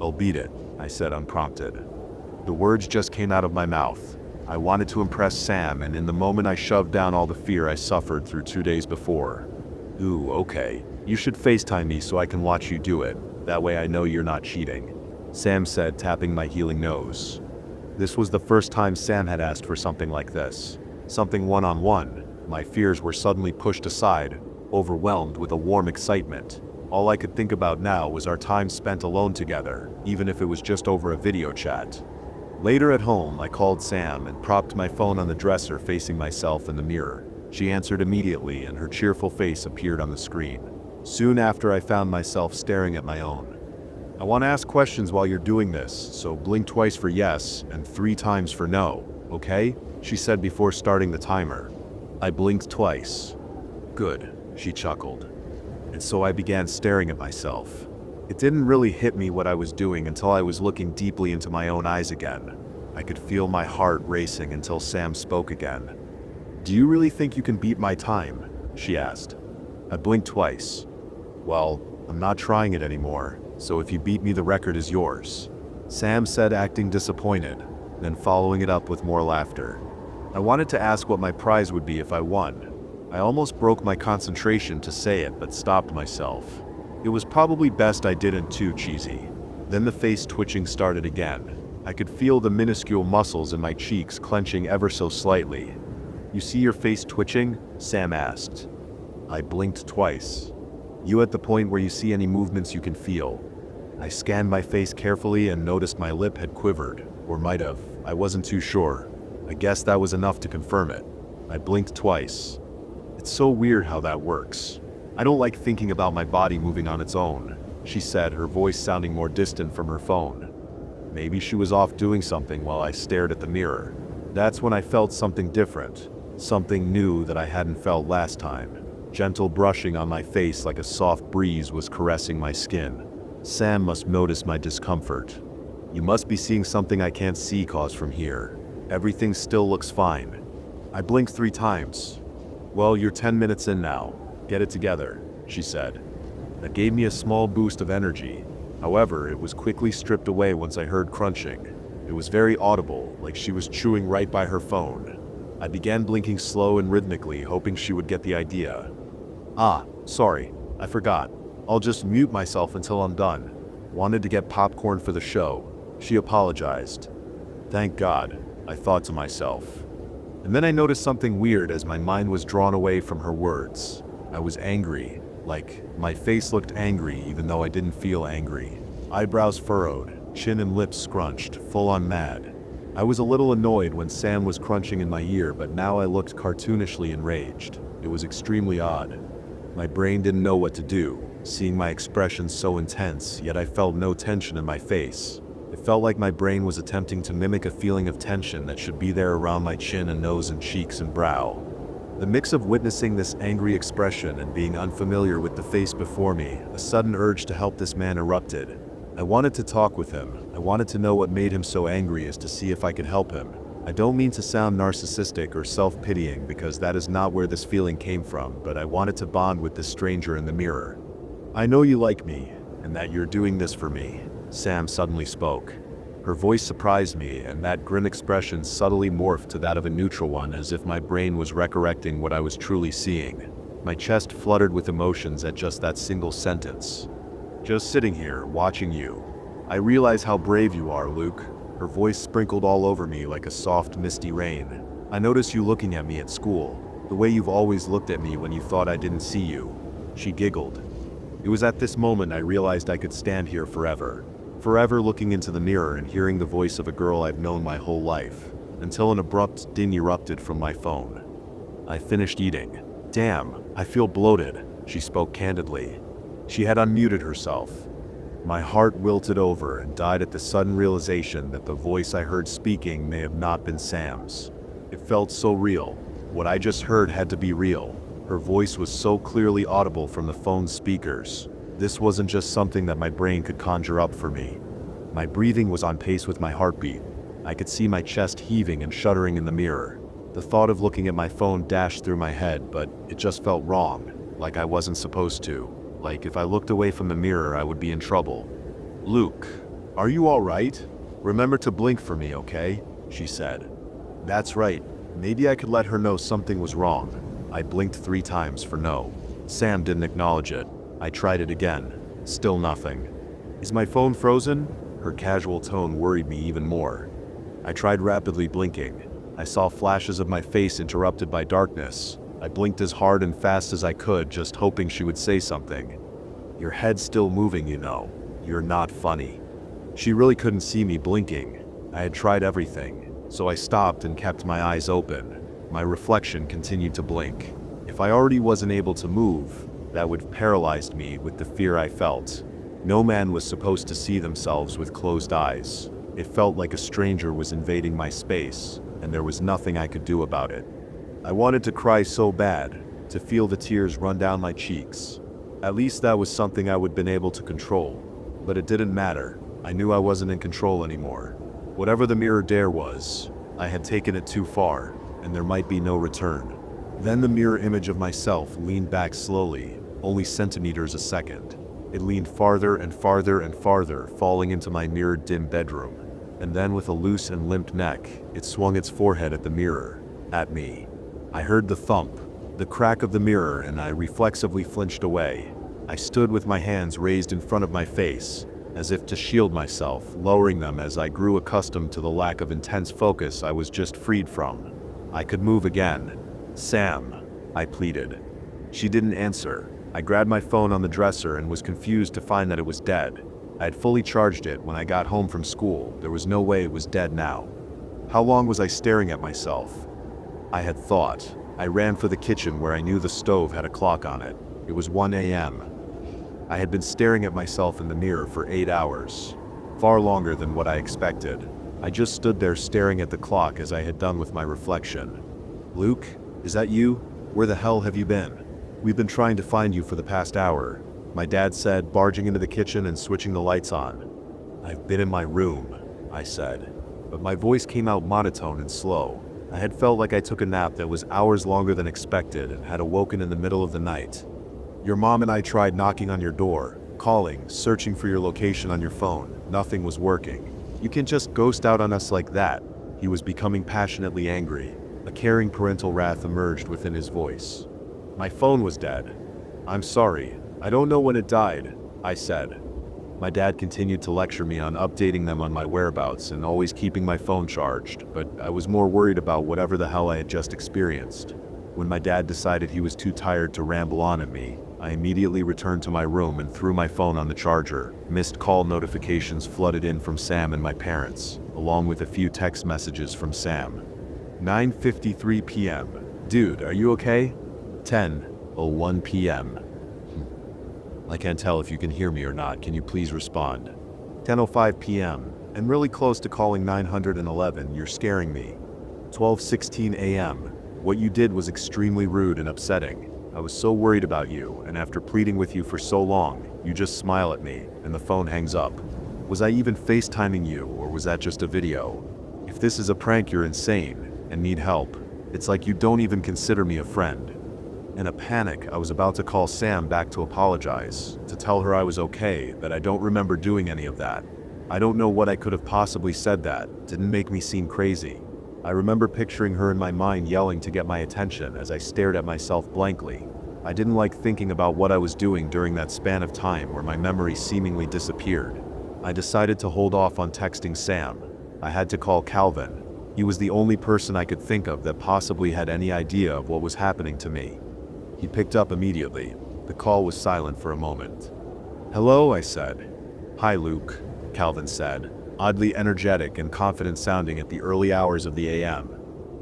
I'll beat it, I said unprompted. The words just came out of my mouth. I wanted to impress Sam, and in the moment I shoved down all the fear I suffered through 2 days before. Ooh, okay. You should FaceTime me so I can watch you do it. That way I know you're not cheating, Sam said, tapping my healing nose. This was the first time Sam had asked for something like this. Something one-on-one. My fears were suddenly pushed aside, overwhelmed with a warm excitement. All I could think about now was our time spent alone together, even if it was just over a video chat. Later at home, I called Sam and propped my phone on the dresser facing myself in the mirror. She answered immediately and her cheerful face appeared on the screen. Soon after, I found myself staring at my own. I want to ask questions while you're doing this, so blink twice for yes and 3 times for no, okay? She said before starting the timer. I blinked twice. Good, she chuckled. And so I began staring at myself. It didn't really hit me what I was doing until I was looking deeply into my own eyes again. I could feel my heart racing until Sam spoke again. "Do you really think you can beat my time?" she asked. I blinked twice. "Well, I'm not trying it anymore, so if you beat me the record is yours," Sam said, acting disappointed, then following it up with more laughter. I wanted to ask what my prize would be if I won. I almost broke my concentration to say it, but stopped myself. It was probably best I didn't, too cheesy. Then the face twitching started again. I could feel the minuscule muscles in my cheeks clenching ever so slightly. "You see your face twitching?" Sam asked. I blinked twice. "You at the point where you see any movements you can feel?" I scanned my face carefully and noticed my lip had quivered, or might have. I wasn't too sure. I guess that was enough to confirm it. I blinked twice. "It's so weird how that works. I don't like thinking about my body moving on its own," she said, her voice sounding more distant from her phone. Maybe she was off doing something while I stared at the mirror. That's when I felt something different, something new that I hadn't felt last time. Gentle brushing on my face like a soft breeze was caressing my skin. Sam must notice my discomfort. "You must be seeing something I can't see, 'cause from here, everything still looks fine." I blinked 3 times. "Well, you're 10 minutes in now. Get it together," she said. That gave me a small boost of energy. However, it was quickly stripped away once I heard crunching. It was very audible, like she was chewing right by her phone. I began blinking slow and rhythmically, hoping she would get the idea. "Ah, sorry, I forgot. I'll just mute myself until I'm done. Wanted to get popcorn for the show," she apologized. Thank God, I thought to myself. And then I noticed something weird as my mind was drawn away from her words. I was angry. Like, my face looked angry even though I didn't feel angry. Eyebrows furrowed, chin and lips scrunched, full on mad. I was a little annoyed when Sam was crunching in my ear, but now I looked cartoonishly enraged. It was extremely odd. My brain didn't know what to do, seeing my expression so intense, yet I felt no tension in my face. It felt like my brain was attempting to mimic a feeling of tension that should be there around my chin and nose and cheeks and brow. The mix of witnessing this angry expression and being unfamiliar with the face before me, a sudden urge to help this man erupted. I wanted to talk with him. I wanted to know what made him so angry, as to see if I could help him. I don't mean to sound narcissistic or self-pitying, because that is not where this feeling came from, but I wanted to bond with this stranger in the mirror. "I know you like me, and that you're doing this for me," Sam suddenly spoke. Her voice surprised me, and that grin expression subtly morphed to that of a neutral one, as if my brain was recollecting what I was truly seeing. My chest fluttered with emotions at just that single sentence. "Just sitting here, watching you. I realize how brave you are, Luke." Her voice sprinkled all over me like a soft, misty rain. "I notice you looking at me at school, the way you've always looked at me when you thought I didn't see you." She giggled. It was at this moment I realized I could stand here forever. Forever looking into the mirror and hearing the voice of a girl I've known my whole life, until an abrupt ding erupted from my phone. I finished eating. "Damn, I feel bloated," she spoke candidly. She had unmuted herself. My heart wilted over and died at the sudden realization that the voice I heard speaking may have not been Sam's. It felt so real. What I just heard had to be real. Her voice was so clearly audible from the phone's speakers. This wasn't just something that my brain could conjure up for me. My breathing was on pace with my heartbeat. I could see my chest heaving and shuddering in the mirror. The thought of looking at my phone dashed through my head, but it just felt wrong, like I wasn't supposed to. Like if I looked away from the mirror, I would be in trouble. "Luke, are you all right? Remember to blink for me, okay?" she said. That's right. Maybe I could let her know something was wrong. I blinked 3 times for no. Sam didn't acknowledge it. I tried it again. Still nothing. "Is my phone frozen?" Her casual tone worried me even more. I tried rapidly blinking. I saw flashes of my face interrupted by darkness. I blinked as hard and fast as I could, just hoping she would say something. "Your head's still moving, you know. You're not funny." She really couldn't see me blinking. I had tried everything, so I stopped and kept my eyes open. My reflection continued to blink. If I already wasn't able to move, that would have paralyzed me with the fear I felt. No man was supposed to see themselves with closed eyes. It felt like a stranger was invading my space, and there was nothing I could do about it. I wanted to cry so bad. to feel the tears run down my cheeks. At least that was something I would have been able to control. But it didn't matter. I knew I wasn't in control anymore. Whatever the mirror dare was, I had taken it too far, and there might be no return. Then the mirror image of myself leaned back slowly, only centimeters a second. It leaned farther and farther and farther, falling into my mirrored dim bedroom. And then with a loose and limp neck, it swung its forehead at the mirror, at me. I heard the thump, the crack of the mirror, and I reflexively flinched away. I stood with my hands raised in front of my face, as if to shield myself, lowering them as I grew accustomed to the lack of intense focus I was just freed from. I could move again. "Sam," I pleaded. She didn't answer. I grabbed my phone on the dresser and was confused to find that it was dead. I had fully charged it when I got home from school. There was no way it was dead now. How long was I staring at myself? I had thought. I ran for the kitchen where I knew the stove had a clock on it. It was 1 a.m. I had been staring at myself in the mirror for 8 hours. Far longer than what I expected. I just stood there staring at the clock as I had done with my reflection. "Luke, is that you? Where the hell have you been? We've been trying to find you for the past hour," my dad said, barging into the kitchen and switching the lights on. "I've been in my room," I said, but my voice came out monotone and slow. I had felt like I took a nap that was hours longer than expected and had awoken in the middle of the night. "Your mom and I tried knocking on your door, calling, searching for your location on your phone. Nothing was working. You can't just ghost out on us like that." He was becoming passionately angry. A caring parental wrath emerged within his voice. "My phone was dead. I'm sorry. I don't know when it died," I said. My dad continued to lecture me on updating them on my whereabouts and always keeping my phone charged, but I was more worried about whatever the hell I had just experienced. When my dad decided he was too tired to ramble on at me, I immediately returned to my room and threw my phone on the charger. Missed call notifications flooded in from Sam and my parents, along with a few text messages from Sam. 9:53 p.m. "Dude, are you okay?" 10:01 p.m. "I can't tell if you can hear me or not. Can you please respond?" 10:05 p.m. "I'm really close to calling 911. You're scaring me." 12:16 a.m. "What you did was extremely rude and upsetting. I was so worried about you, and after pleading with you for so long, you just smile at me, and the phone hangs up. Was I even FaceTiming you, or was that just a video? If this is a prank, you're insane and need help. It's like you don't even consider me a friend." In a panic, I was about to call Sam back to apologize, to tell her I was okay, but I don't remember doing any of that. I don't know what I could have possibly said that didn't make me seem crazy. I remember picturing her in my mind yelling to get my attention as I stared at myself blankly. I didn't like thinking about what I was doing during that span of time where my memory seemingly disappeared. I decided to hold off on texting Sam. I had to call Calvin. He was the only person I could think of that possibly had any idea of what was happening to me. He picked up immediately. The call was silent for a moment. "Hello," I said. "Hi, Luke," Calvin said, oddly energetic and confident sounding at the early hours of the AM.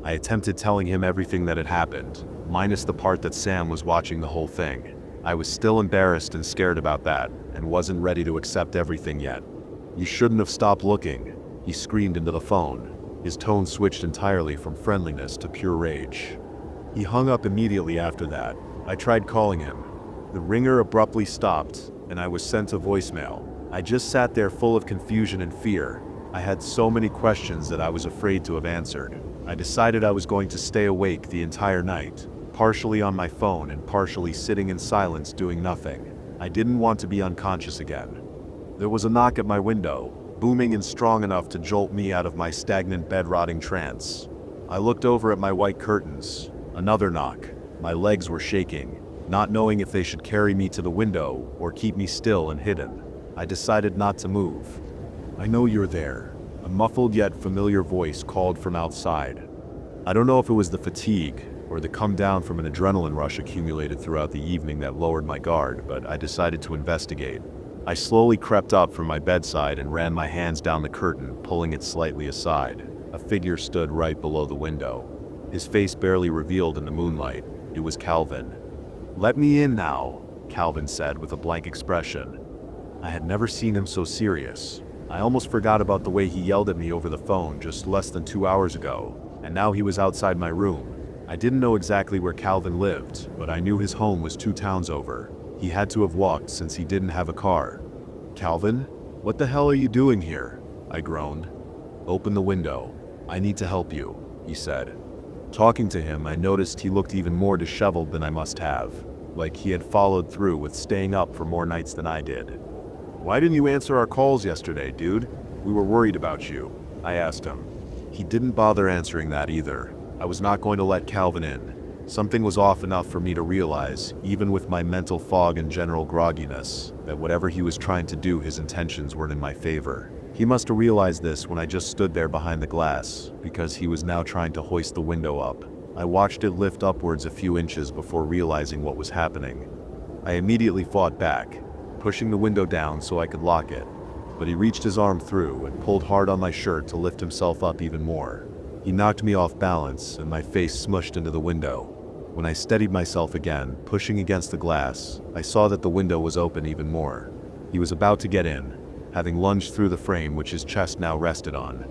I attempted telling him everything that had happened, minus the part that Sam was watching the whole thing. I was still embarrassed and scared about that, and wasn't ready to accept everything yet. "You shouldn't have stopped looking," he screamed into the phone. His tone switched entirely from friendliness to pure rage. He hung up immediately after that. I tried calling him. The ringer abruptly stopped, and I was sent a voicemail. I just sat there full of confusion and fear. I had so many questions that I was afraid to have answered. I decided I was going to stay awake the entire night, partially on my phone and partially sitting in silence doing nothing. I didn't want to be unconscious again. There was a knock at my window, booming and strong enough to jolt me out of my stagnant bed-rotting trance. I looked over at my white curtains. Another knock. My legs were shaking, not knowing if they should carry me to the window or keep me still and hidden. I decided not to move. "I know you're there," a muffled yet familiar voice called from outside. I don't know if it was the fatigue or the come down from an adrenaline rush accumulated throughout the evening that lowered my guard, but I decided to investigate. I slowly crept up from my bedside and ran my hands down the curtain, pulling it slightly aside. A figure stood right below the window. His face barely revealed in the moonlight. It was Calvin. "Let me in now," Calvin said with a blank expression. I had never seen him so serious. I almost forgot about the way he yelled at me over the phone just less than 2 hours ago, and now he was outside my room. I didn't know exactly where Calvin lived, but I knew his home was 2 towns over. He had to have walked since he didn't have a car. "Calvin, what the hell are you doing here?" I groaned. "Open the window. I need to help you," he said. Talking to him, I noticed he looked even more disheveled than I must have, like he had followed through with staying up for more nights than I did. "Why didn't you answer our calls yesterday, dude? We were worried about you," I asked him. He didn't bother answering that either. I was not going to let Calvin in. Something was off enough for me to realize, even with my mental fog and general grogginess, that whatever he was trying to do, his intentions weren't in my favor. He must have realized this when I just stood there behind the glass, because he was now trying to hoist the window up. I watched it lift upwards a few inches before realizing what was happening. I immediately fought back, pushing the window down so I could lock it, but he reached his arm through and pulled hard on my shirt to lift himself up even more. He knocked me off balance and my face smushed into the window. When I steadied myself again, pushing against the glass, I saw that the window was open even more. He was about to get in, having lunged through the frame which his chest now rested on.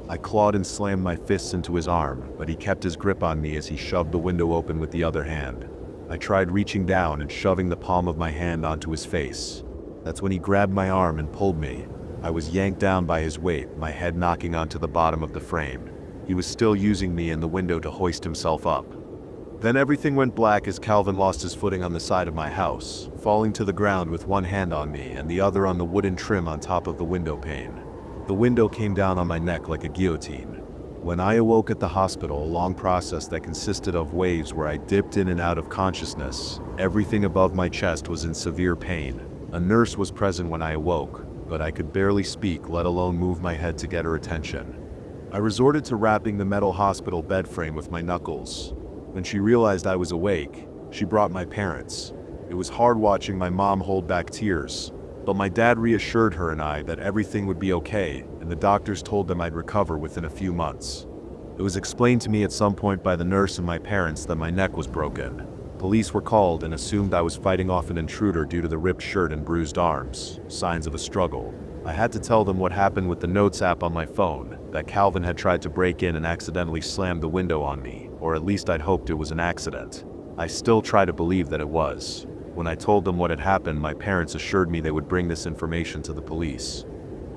I clawed and slammed my fists into his arm, but he kept his grip on me as he shoved the window open with the other hand. I tried reaching down and shoving the palm of my hand onto his face. That's when he grabbed my arm and pulled me. I was yanked down by his weight, my head knocking onto the bottom of the frame. He was still using me and the window to hoist himself up. Then everything went black as Calvin lost his footing on the side of my house, falling to the ground with one hand on me and the other on the wooden trim on top of the window pane. The window came down on my neck like a guillotine. When I awoke at the hospital, a long process that consisted of waves where I dipped in and out of consciousness, everything above my chest was in severe pain. A nurse was present when I awoke, but I could barely speak, let alone move my head to get her attention. I resorted to rapping the metal hospital bed frame with my knuckles. When she realized I was awake, she brought my parents. It was hard watching my mom hold back tears, but my dad reassured her and I that everything would be okay, and the doctors told them I'd recover within a few months. It was explained to me at some point by the nurse and my parents that my neck was broken. Police were called and assumed I was fighting off an intruder due to the ripped shirt and bruised arms, signs of a struggle. I had to tell them what happened with the notes app on my phone, that Calvin had tried to break in and accidentally slammed the window on me, or at least I'd hoped it was an accident. I still try to believe that it was. When I told them what had happened, my parents assured me they would bring this information to the police.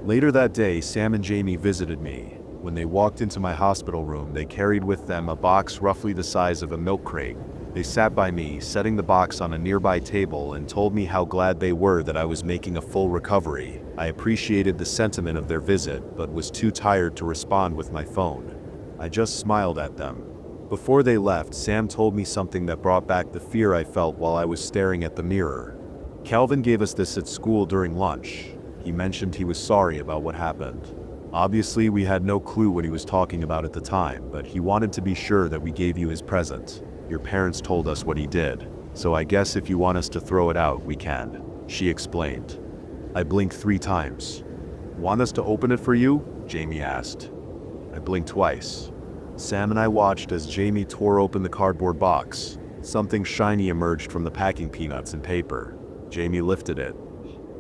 Later that day, Sam and Jamie visited me. When they walked into my hospital room, they carried with them a box roughly the size of a milk crate. They sat by me, setting the box on a nearby table, and told me how glad they were that I was making a full recovery. I appreciated the sentiment of their visit, but was too tired to respond with my phone. I just smiled at them. Before they left, Sam told me something that brought back the fear I felt while I was staring at the mirror. Calvin gave us this at school during lunch. He mentioned he was sorry about what happened. Obviously, we had no clue what he was talking about at the time, but he wanted to be sure that we gave you his present. Your parents told us what he did, so I guess if you want us to throw it out, we can, she explained. I blinked 3 times. "Want us to open it for you?" Jamie asked. I blinked twice. Sam and I watched as Jamie tore open the cardboard box. Something shiny emerged from the packing peanuts and paper. Jamie lifted it.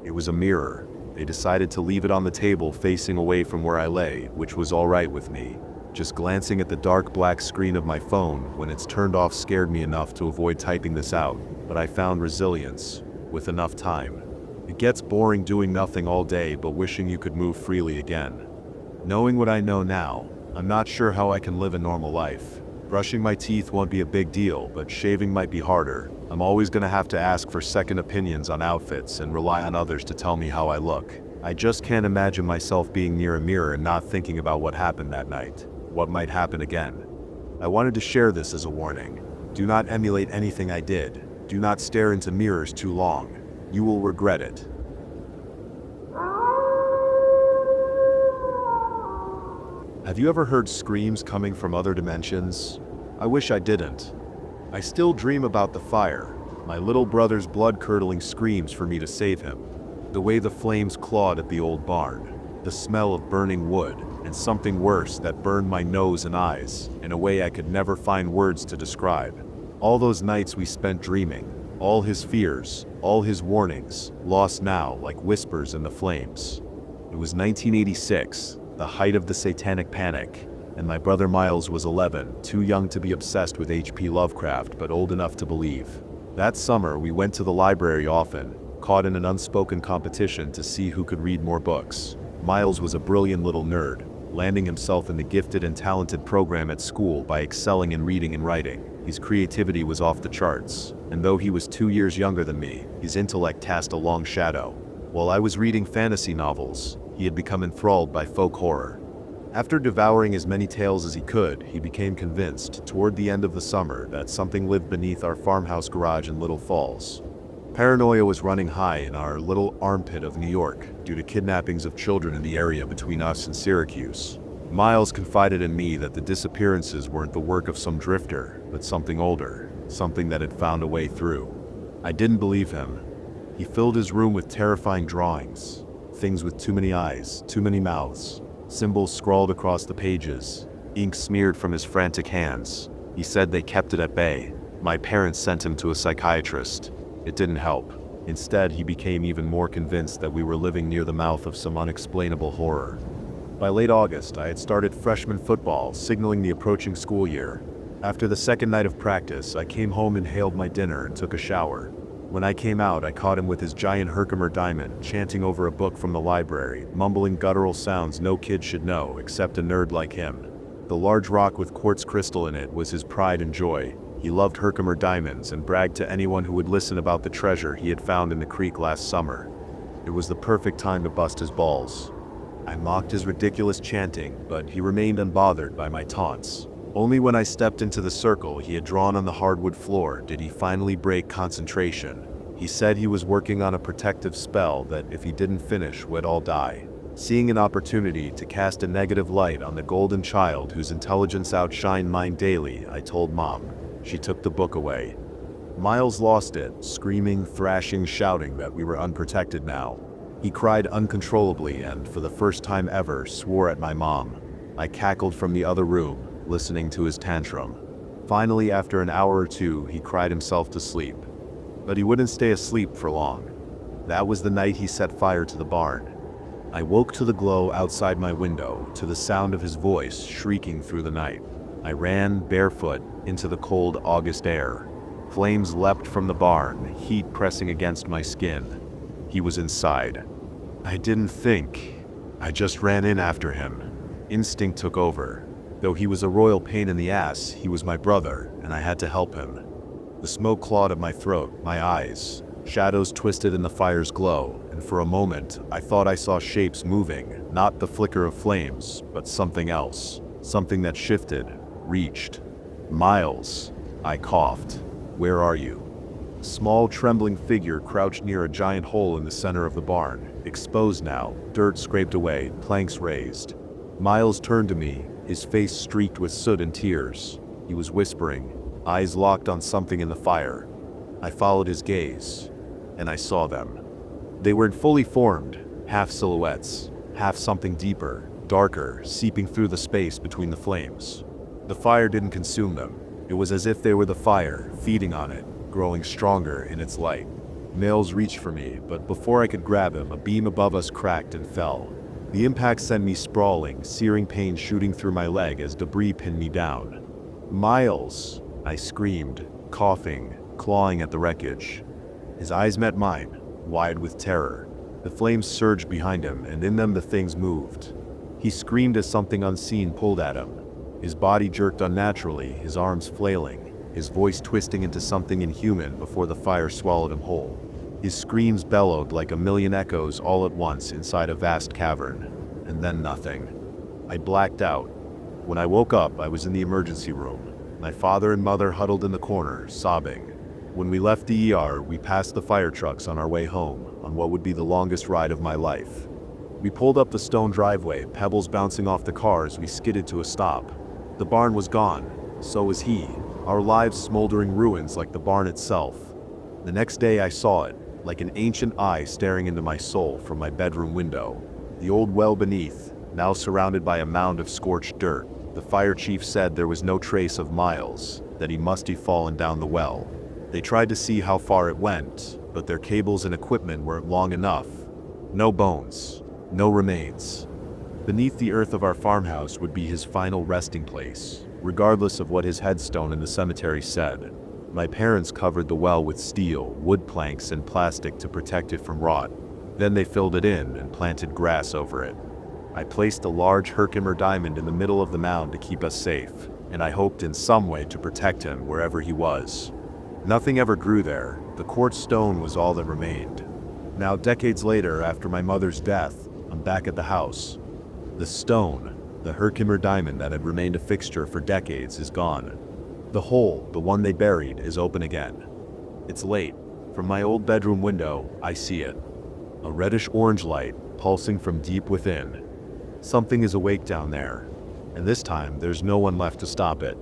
It was a mirror. They decided to leave it on the table facing away from where I lay, which was all right with me. Just glancing at the dark black screen of my phone when it's turned off scared me enough to avoid typing this out, but I found resilience, with enough time. It gets boring doing nothing all day but wishing you could move freely again. Knowing what I know now, I'm not sure how I can live a normal life. Brushing my teeth won't be a big deal, but shaving might be harder. I'm always gonna have to ask for second opinions on outfits and rely on others to tell me how I look. I just can't imagine myself being near a mirror and not thinking about what happened that night. What might happen again. I wanted to share this as a warning. Do not emulate anything I did. Do not stare into mirrors too long. You will regret it. Have you ever heard screams coming from other dimensions? I wish I didn't. I still dream about the fire, my little brother's blood-curdling screams for me to save him, the way the flames clawed at the old barn, the smell of burning wood, and something worse that burned my nose and eyes in a way I could never find words to describe. All those nights we spent dreaming, all his fears, all his warnings, lost now like whispers in the flames. It was 1986, the height of the satanic panic. and my brother Miles was 11, too young to be obsessed with H.P. Lovecraft but old enough to believe. That summer, we went to the library often, caught in an unspoken competition to see who could read more books. Miles was a brilliant little nerd, landing himself in the gifted and talented program at school by excelling in reading and writing. His creativity was off the charts, and though he was 2 years younger than me, his intellect cast a long shadow. While I was reading fantasy novels, he had become enthralled by folk horror. After devouring as many tales as he could, he became convinced, toward the end of the summer, that something lived beneath our farmhouse garage in Little Falls. Paranoia was running high in our little armpit of New York due to kidnappings of children in the area between us and Syracuse. Miles confided in me that the disappearances weren't the work of some drifter, but something older, something that had found a way through. I didn't believe him. He filled his room with terrifying drawings, things with too many eyes, too many mouths, symbols scrawled across the pages, ink smeared from his frantic hands. He said they kept it at bay. My parents sent him to a psychiatrist. It didn't help. Instead, he became even more convinced that we were living near the mouth of some unexplainable horror. By late August, I had started freshman football, signaling the approaching school year. After the second night of practice, I came home and hailed my dinner and took a shower. When I came out, I caught him with his giant Herkimer diamond, chanting over a book from the library, mumbling guttural sounds no kid should know, except a nerd like him. The large rock with quartz crystal in it was his pride and joy. He loved Herkimer diamonds and bragged to anyone who would listen about the treasure he had found in the creek last summer. It was the perfect time to bust his balls. I mocked his ridiculous chanting, but he remained unbothered by my taunts. Only when I stepped into the circle he had drawn on the hardwood floor did he finally break concentration. He said he was working on a protective spell that, if he didn't finish, would all die. Seeing an opportunity to cast a negative light on the golden child whose intelligence outshined mine daily, I told Mom. She took the book away. Miles lost it, screaming, thrashing, shouting that we were unprotected now. He cried uncontrollably and, for the first time ever, swore at my mom. I cackled from the other room, listening to his tantrum. Finally, after an hour or two, he cried himself to sleep. But he wouldn't stay asleep for long. That was the night he set fire to the barn. I woke to the glow outside my window, to the sound of his voice shrieking through the night. I ran, barefoot, into the cold August air. Flames leapt from the barn, heat pressing against my skin. He was inside. I didn't think. I just ran in after him. Instinct took over. Though he was a royal pain in the ass, he was my brother, and I had to help him. The smoke clawed at my throat, my eyes. Shadows twisted in the fire's glow, and for a moment, I thought I saw shapes moving, not the flicker of flames, but something else. Something that shifted, reached. Miles, I coughed. Where are you? A small, trembling figure crouched near a giant hole in the center of the barn, exposed now, dirt scraped away, planks raised. Miles turned to me, his face streaked with soot and tears. He was whispering, eyes locked on something in the fire. I followed his gaze, and I saw them. They weren't fully formed, half silhouettes, half something deeper, darker, seeping through the space between the flames. The fire didn't consume them. It was as if they were the fire, feeding on it, growing stronger in its light. Miles reached for me, but before I could grab him, a beam above us cracked and fell. The impact sent me sprawling, searing pain shooting through my leg as debris pinned me down. Miles, I screamed, coughing, clawing at the wreckage. His eyes met mine, wide with terror. The flames surged behind him, and in them the things moved. He screamed as something unseen pulled at him. His body jerked unnaturally, his arms flailing, his voice twisting into something inhuman before the fire swallowed him whole. His screams bellowed like a million echoes all at once inside a vast cavern, and then nothing. I blacked out. When I woke up, I was in the emergency room. My father and mother huddled in the corner, sobbing. When we left the ER, we passed the fire trucks on our way home, on what would be the longest ride of my life. We pulled up the stone driveway, pebbles bouncing off the car as we skidded to a stop. The barn was gone, so was he, our lives smoldering ruins like the barn itself. The next day I saw it, like an ancient eye staring into my soul from my bedroom window. The old well beneath, now surrounded by a mound of scorched dirt. The fire chief said there was no trace of Miles, that he must have fallen down the well. They tried to see how far it went, but their cables and equipment weren't long enough. No bones, no remains. Beneath the earth of our farmhouse would be his final resting place, regardless of what his headstone in the cemetery said. My parents covered the well with steel, wood planks, and plastic to protect it from rot. Then they filled it in and planted grass over it. I placed a large Herkimer diamond in the middle of the mound to keep us safe, and I hoped in some way to protect him wherever he was. Nothing ever grew there. The quartz stone was all that remained. Now, decades later, after my mother's death, I'm back at the house. The stone, the Herkimer diamond that had remained a fixture for decades, is gone. The hole, the one they buried, is open again. It's late. From my old bedroom window, I see it. A reddish-orange light pulsing from deep within. Something is awake down there, and this time there's no one left to stop it.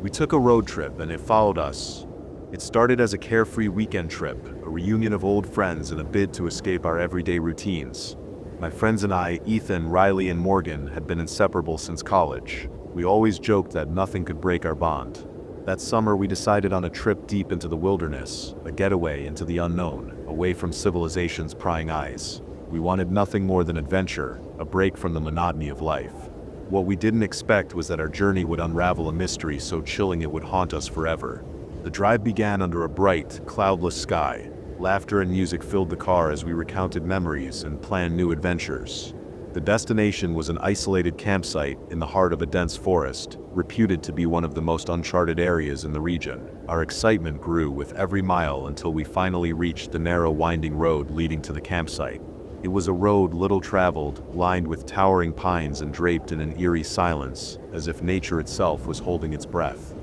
We took a road trip and it followed us. It started as a carefree weekend trip, a reunion of old friends in a bid to escape our everyday routines. My friends and I, Ethan, Riley, and Morgan, had been inseparable since college. We always joked that nothing could break our bond. That summer we decided on a trip deep into the wilderness, a getaway into the unknown, away from civilization's prying eyes. We wanted nothing more than adventure, a break from the monotony of life. What we didn't expect was that our journey would unravel a mystery so chilling it would haunt us forever. The drive began under a bright, cloudless sky. Laughter and music filled the car as we recounted memories and planned new adventures. The destination was an isolated campsite in the heart of a dense forest, reputed to be one of the most uncharted areas in the region. Our excitement grew with every mile until we finally reached the narrow winding road leading to the campsite. It was a road little traveled, lined with towering pines and draped in an eerie silence, as if nature itself was holding its breath.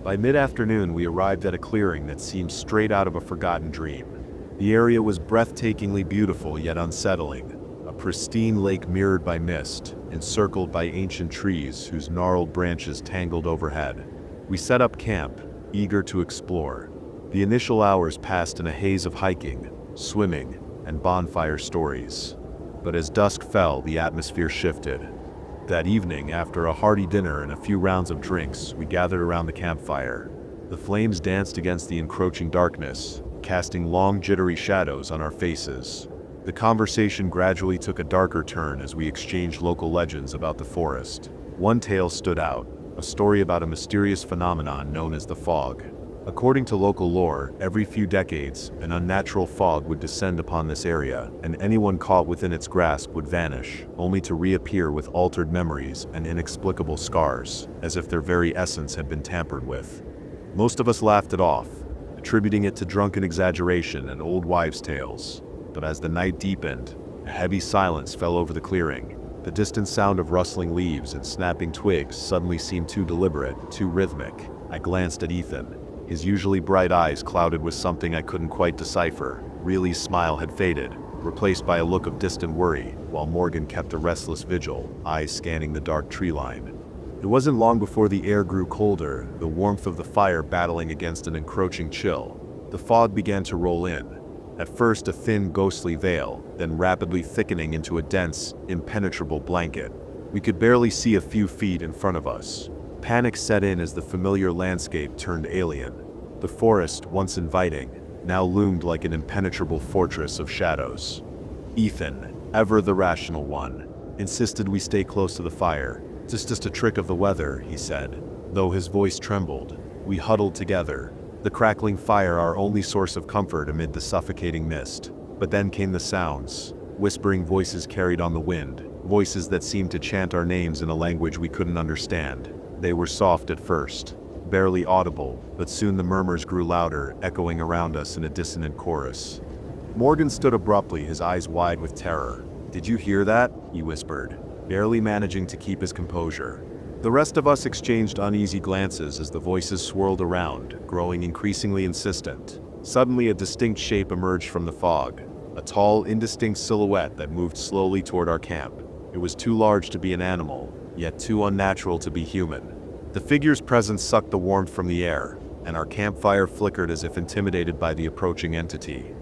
By mid-afternoon, we arrived at a clearing that seemed straight out of a forgotten dream. The area was breathtakingly beautiful yet unsettling. A pristine lake mirrored by mist, encircled by ancient trees whose gnarled branches tangled overhead. We set up camp, eager to explore. The initial hours passed in a haze of hiking, swimming, and bonfire stories. But as dusk fell, the atmosphere shifted. That evening, after a hearty dinner and a few rounds of drinks, we gathered around the campfire. The flames danced against the encroaching darkness, casting long, jittery shadows on our faces. The conversation gradually took a darker turn as we exchanged local legends about the forest. One tale stood out, a story about a mysterious phenomenon known as the fog. According to local lore, every few decades, an unnatural fog would descend upon this area, and anyone caught within its grasp would vanish, only to reappear with altered memories and inexplicable scars, as if their very essence had been tampered with. Most of us laughed it off, attributing it to drunken exaggeration and old wives' tales. But as the night deepened, a heavy silence fell over the clearing. The distant sound of rustling leaves and snapping twigs suddenly seemed too deliberate, too rhythmic. I glanced at Ethan. His usually bright eyes clouded with something I couldn't quite decipher. Riley's smile had faded, replaced by a look of distant worry, while Morgan kept a restless vigil, eyes scanning the dark tree line. It wasn't long before the air grew colder, the warmth of the fire battling against an encroaching chill. The fog began to roll in. At first a thin, ghostly veil, then rapidly thickening into a dense, impenetrable blanket. We could barely see a few feet in front of us. Panic set in as the familiar landscape turned alien. The forest, once inviting, now loomed like an impenetrable fortress of shadows. Ethan, ever the rational one, insisted we stay close to the fire. "It's just a trick of the weather," he said. Though his voice trembled, we huddled together, the crackling fire our only source of comfort amid the suffocating mist. But then came the sounds. Whispering voices carried on the wind, voices that seemed to chant our names in a language we couldn't understand. They were soft at first, barely audible, but soon the murmurs grew louder, echoing around us in a dissonant chorus. Morgan stood abruptly, his eyes wide with terror. "Did you hear that?" he whispered, barely managing to keep his composure. The rest of us exchanged uneasy glances as the voices swirled around, growing increasingly insistent. Suddenly a distinct shape emerged from the fog, a tall, indistinct silhouette that moved slowly toward our camp. It was too large to be an animal, yet too unnatural to be human. The figure's presence sucked the warmth from the air, and our campfire flickered as if intimidated by the approaching entity.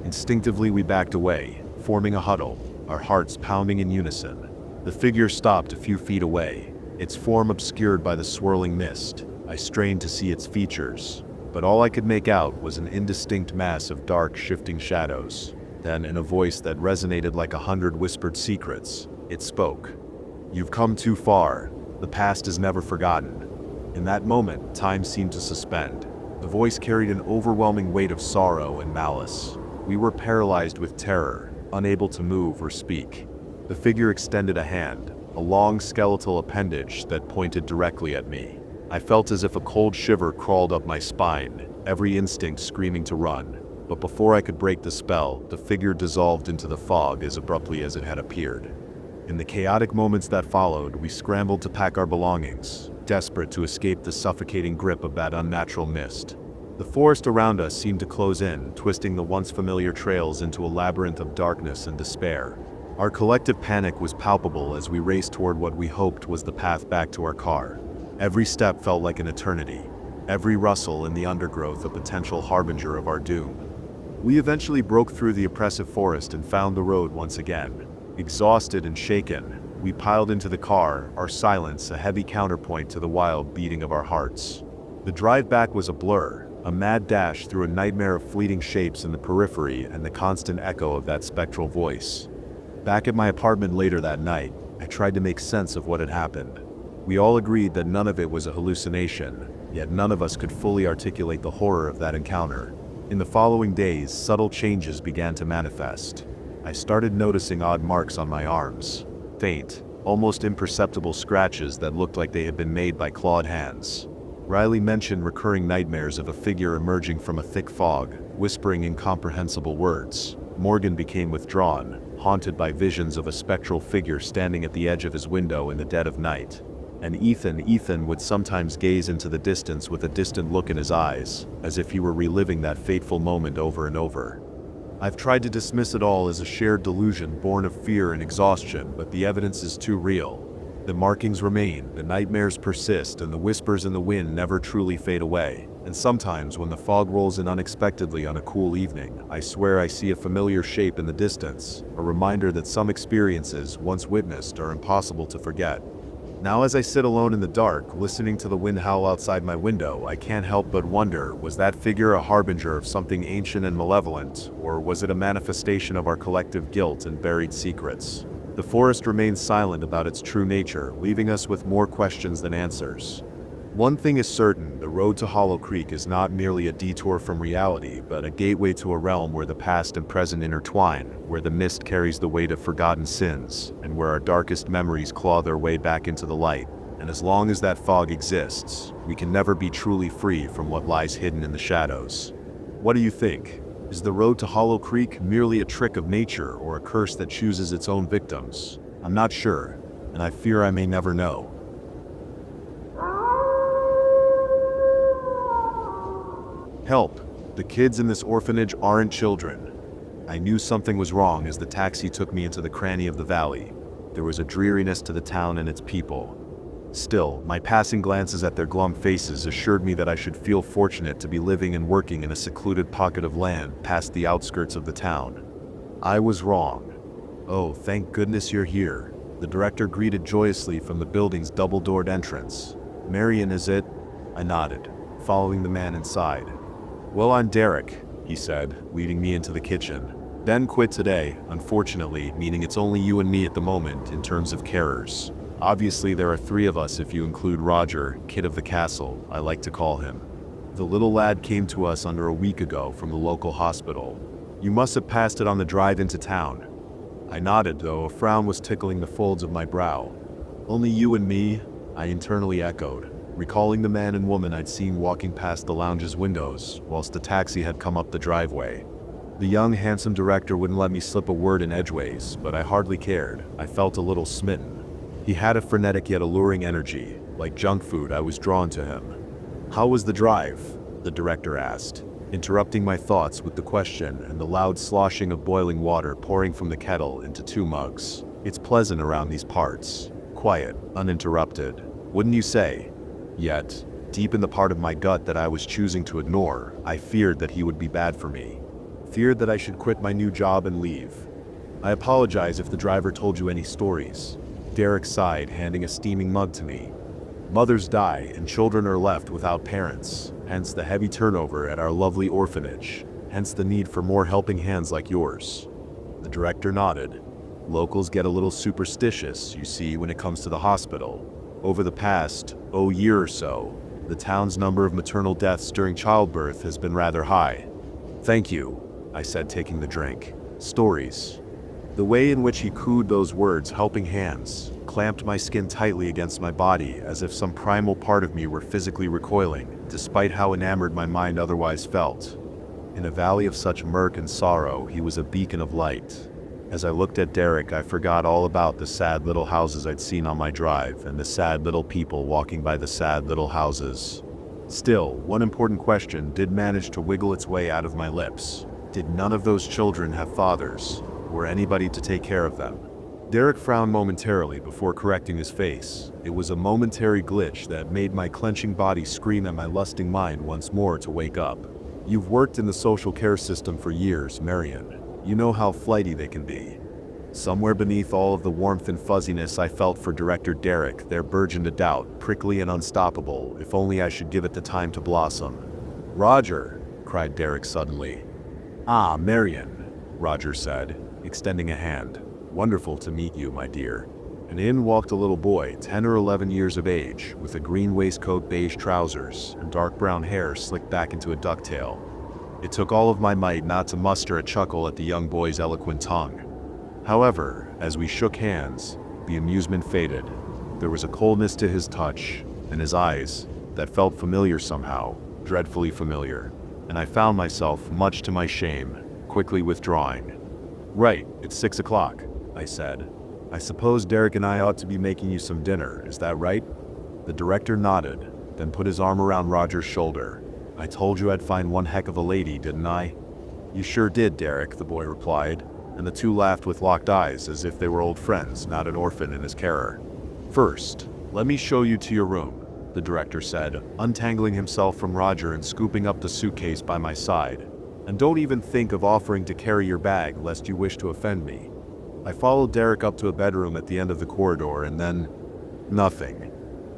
Instinctively we backed away, forming a huddle, our hearts pounding in unison. The figure stopped a few feet away, its form obscured by the swirling mist. I strained to see its features, but all I could make out was an indistinct mass of dark, shifting shadows. Then, in a voice that resonated like 100 whispered secrets, it spoke. "You've come too far. The past is never forgotten." In that moment, time seemed to suspend. The voice carried an overwhelming weight of sorrow and malice. We were paralyzed with terror, unable to move or speak. The figure extended a hand, a long skeletal appendage that pointed directly at me. I felt as if a cold shiver crawled up my spine, every instinct screaming to run. But before I could break the spell, the figure dissolved into the fog as abruptly as it had appeared. In the chaotic moments that followed, we scrambled to pack our belongings, desperate to escape the suffocating grip of that unnatural mist. The forest around us seemed to close in, twisting the once familiar trails into a labyrinth of darkness and despair. Our collective panic was palpable as we raced toward what we hoped was the path back to our car. Every step felt like an eternity, every rustle in the undergrowth a potential harbinger of our doom. We eventually broke through the oppressive forest and found the road once again. Exhausted and shaken, we piled into the car, our silence a heavy counterpoint to the wild beating of our hearts. The drive back was a blur, a mad dash through a nightmare of fleeting shapes in the periphery and the constant echo of that spectral voice. Back at my apartment later that night, I tried to make sense of what had happened. We all agreed that none of it was a hallucination, yet none of us could fully articulate the horror of that encounter. In the following days, subtle changes began to manifest. I started noticing odd marks on my arms, faint, almost imperceptible scratches that looked like they had been made by clawed hands. Riley mentioned recurring nightmares of a figure emerging from a thick fog, whispering incomprehensible words. Morgan became withdrawn, haunted by visions of a spectral figure standing at the edge of his window in the dead of night. And Ethan would sometimes gaze into the distance with a distant look in his eyes, as if he were reliving that fateful moment over and over. I've tried to dismiss it all as a shared delusion born of fear and exhaustion, but the evidence is too real. The markings remain, the nightmares persist, and the whispers in the wind never truly fade away. And sometimes, when the fog rolls in unexpectedly on a cool evening, I swear I see a familiar shape in the distance, a reminder that some experiences, once witnessed, are impossible to forget. Now as I sit alone in the dark, listening to the wind howl outside my window, I can't help but wonder, was that figure a harbinger of something ancient and malevolent, or was it a manifestation of our collective guilt and buried secrets? The forest remains silent about its true nature, leaving us with more questions than answers. One thing is certain, the road to Hollow Creek is not merely a detour from reality, but a gateway to a realm where the past and present intertwine, where the mist carries the weight of forgotten sins, and where our darkest memories claw their way back into the light. And as long as that fog exists, we can never be truly free from what lies hidden in the shadows. What do you think? Is the road to Hollow Creek merely a trick of nature or a curse that chooses its own victims? I'm not sure, and I fear I may never know. Help! The kids in this orphanage aren't children. I knew something was wrong as the taxi took me into the cranny of the valley. There was a dreariness to the town and its people. Still, my passing glances at their glum faces assured me that I should feel fortunate to be living and working in a secluded pocket of land past the outskirts of the town. I was wrong. "Oh, thank goodness you're here," the director greeted joyously from the building's double-doored entrance. "Marion, is it?" I nodded, following the man inside. "Well, I'm Derek," he said, leading me into the kitchen. "Ben quit today, unfortunately, meaning it's only you and me at the moment in terms of carers. Obviously, there are 3 of us if you include Roger, kid of the castle, I like to call him. The little lad came to us under a week ago from the local hospital. You must have passed it on the drive into town." I nodded, though a frown was tickling the folds of my brow. "Only you and me?" I internally echoed, recalling the man and woman I'd seen walking past the lounge's windows, whilst the taxi had come up the driveway. The young, handsome director wouldn't let me slip a word in edgeways, but I hardly cared. I felt a little smitten. He had a frenetic yet alluring energy. Like junk food, I was drawn to him. "How was the drive?" the director asked, interrupting my thoughts with the question and the loud sloshing of boiling water pouring from the kettle into 2 mugs. "It's pleasant around these parts. Quiet, uninterrupted. Wouldn't you say?" Yet, deep in the part of my gut that I was choosing to ignore, I feared that he would be bad for me. Feared that I should quit my new job and leave. "I apologize if the driver told you any stories." Derek sighed, handing a steaming mug to me. Mothers die and children are left without parents, hence the heavy turnover at our lovely orphanage, hence the need for more helping hands like yours. The director nodded. Locals get a little superstitious, you see, when it comes to the hospital. Over the past, year or so, the town's number of maternal deaths during childbirth has been rather high. Thank you, I said, taking the drink. Stories. The way in which he cooed those words, helping hands, clamped my skin tightly against my body as if some primal part of me were physically recoiling, despite how enamored my mind otherwise felt. In a valley of such murk and sorrow, he was a beacon of light. As I looked at Derek, I forgot all about the sad little houses I'd seen on my drive and the sad little people walking by the sad little houses. Still, one important question did manage to wiggle its way out of my lips. Did none of those children have fathers, or anybody to take care of them? Derek frowned momentarily before correcting his face. It was a momentary glitch that made my clenching body scream at my lusting mind once more to wake up. You've worked in the social care system for years, Marion. You know how flighty they can be. Somewhere beneath all of the warmth and fuzziness I felt for Director Derek, there burgeoned a doubt, prickly and unstoppable, if only I should give it the time to blossom. "Roger!" cried Derek suddenly. "Ah, Marion," Roger said, extending a hand. "Wonderful to meet you, my dear." And in walked a little boy, 10 or 11 years of age, with a green waistcoat, beige trousers, and dark brown hair slicked back into a ducktail. It took all of my might not to muster a chuckle at the young boy's eloquent tongue. However, as we shook hands, the amusement faded. There was a coldness to his touch, and his eyes, that felt familiar somehow, dreadfully familiar, and I found myself, much to my shame, quickly withdrawing. "Right, it's 6 o'clock, I said. "I suppose Derek and I ought to be making you some dinner, is that right?" The director nodded, then put his arm around Roger's shoulder. "I told you I'd find one heck of a lady, didn't I?" "You sure did, Derek," the boy replied, and the two laughed with locked eyes as if they were old friends, not an orphan and his carer. "First, let me show you to your room," the director said, untangling himself from Roger and scooping up the suitcase by my side. "And don't even think of offering to carry your bag lest you wish to offend me." I followed Derek up to a bedroom at the end of the corridor and then nothing.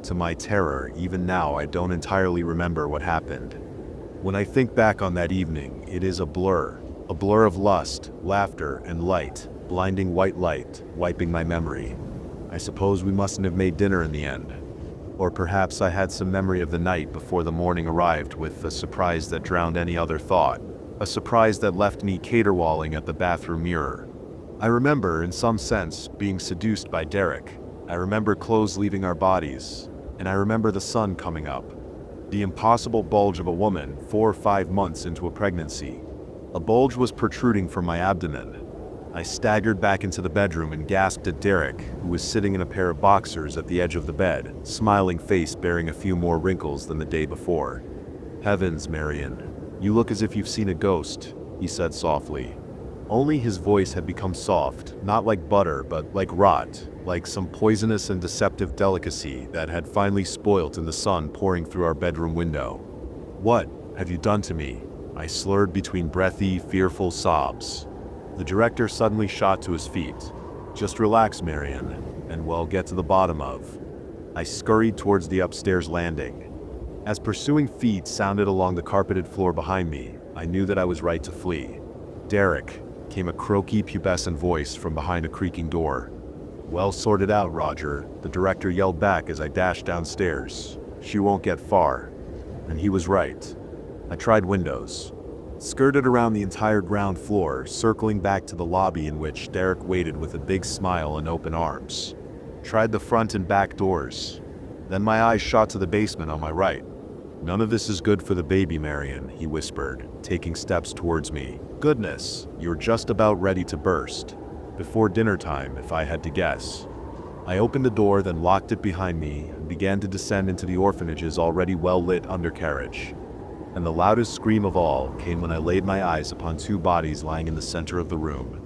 To my terror, even now I don't entirely remember what happened. When I think back on that evening, it is a blur of lust, laughter, and light, blinding white light, wiping my memory. I suppose we mustn't have made dinner in the end. Or perhaps I had some memory of the night before the morning arrived with a surprise that drowned any other thought, a surprise that left me caterwauling at the bathroom mirror. I remember, in some sense, being seduced by Derek. I remember clothes leaving our bodies, and I remember the sun coming up. The impossible bulge of a woman 4 or 5 months into a pregnancy. A bulge was protruding from my abdomen. I staggered back into the bedroom and gasped at Derek, who was sitting in a pair of boxers at the edge of the bed, smiling face bearing a few more wrinkles than the day before. "Heavens, Marion, you look as if you've seen a ghost," he said softly. Only his voice had become soft, not like butter, but like rot, like some poisonous and deceptive delicacy that had finally spoilt in the sun pouring through our bedroom window. "What have you done to me?" I slurred between breathy, fearful sobs. The director suddenly shot to his feet. "Just relax, Marion, and we'll get to the bottom of." I scurried towards the upstairs landing. As pursuing feet sounded along the carpeted floor behind me, I knew that I was right to flee. "Derek," came a croaky, pubescent voice from behind a creaking door. "Well sorted out, Roger," the director yelled back as I dashed downstairs. "She won't get far." And he was right. I tried windows. Skirted around the entire ground floor, circling back to the lobby in which Derek waited with a big smile and open arms. Tried the front and back doors. Then my eyes shot to the basement on my right. "None of this is good for the baby, Marion," he whispered, taking steps towards me. "Goodness, you're just about ready to burst. Before dinner time, if I had to guess." I opened the door, then locked it behind me, and began to descend into the orphanage's already well-lit undercarriage. And the loudest scream of all came when I laid my eyes upon 2 bodies lying in the center of the room.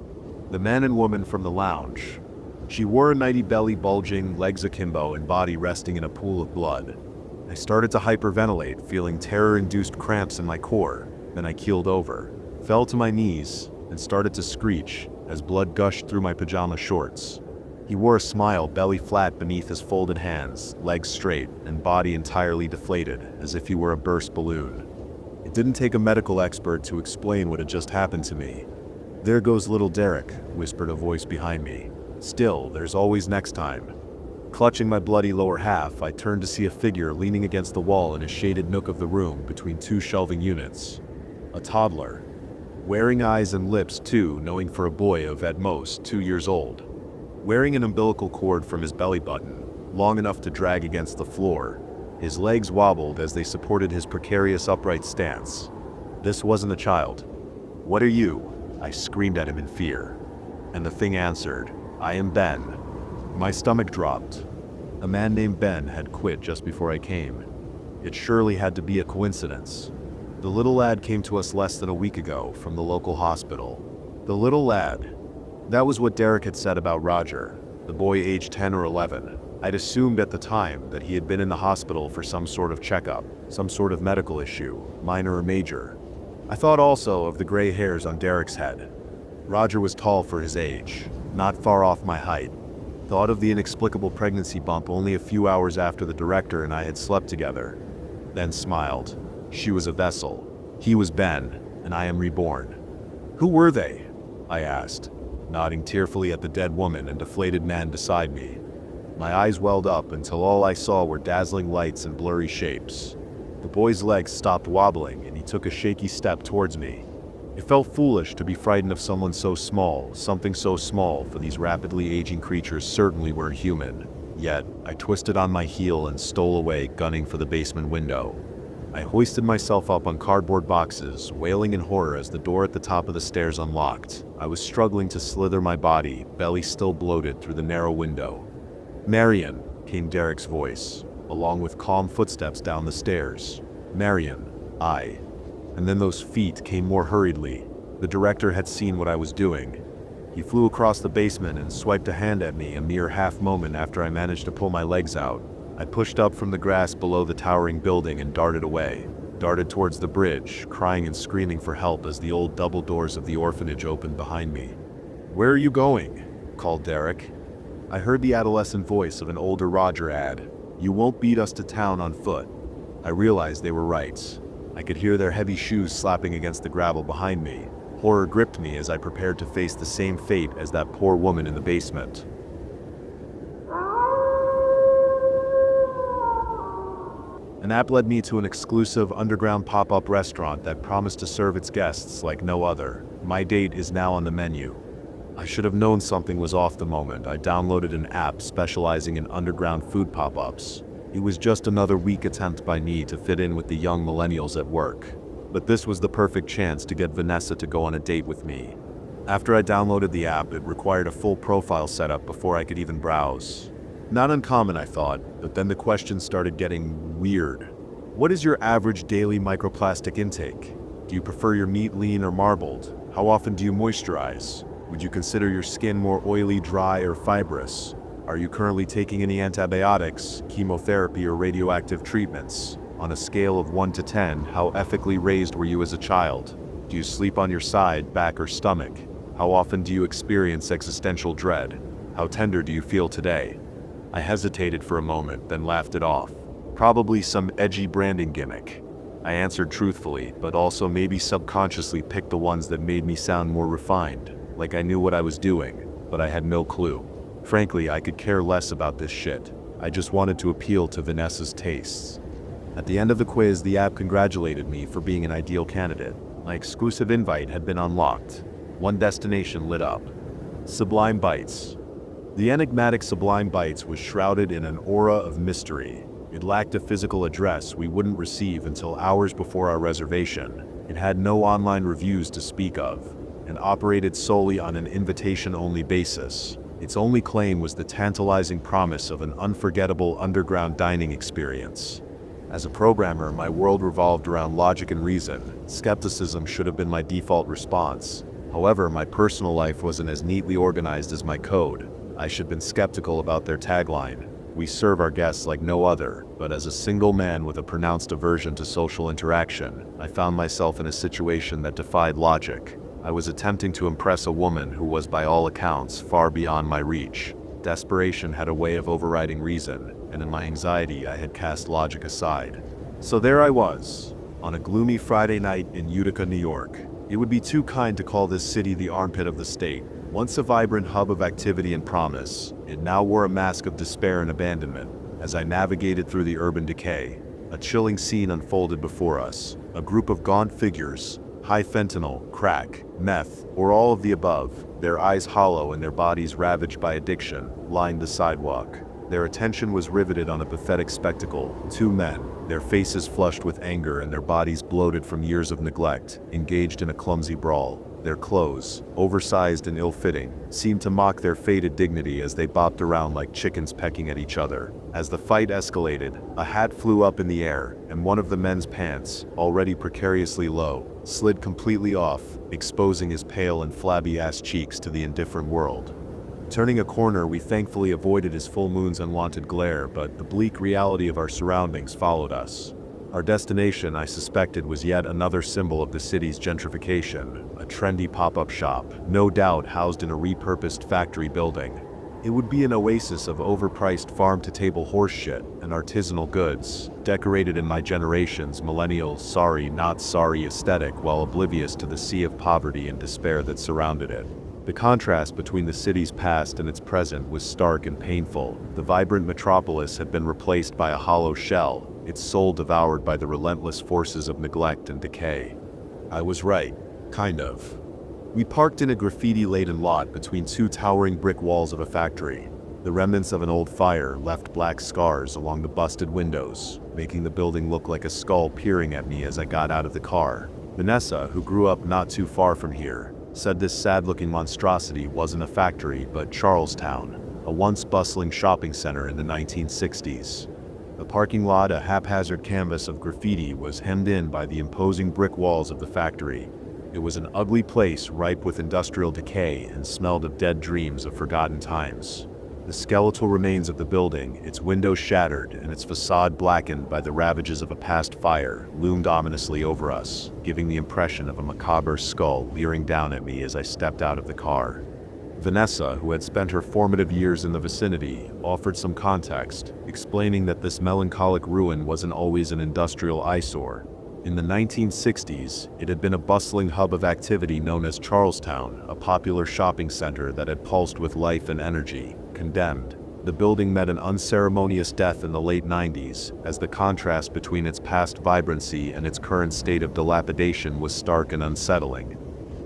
The man and woman from the lounge. She wore a nightie, belly bulging, legs akimbo, and body resting in a pool of blood. I started to hyperventilate, feeling terror-induced cramps in my core. Then I keeled over, fell to my knees, and started to screech as blood gushed through my pajama shorts. He wore a smile, belly flat beneath his folded hands, legs straight, and body entirely deflated, as if he were a burst balloon. It didn't take a medical expert to explain what had just happened to me. "There goes little Derek," whispered a voice behind me. "Still, there's always next time." Clutching my bloody lower half, I turned to see a figure leaning against the wall in a shaded nook of the room between two shelving units. A toddler. Wearing eyes and lips too, knowing for a boy of at most 2 years old. Wearing an umbilical cord from his belly button, long enough to drag against the floor. His legs wobbled as they supported his precarious upright stance. This wasn't a child. "What are you?" I screamed at him in fear. And the thing answered, "I am Ben." My stomach dropped. A man named Ben had quit just before I came. It surely had to be a coincidence. The little lad came to us less than a week ago from the local hospital. The little lad. That was what Derek had said about Roger, the boy aged 10 or 11. I'd assumed at the time that he had been in the hospital for some sort of checkup, some sort of medical issue, minor or major. I thought also of the gray hairs on Derek's head. Roger was tall for his age, not far off my height. Thought of the inexplicable pregnancy bump only a few hours after the director and I had slept together. Then smiled. She was a vessel. He was Ben, and I am reborn. "Who were they?" I asked, nodding tearfully at the dead woman and deflated man beside me. My eyes welled up until all I saw were dazzling lights and blurry shapes. The boy's legs stopped wobbling and he took a shaky step towards me. It felt foolish to be frightened of someone so small, something so small, for these rapidly aging creatures certainly weren't human. Yet, I twisted on my heel and stole away, gunning for the basement window. I hoisted myself up on cardboard boxes, wailing in horror as the door at the top of the stairs unlocked. I was struggling to slither my body, belly still bloated, through the narrow window. "Marion," came Derek's voice, along with calm footsteps down the stairs. "Marion." And then those feet came more hurriedly. The director had seen what I was doing. He flew across the basement and swiped a hand at me a mere half moment after I managed to pull my legs out. I pushed up from the grass below the towering building and darted away. Darted towards the bridge, crying and screaming for help as the old double doors of the orphanage opened behind me. "Where are you going?" called Derek. I heard the adolescent voice of an older Roger add, "You won't beat us to town on foot." I realized they were right. I could hear their heavy shoes slapping against the gravel behind me. Horror gripped me as I prepared to face the same fate as that poor woman in the basement. An app led me to an exclusive underground pop-up restaurant that promised to serve its guests like no other. My date is now on the menu. I should have known something was off the moment I downloaded an app specializing in underground food pop-ups. It was just another weak attempt by me to fit in with the young millennials at work. But this was the perfect chance to get Vanessa to go on a date with me. After I downloaded the app, it required a full profile setup before I could even browse. Not uncommon, I thought, but then the questions started getting weird. What is your average daily microplastic intake? Do you prefer your meat lean or marbled? How often do you moisturize? Would you consider your skin more oily, dry, or fibrous? Are you currently taking any antibiotics, chemotherapy, or radioactive treatments? On a scale of 1 to 10, how ethically raised were you as a child? Do you sleep on your side, back, or stomach? How often do you experience existential dread? How tender do you feel today? I hesitated for a moment, then laughed it off. Probably some edgy branding gimmick. I answered truthfully, but also maybe subconsciously picked the ones that made me sound more refined, like I knew what I was doing, but I had no clue. Frankly, I could care less about this shit. I just wanted to appeal to Vanessa's tastes. At the end of the quiz, the app congratulated me for being an ideal candidate. My exclusive invite had been unlocked. One destination lit up. Sublime Bites. The enigmatic Sublime Bites was shrouded in an aura of mystery. It lacked a physical address we wouldn't receive until hours before our reservation. It had no online reviews to speak of, and operated solely on an invitation-only basis. Its only claim was the tantalizing promise of an unforgettable underground dining experience. As a programmer, my world revolved around logic and reason. Skepticism should have been my default response. However, my personal life wasn't as neatly organized as my code. I should have been skeptical about their tagline, "We serve our guests like no other," but as a single man with a pronounced aversion to social interaction, I found myself in a situation that defied logic. I was attempting to impress a woman who was by all accounts far beyond my reach. Desperation had a way of overriding reason, and in my anxiety I had cast logic aside. So there I was, on a gloomy Friday night in Utica, New York. It would be too kind to call this city the armpit of the state. Once a vibrant hub of activity and promise, it now wore a mask of despair and abandonment. As I navigated through the urban decay, a chilling scene unfolded before us. A group of gaunt figures, high fentanyl, crack, meth, or all of the above, their eyes hollow and their bodies ravaged by addiction, lined the sidewalk. Their attention was riveted on a pathetic spectacle. Two men, their faces flushed with anger and their bodies bloated from years of neglect, engaged in a clumsy brawl. Their clothes, oversized and ill-fitting, seemed to mock their faded dignity as they bopped around like chickens pecking at each other. As the fight escalated, a hat flew up in the air, and one of the men's pants, already precariously low, slid completely off, exposing his pale and flabby-ass cheeks to the indifferent world. Turning a corner, we thankfully avoided his full moon's unwanted glare, but the bleak reality of our surroundings followed us. Our destination, I suspected, was yet another symbol of the city's gentrification, a trendy pop-up shop, no doubt housed in a repurposed factory building. It would be an oasis of overpriced farm-to-table horseshit and artisanal goods, decorated in my generation's millennial sorry not sorry aesthetic while oblivious to the sea of poverty and despair that surrounded it. The contrast between the city's past and its present was stark and painful. The vibrant metropolis had been replaced by a hollow shell, its soul devoured by the relentless forces of neglect and decay. I was right, kind of. We parked in a graffiti-laden lot between two towering brick walls of a factory. The remnants of an old fire left black scars along the busted windows, making the building look like a skull peering at me as I got out of the car. Vanessa, who grew up not too far from here, said this sad-looking monstrosity wasn't a factory but Charlestown, a once bustling shopping center in the 1960s. The parking lot, a haphazard canvas of graffiti, was hemmed in by the imposing brick walls of the factory. It was an ugly place ripe with industrial decay and smelled of dead dreams of forgotten times. The skeletal remains of the building, its windows shattered and its facade blackened by the ravages of a past fire, loomed ominously over us, giving the impression of a macabre skull leering down at me as I stepped out of the car. Vanessa, who had spent her formative years in the vicinity, offered some context, explaining that this melancholic ruin wasn't always an industrial eyesore. In the 1960s, it had been a bustling hub of activity known as Charlestown, a popular shopping center that had pulsed with life and energy. Condemned, the building met an unceremonious death in the late 90s, as the contrast between its past vibrancy and its current state of dilapidation was stark and unsettling.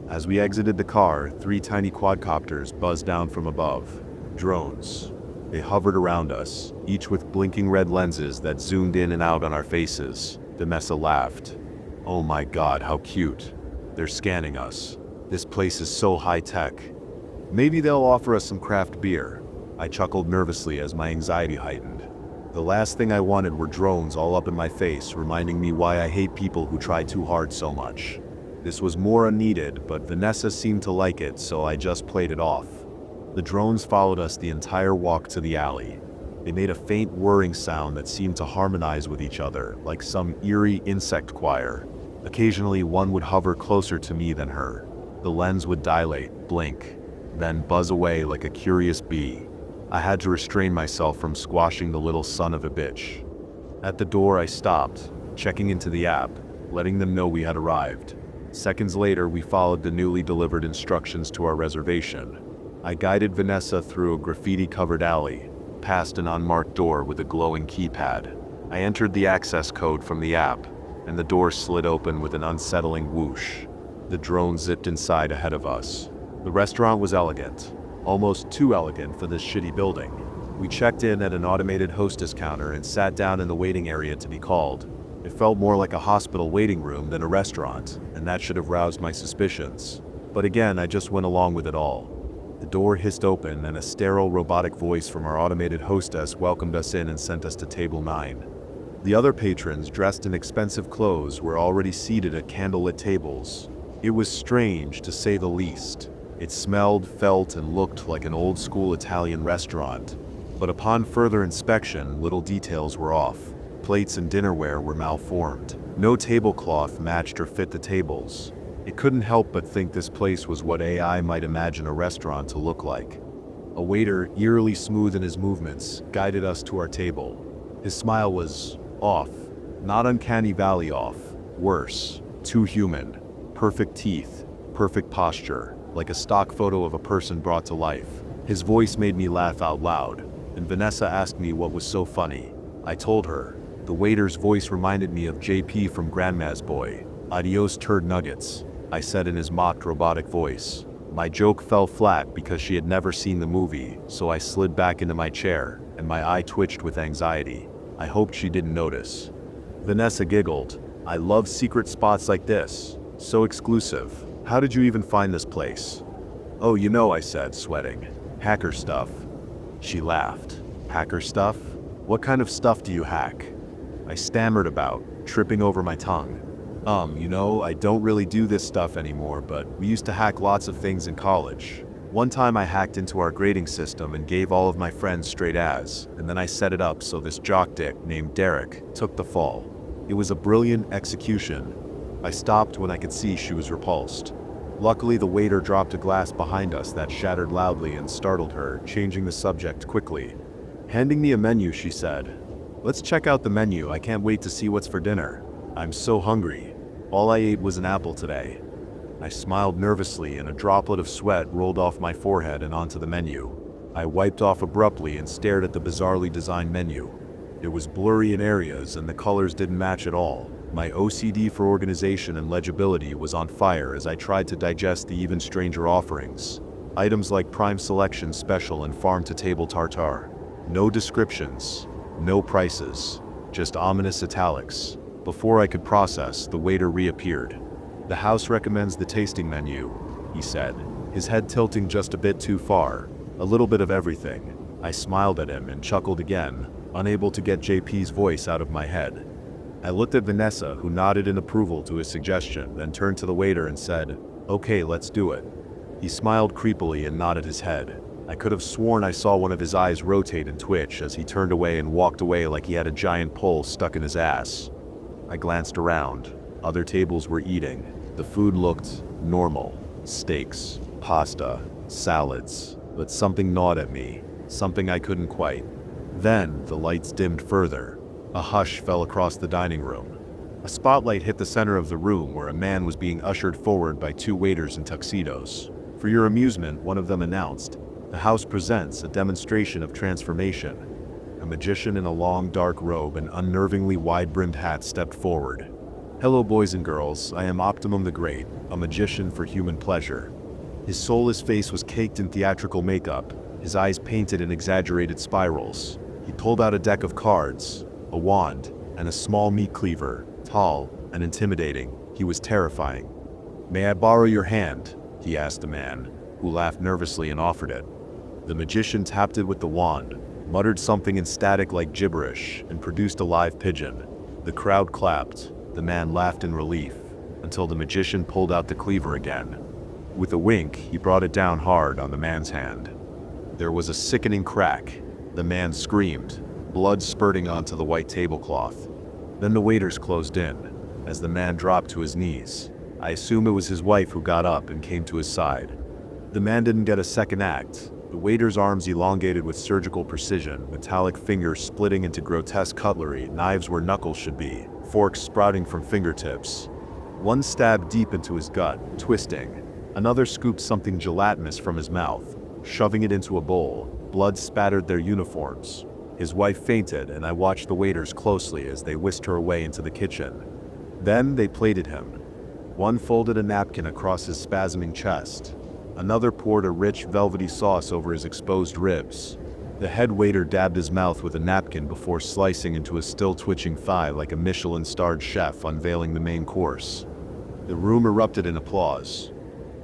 As we exited the car, 3 tiny quadcopters buzzed down from above. Drones. They hovered around us, each with blinking red lenses that zoomed in and out on our faces. Vanessa laughed. "Oh my God, how cute. They're scanning us. This place is so high-tech. Maybe they'll offer us some craft beer." I chuckled nervously as my anxiety heightened. The last thing I wanted were drones all up in my face, reminding me why I hate people who try too hard so much. This was more unneeded, but Vanessa seemed to like it, so I just played it off. The drones followed us the entire walk to the alley. They made a faint whirring sound that seemed to harmonize with each other, like some eerie insect choir. Occasionally, one would hover closer to me than her. The lens would dilate, blink, then buzz away like a curious bee. I had to restrain myself from squashing the little son of a bitch. At the door, I stopped, checking into the app, letting them know we had arrived. Seconds later, we followed the newly delivered instructions to our reservation. I guided Vanessa through a graffiti-covered alley, past an unmarked door with a glowing keypad. I entered the access code from the app, and the door slid open with an unsettling whoosh. The drone zipped inside ahead of us. The restaurant was elegant, almost too elegant for this shitty building. We checked in at an automated hostess counter and sat down in the waiting area to be called. It felt more like a hospital waiting room than a restaurant, and that should have roused my suspicions. But again, I just went along with it all. The door hissed open, and a sterile robotic voice from our automated hostess welcomed us in and sent us to table 9. The other patrons, dressed in expensive clothes, were already seated at candlelit tables. It was strange, to say the least. It smelled, felt, and looked like an old-school Italian restaurant. But upon further inspection, little details were off. Plates and dinnerware were malformed. No tablecloth matched or fit the tables. It couldn't help but think this place was what AI might imagine a restaurant to look like. A waiter, eerily smooth in his movements, guided us to our table. His smile was off, not uncanny valley off, worse, too human. Perfect teeth, perfect posture, like a stock photo of a person brought to life. His voice made me laugh out loud, and Vanessa asked me what was so funny. I told her. The waiter's voice reminded me of JP from Grandma's Boy. Adios turd nuggets, I said in his mocked robotic voice. My joke fell flat because she had never seen the movie, so I slid back into my chair, and my eye twitched with anxiety. I hoped she didn't notice. Vanessa giggled. I love secret spots like this. So exclusive. How did you even find this place? Oh, you know, I said, sweating. Hacker stuff. She laughed. Hacker stuff? What kind of stuff do you hack? I stammered about, tripping over my tongue. I don't really do this stuff anymore, but we used to hack lots of things in college. One time I hacked into our grading system and gave all of my friends straight A's, and then I set it up so this jock dick named Derek took the fall. It was a brilliant execution. I stopped when I could see she was repulsed. Luckily, the waiter dropped a glass behind us that shattered loudly and startled her, changing the subject quickly. Handing me a menu, she said, "Let's check out the menu. I can't wait to see what's for dinner. I'm so hungry. All I ate was an apple today." I smiled nervously and a droplet of sweat rolled off my forehead and onto the menu. I wiped off abruptly and stared at the bizarrely designed menu. It was blurry in areas and the colors didn't match at all. My OCD for organization and legibility was on fire as I tried to digest the even stranger offerings. Items like Prime Selection Special and Farm-to-Table Tartare. No descriptions, no prices, just ominous italics. Before I could process, the waiter reappeared. "The house recommends the tasting menu," he said, his head tilting just a bit too far. "A little bit of everything." I smiled at him and chuckled again, unable to get JP's voice out of my head. I looked at Vanessa, who nodded in approval to his suggestion, then turned to the waiter and said, "Okay, let's do it." He smiled creepily and nodded his head. I could have sworn I saw one of his eyes rotate and twitch as he turned away and walked away like he had a giant pole stuck in his ass. I glanced around. Other tables were eating. The food looked normal. Steaks, pasta, salads. But something gnawed at me. Something I couldn't quite. Then the lights dimmed further. A hush fell across the dining room. A spotlight hit the center of the room where a man was being ushered forward by two waiters in tuxedos. For your amusement, one of them announced, "The house presents a demonstration of transformation." A magician in a long dark robe and unnervingly wide-brimmed hat stepped forward. "Hello boys and girls, I am Optimum the Great, a magician for human pleasure." His soulless face was caked in theatrical makeup, his eyes painted in exaggerated spirals. He pulled out a deck of cards, a wand, and a small meat cleaver. Tall and intimidating, he was terrifying. "May I borrow your hand?" he asked the man, who laughed nervously and offered it. The magician tapped it with the wand, muttered something in static like gibberish, and produced a live pigeon. The crowd clapped. The man laughed in relief, until the magician pulled out the cleaver again. With a wink, he brought it down hard on the man's hand. There was a sickening crack. The man screamed, blood spurting onto the white tablecloth. Then the waiters closed in, as the man dropped to his knees. I assume it was his wife who got up and came to his side. The man didn't get a second act. The waiter's arms elongated with surgical precision, metallic fingers splitting into grotesque cutlery, knives where knuckles should be, forks sprouting from fingertips. One stabbed deep into his gut, twisting. Another scooped something gelatinous from his mouth, shoving it into a bowl. Blood spattered their uniforms. His wife fainted, and I watched the waiters closely as they whisked her away into the kitchen. Then they plated him. One folded a napkin across his spasming chest. Another poured a rich, velvety sauce over his exposed ribs. The head waiter dabbed his mouth with a napkin before slicing into a still-twitching thigh like a Michelin-starred chef unveiling the main course. The room erupted in applause.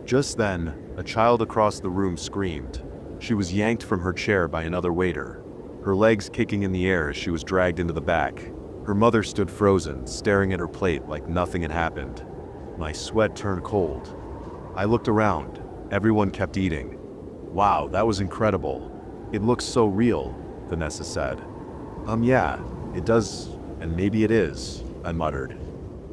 Just then, a child across the room screamed. She was yanked from her chair by another waiter, her legs kicking in the air as she was dragged into the back. Her mother stood frozen, staring at her plate like nothing had happened. My sweat turned cold. I looked around. Everyone kept eating. "Wow, that was incredible. It looks so real," Vanessa said. Yeah, it does, and maybe it is," I muttered.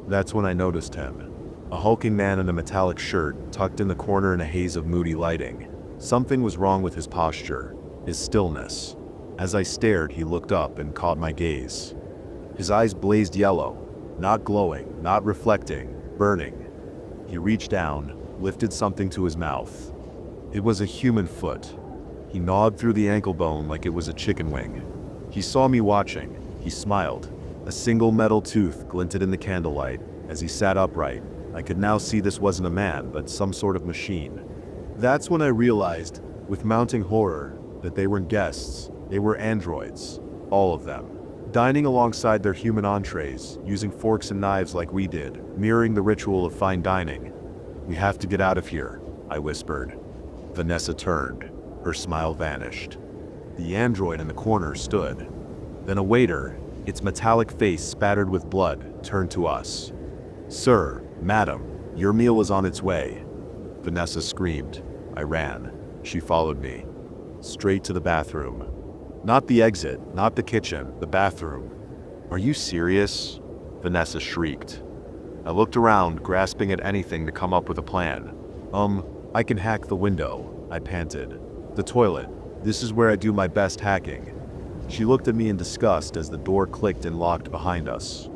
That's when I noticed him. A hulking man in a metallic shirt, tucked in the corner in a haze of moody lighting. Something was wrong with his posture, his stillness. As I stared, he looked up and caught my gaze. His eyes blazed yellow, not glowing, not reflecting, burning. He reached down, lifted something to his mouth. It was a human foot. He gnawed through the ankle bone like it was a chicken wing. He saw me watching. He smiled. A single metal tooth glinted in the candlelight. As he sat upright, I could now see this wasn't a man, but some sort of machine. That's when I realized, with mounting horror, that they weren't guests. They were androids. All of them. Dining alongside their human entrees, using forks and knives like we did, mirroring the ritual of fine dining. "We have to get out of here," I whispered. Vanessa turned. Her smile vanished. The android in the corner stood. Then a waiter, its metallic face spattered with blood, turned to us. "Sir, madam, your meal is on its way." Vanessa screamed. I ran. She followed me. Straight to the bathroom. Not the exit, not the kitchen, the bathroom. "Are you serious?" Vanessa shrieked. I looked around, grasping at anything to come up with a plan. I can hack the window," I panted. "The toilet. This is where I do my best hacking." She looked at me in disgust as the door clicked and locked behind us.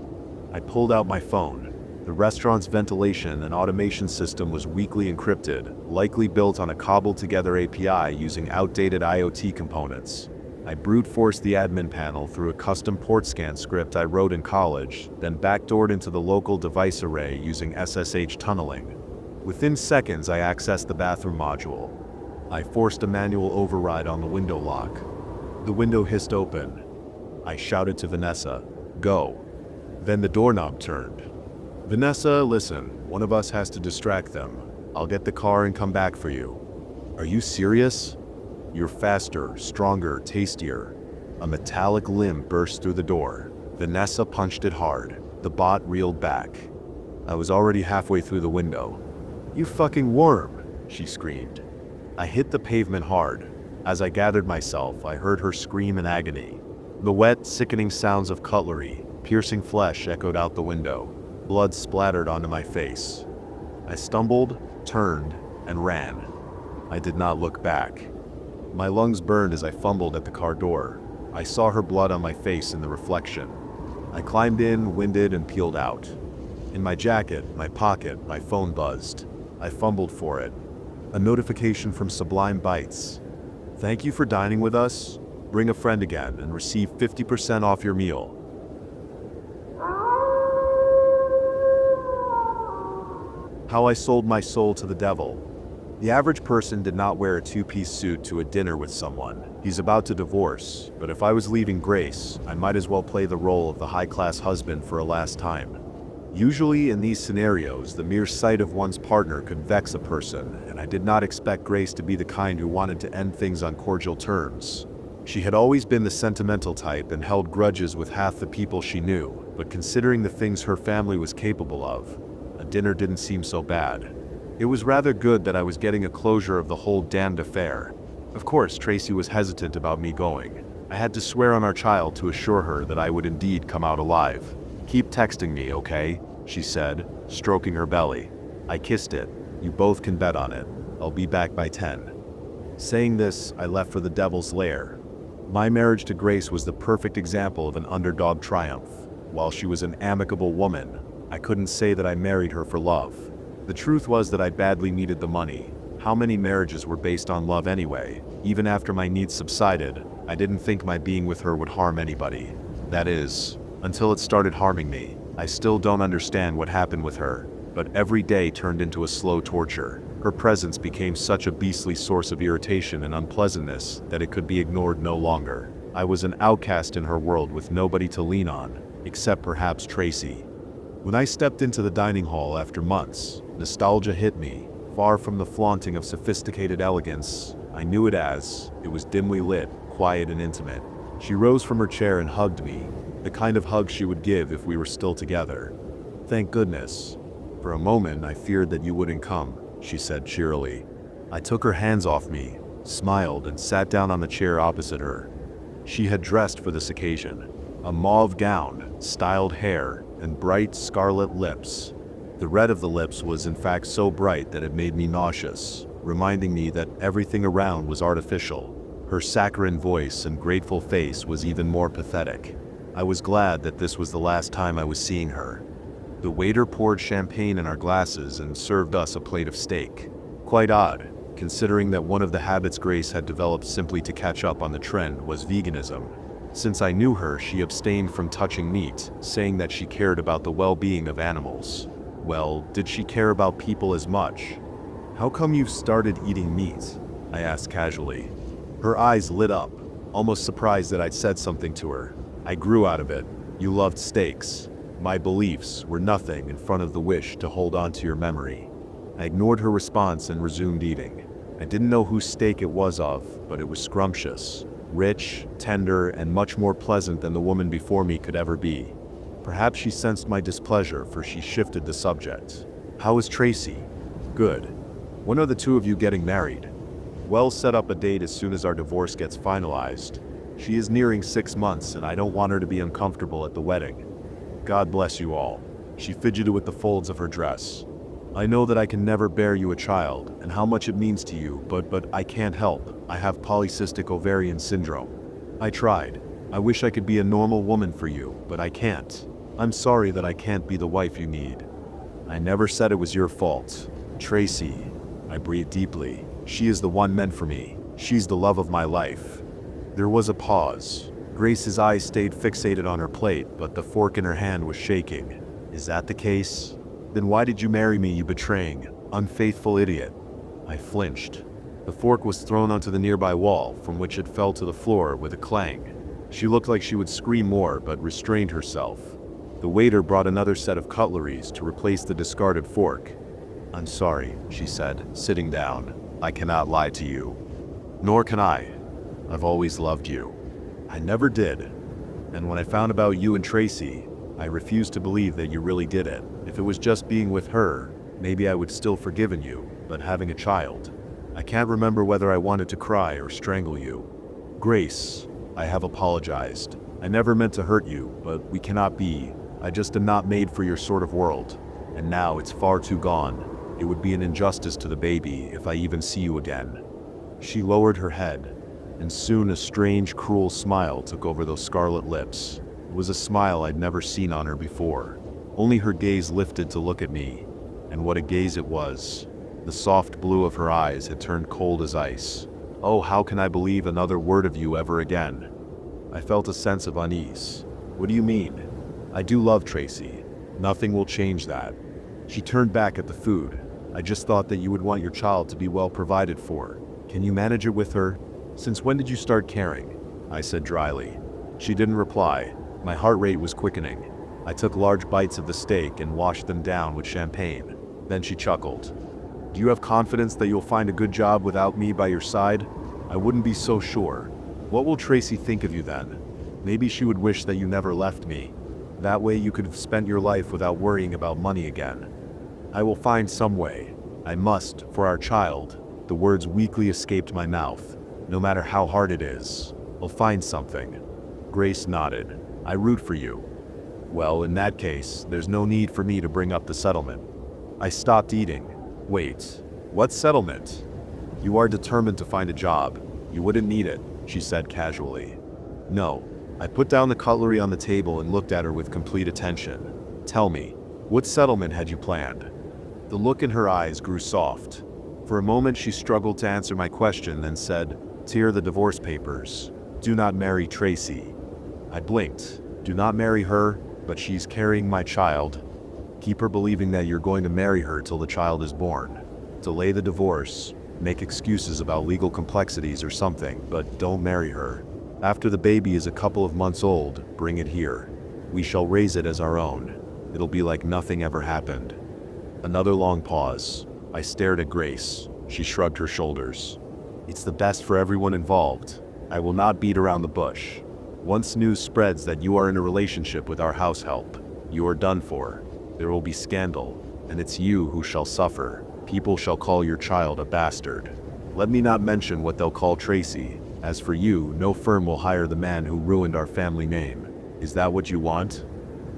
I pulled out my phone. The restaurant's ventilation and automation system was weakly encrypted, likely built on a cobbled-together API using outdated IoT components. I brute forced the admin panel through a custom port scan script I wrote in college, then backdoored into the local device array using SSH tunneling. Within seconds, I accessed the bathroom module. I forced a manual override on the window lock. The window hissed open. I shouted to Vanessa, "Go." Then the doorknob turned. "Vanessa, listen, one of us has to distract them. I'll get the car and come back for you." "Are you serious?" "You're faster, stronger, tastier." A metallic limb burst through the door. Vanessa punched it hard. The bot reeled back. I was already halfway through the window. "You fucking worm!" she screamed. I hit the pavement hard. As I gathered myself, I heard her scream in agony. The wet, sickening sounds of cutlery, piercing flesh echoed out the window. Blood splattered onto my face. I stumbled, turned, and ran. I did not look back. My lungs burned as I fumbled at the car door. I saw her blood on my face in the reflection. I climbed in, winded, and peeled out. In my jacket, my pocket, my phone buzzed. I fumbled for it. A notification from Sublime Bites. "Thank you for dining with us. Bring a friend again and receive 50% off your meal." How I sold my soul to the devil. The average person did not wear a two-piece suit to a dinner with someone. He's about to divorce, but if I was leaving Grace, I might as well play the role of the high-class husband for a last time. Usually in these scenarios, the mere sight of one's partner could vex a person, and I did not expect Grace to be the kind who wanted to end things on cordial terms. She had always been the sentimental type and held grudges with half the people she knew, but considering the things her family was capable of, a dinner didn't seem so bad. It was rather good that I was getting a closure of the whole damned affair. Of course, Tracy was hesitant about me going. I had to swear on our child to assure her that I would indeed come out alive. "Keep texting me, okay?" she said, stroking her belly. I kissed it. "You both can bet on it. I'll be back by 10. Saying this, I left for the devil's lair. My marriage to Grace was the perfect example of an underdog triumph. While she was an amicable woman, I couldn't say that I married her for love. The truth was that I badly needed the money. How many marriages were based on love anyway? Even after my needs subsided, I didn't think my being with her would harm anybody. That is, until it started harming me. I still don't understand what happened with her, but every day turned into a slow torture. Her presence became such a beastly source of irritation and unpleasantness that it could be ignored no longer. I was an outcast in her world with nobody to lean on, except perhaps Tracy. When I stepped into the dining hall after months, nostalgia hit me. Far from the flaunting of sophisticated elegance, I knew it as, it was dimly lit, quiet and intimate. She rose from her chair and hugged me, the kind of hug she would give if we were still together. "Thank goodness. For a moment I feared that you wouldn't come," she said cheerily. I took her hands off me, smiled, and sat down on the chair opposite her. She had dressed for this occasion. A mauve gown, styled hair, and bright scarlet lips. The red of the lips was in fact so bright that it made me nauseous. reminding me that everything around was artificial. Her saccharine voice and grateful face was even more pathetic. I was glad that this was the last time I was seeing her. The waiter poured champagne in our glasses and served us a plate of steak. Quite odd, considering that one of the habits Grace had developed simply to catch up on the trend was veganism. Since I knew her, she abstained from touching meat, saying that she cared about the well-being of animals. Well, did she care about people as much? "How come you've started eating meat?" I asked casually. Her eyes lit up, almost surprised that I'd said something to her. "I grew out of it. You loved steaks. My beliefs were nothing in front of the wish to hold on to your memory." I ignored her response and resumed eating. I didn't know whose steak it was of, but it was scrumptious, rich, tender, and much more pleasant than the woman before me could ever be. Perhaps she sensed my displeasure, for she shifted the subject. "How is Tracy?" "Good. When are the two of you getting married?" "We'll set up a date as soon as our divorce gets finalized. She is nearing 6 months and I don't want her to be uncomfortable at the wedding." "God bless you all." She fidgeted with the folds of her dress. "I know that I can never bear you a child and how much it means to you, but I can't help. I have polycystic ovarian syndrome. I tried. I wish I could be a normal woman for you, but I can't. I'm sorry that I can't be the wife you need." "I never said it was your fault. Tracy." I breathed deeply. "She is the one meant for me. She's the love of my life." There was a pause. Grace's eyes stayed fixated on her plate, but the fork in her hand was shaking. "Is that the case? Then why did you marry me, you betraying, unfaithful idiot?" I flinched. The fork was thrown onto the nearby wall, from which it fell to the floor with a clang. She looked like she would scream more, but restrained herself. The waiter brought another set of cutleries to replace the discarded fork. "I'm sorry," she said, sitting down. "I cannot lie to you." "Nor can I. I've always loved you." "I never did. And when I found about you and Tracy, I refused to believe that you really did it. If it was just being with her, maybe I would still forgiven you, but having a child, I can't remember whether I wanted to cry or strangle you." "Grace, I have apologized. I never meant to hurt you, but we cannot be. I just am not made for your sort of world. And now it's far too gone. It would be an injustice to the baby if I even see you again." She lowered her head, and soon a strange, cruel smile took over those scarlet lips. It was a smile I'd never seen on her before. Only her gaze lifted to look at me, and what a gaze it was. The soft blue of her eyes had turned cold as ice. "Oh, how can I believe another word of you ever again?" I felt a sense of unease. "What do you mean?" "I do love Tracy. Nothing will change that." She turned back at the food. "I just thought that you would want your child to be well provided for. Can you manage it with her? Since when did you start caring?" I said dryly. She didn't reply. My heart rate was quickening. I took large bites of the steak and washed them down with champagne. Then she chuckled. "Do you have confidence that you'll find a good job without me by your side?" "I wouldn't be so sure." "What will Tracy think of you then?" "Maybe she would wish that you never left me. That way you could have spent your life without worrying about money again." "I will find some way. I must, for our child." The words weakly escaped my mouth. "No matter how hard it is, I'll find something." Grace nodded. "I root for you." "Well, in that case, there's no need for me to bring up the settlement." I stopped eating. "Wait, what settlement?" "You are determined to find a job. You wouldn't need it," she said casually. "No." I put down the cutlery on the table and looked at her with complete attention. "Tell me, what settlement had you planned?" The look in her eyes grew soft. For a moment she struggled to answer my question, then said, "Tear the divorce papers. Do not marry Tracy." I blinked. "Do not marry her, but she's carrying my child." "Keep her believing that you're going to marry her till the child is born. Delay the divorce, make excuses about legal complexities or something, but don't marry her. After the baby is a couple of months old, bring it here. We shall raise it as our own. It'll be like nothing ever happened." Another long pause. I stared at Grace. She shrugged her shoulders. "It's the best for everyone involved. I will not beat around the bush. Once news spreads that you are in a relationship with our house help, you are done for. There will be scandal, and it's you who shall suffer. People shall call your child a bastard. Let me not mention what they'll call Tracy. As for you, no firm will hire the man who ruined our family name. Is that what you want?"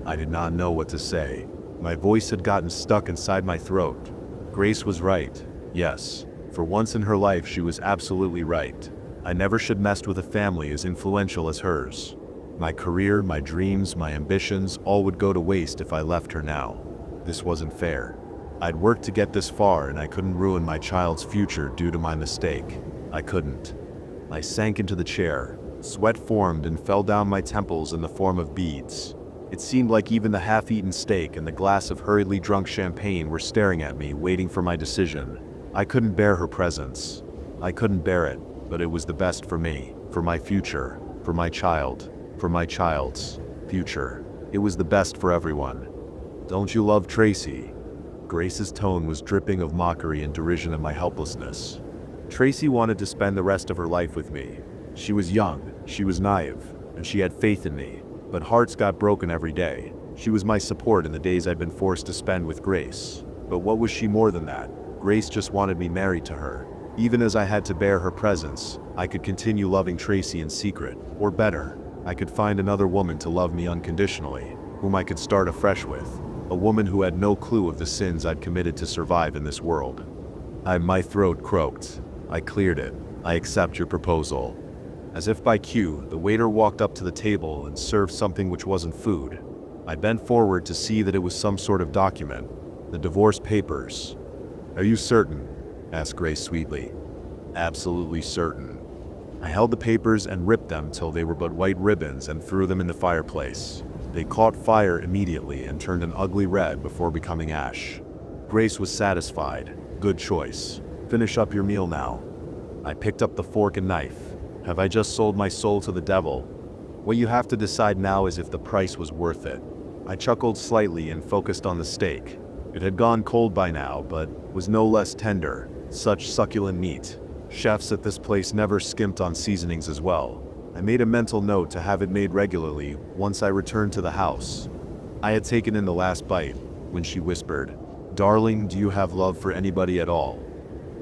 I did not know what to say. My voice had gotten stuck inside my throat. Grace was right. Yes, For once in her life, she was absolutely right. I never should messed with a family as influential as hers. My career, my dreams, my ambitions, all would go to waste if I left her now. This wasn't fair. I'd worked to get this far, and I couldn't ruin my child's future due to my mistake. I couldn't. I sank into the chair. Sweat formed and fell down my temples in the form of beads. It seemed like even the half-eaten steak and the glass of hurriedly drunk champagne were staring at me, waiting for my decision. I couldn't bear her presence. I couldn't bear it, but it was the best for me, for my future, for my child, for my child's future. It was the best for everyone. Don't you love Tracy? Grace's tone was dripping of mockery and derision of my helplessness. Tracy wanted to spend the rest of her life with me. She was young, she was naive, and she had faith in me. But hearts got broken every day. She was my support in the days I'd been forced to spend with Grace. But what was she more than that? Grace just wanted me married to her. Even as I had to bear her presence, I could continue loving Tracy in secret. Or better, I could find another woman to love me unconditionally, whom I could start afresh with. A woman who had no clue of the sins I'd committed to survive in this world. My throat croaked. I cleared it. I accept your proposal. As if by cue, the waiter walked up to the table and served something which wasn't food. I bent forward to see that it was some sort of document. The divorce papers. Are you certain? Asked Grace sweetly. Absolutely certain. I held the papers and ripped them till they were but white ribbons and threw them in the fireplace. They caught fire immediately and turned an ugly red before becoming ash. Grace was satisfied. Good choice. Finish up your meal now. I picked up the fork and knife. Have I just sold my soul to the devil? What you have to decide now is if the price was worth it. I chuckled slightly and focused on the steak. It had gone cold by now, but was no less tender. Such succulent meat. Chefs at this place never skimped on seasonings as well. I made a mental note to have it made regularly once I returned to the house. I had taken in the last bite when she whispered, "Darling, do you have love for anybody at all?"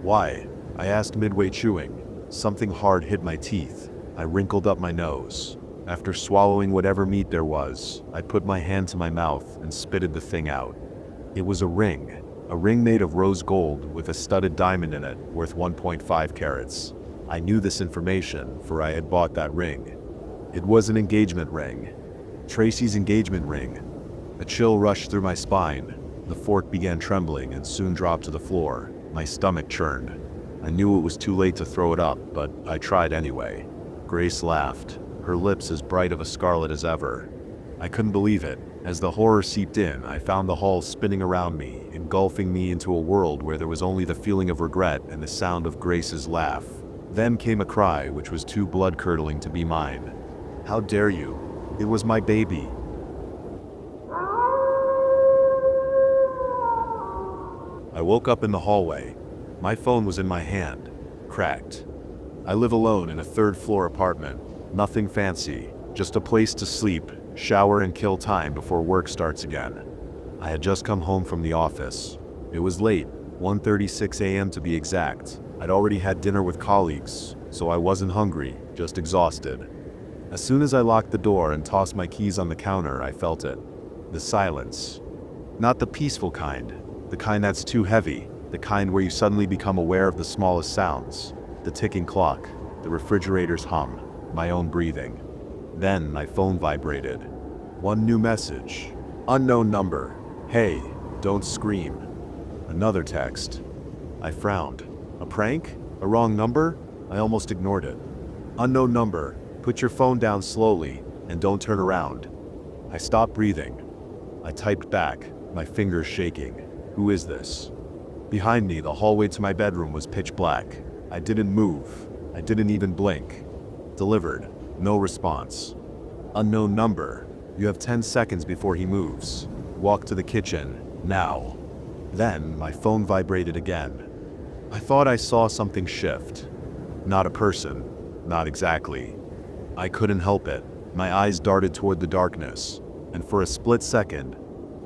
Why? I asked midway chewing. Something hard hit my teeth. I wrinkled up my nose. After swallowing whatever meat there was, I put my hand to my mouth and spitted the thing out. It was a ring made of rose gold with a studded diamond in it worth 1.5 carats. I knew this information, for I had bought that ring. It was an engagement ring. Tracy's engagement ring. A chill rushed through my spine. The fork began trembling and soon dropped to the floor. My stomach churned. I knew it was too late to throw it up, but I tried anyway. Grace laughed, her lips as bright of a scarlet as ever. I couldn't believe it. As the horror seeped in, I found the hall spinning around me, engulfing me into a world where there was only the feeling of regret and the sound of Grace's laugh. Then came a cry which was too blood-curdling to be mine. How dare you? It was my baby. I woke up in the hallway. My phone was in my hand, cracked. I live alone in a third-floor apartment. Nothing fancy, just a place to sleep, shower, and kill time before work starts again. I had just come home from the office. It was late, 1:36 a.m. to be exact. I'd already had dinner with colleagues, so I wasn't hungry, just exhausted. As soon as I locked the door and tossed my keys on the counter, I felt it. The silence. Not the peaceful kind, the kind that's too heavy, the kind where you suddenly become aware of the smallest sounds. The ticking clock, the refrigerator's hum, my own breathing. Then my phone vibrated. One new message. Unknown number. Hey, don't scream. Another text. I frowned. A prank? A wrong number? I almost ignored it. Unknown number. Put your phone down slowly and don't turn around. I stopped breathing. I typed back, my fingers shaking. Who is this? Behind me, the hallway to my bedroom was pitch black. I didn't move. I didn't even blink. Delivered. No response. Unknown number. You have 10 seconds before he moves. Walk to the kitchen. Now. Then my phone vibrated again. I thought I saw something shift. Not a person. Not exactly. I couldn't help it. My eyes darted toward the darkness, and for a split second,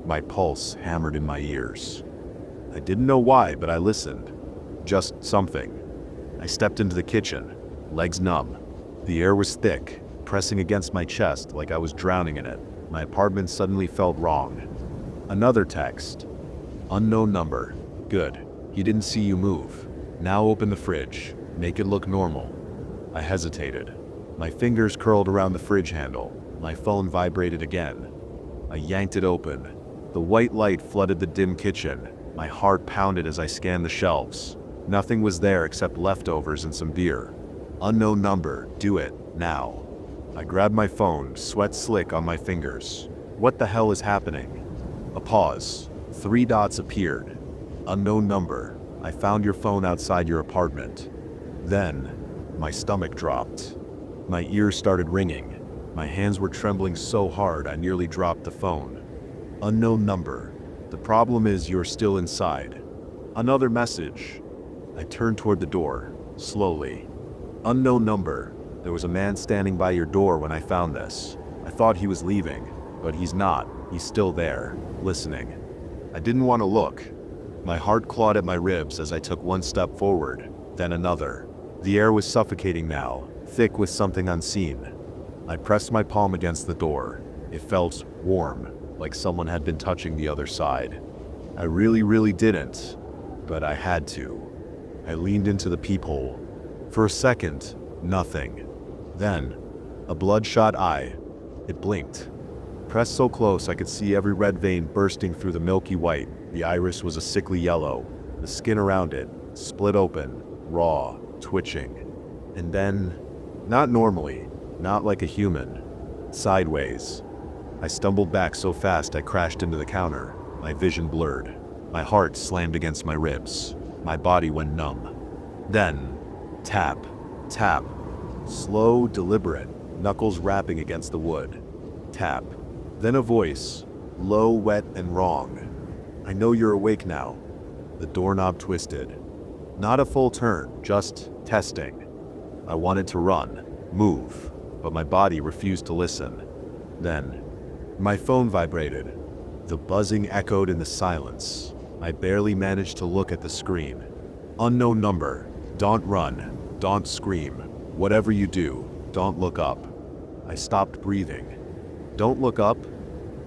my pulse hammered in my ears. I didn't know why, but I listened. Just something. I stepped into the kitchen, legs numb. The air was thick, pressing against my chest like I was drowning in it. My apartment suddenly felt wrong. Another text. Unknown number. Good. He didn't see you move. Now open the fridge. Make it look normal. I hesitated. My fingers curled around the fridge handle. My phone vibrated again. I yanked it open. The white light flooded the dim kitchen. My heart pounded as I scanned the shelves. Nothing was there except leftovers and some beer. Unknown number, do it, now. I grabbed my phone, sweat slick on my fingers. What the hell is happening? A pause. 3 dots appeared. Unknown number. I found your phone outside your apartment. Then, my stomach dropped. My ears started ringing. My hands were trembling so hard I nearly dropped the phone. Unknown number. The problem is you're still inside. Another message. I turned toward the door, slowly. Unknown number. There was a man standing by your door when I found this. I thought he was leaving, but he's not. He's still there, listening. I didn't want to look. My heart clawed at my ribs as I took one step forward, then another. The air was suffocating now, thick with something unseen. I pressed my palm against the door. It felt warm, like someone had been touching the other side. I really didn't, but I had to. I leaned into the peephole. For a second, nothing. Then, a bloodshot eye. It blinked. Pressed so close I could see every red vein bursting through the milky white. The iris was a sickly yellow. The skin around it, split open, raw, twitching. And then, not normally, not like a human, sideways. I stumbled back so fast I crashed into the counter. My vision blurred. My heart slammed against my ribs. My body went numb. Then, tap, tap. Slow, deliberate, knuckles rapping against the wood. Tap. Then a voice, low, wet, and wrong. I know you're awake now. The doorknob twisted. Not a full turn, just testing. I wanted to run, move, but my body refused to listen. Then, my phone vibrated. The buzzing echoed in the silence. I barely managed to look at the screen. Unknown number. Don't run. Don't scream. Whatever you do, don't look up. I stopped breathing. Don't look up?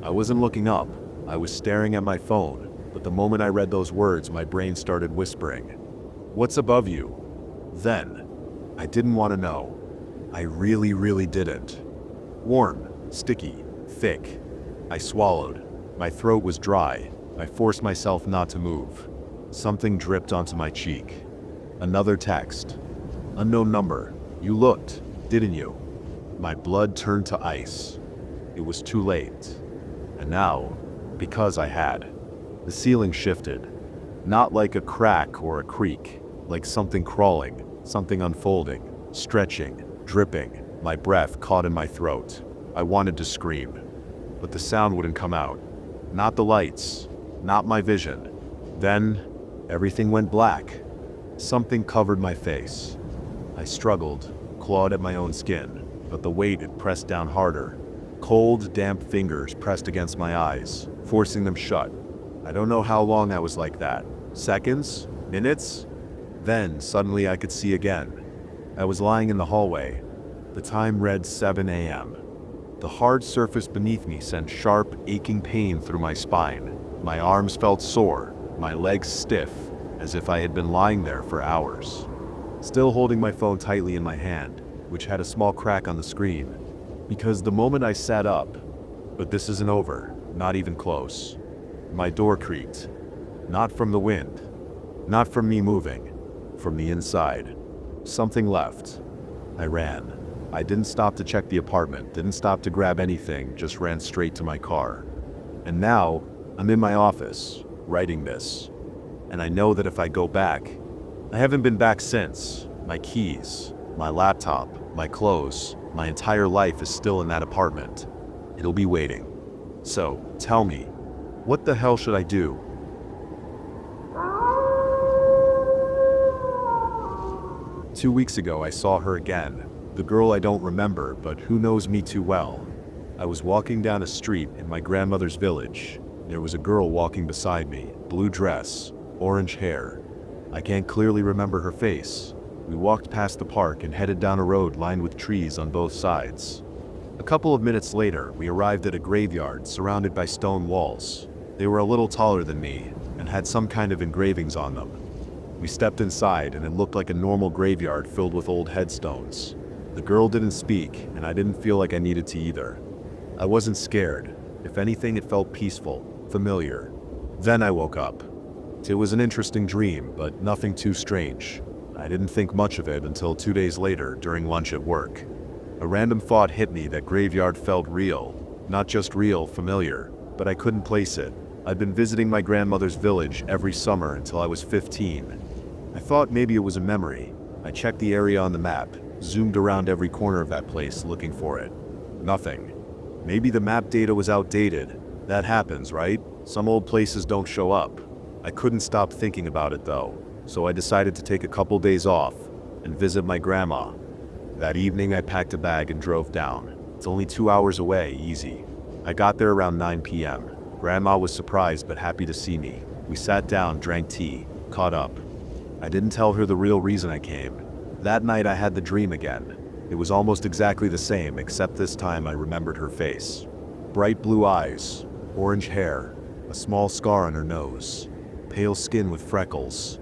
I wasn't looking up. I was staring at my phone, but the moment I read those words, my brain started whispering. What's above you? Then, I didn't want to know. I really didn't. Warm, sticky, thick. I swallowed. My throat was dry. I forced myself not to move. Something dripped onto my cheek. Another text. Unknown number. You looked, didn't you? My blood turned to ice. It was too late. And now, because I had. The ceiling shifted. Not like a crack or a creak, like something crawling, something unfolding, stretching, dripping. My breath caught in my throat. I wanted to scream, but the sound wouldn't come out. Not the lights, not my vision. Then, everything went black. Something covered my face. I struggled, clawed at my own skin, but the weight had pressed down harder. Cold, damp fingers pressed against my eyes, forcing them shut. I don't know how long I was like that. Seconds? Minutes? Then, suddenly I could see again. I was lying in the hallway. The time read 7 a.m. The hard surface beneath me sent sharp, aching pain through my spine. My arms felt sore, my legs stiff, as if I had been lying there for hours. Still holding my phone tightly in my hand, which had a small crack on the screen. Because the moment I sat up, but this isn't over, not even close. My door creaked. Not from the wind. Not from me moving. From the inside. Something left. I ran. I didn't stop to check the apartment, didn't stop to grab anything, just ran straight to my car. And now, I'm in my office, writing this. And I know that if I go back, I haven't been back since. My keys, my laptop, my clothes, my entire life is still in that apartment. It'll be waiting. So, tell me, what the hell should I do? Two weeks ago, I saw her again. The girl I don't remember, but who knows me too well. I was walking down a street in my grandmother's village. There was a girl walking beside me, blue dress, orange hair. I can't clearly remember her face. We walked past the park and headed down a road lined with trees on both sides. A couple of minutes later, we arrived at a graveyard surrounded by stone walls. They were a little taller than me and had some kind of engravings on them. We stepped inside and it looked like a normal graveyard filled with old headstones. The girl didn't speak and I didn't feel like I needed to either. I wasn't scared. If anything, it felt peaceful, familiar. Then I woke up. It was an interesting dream, but nothing too strange. I didn't think much of it until 2 days later during lunch at work. A random thought hit me that graveyard felt real. Not just real, familiar, but I couldn't place it. I'd been visiting my grandmother's village every summer until I was 15. I thought maybe it was a memory. I checked the area on the map, zoomed around every corner of that place looking for it. Nothing. Maybe the map data was outdated. That happens, right? Some old places don't show up. I couldn't stop thinking about it though, so I decided to take a couple days off and visit my grandma. That evening I packed a bag and drove down. It's only 2 hours away, easy. I got there around 9 p.m. Grandma was surprised but happy to see me. We sat down, drank tea, caught up. I didn't tell her the real reason I came. That night I had the dream again. It was almost exactly the same, except this time I remembered her face. Bright blue eyes, orange hair, a small scar on her nose, pale skin with freckles.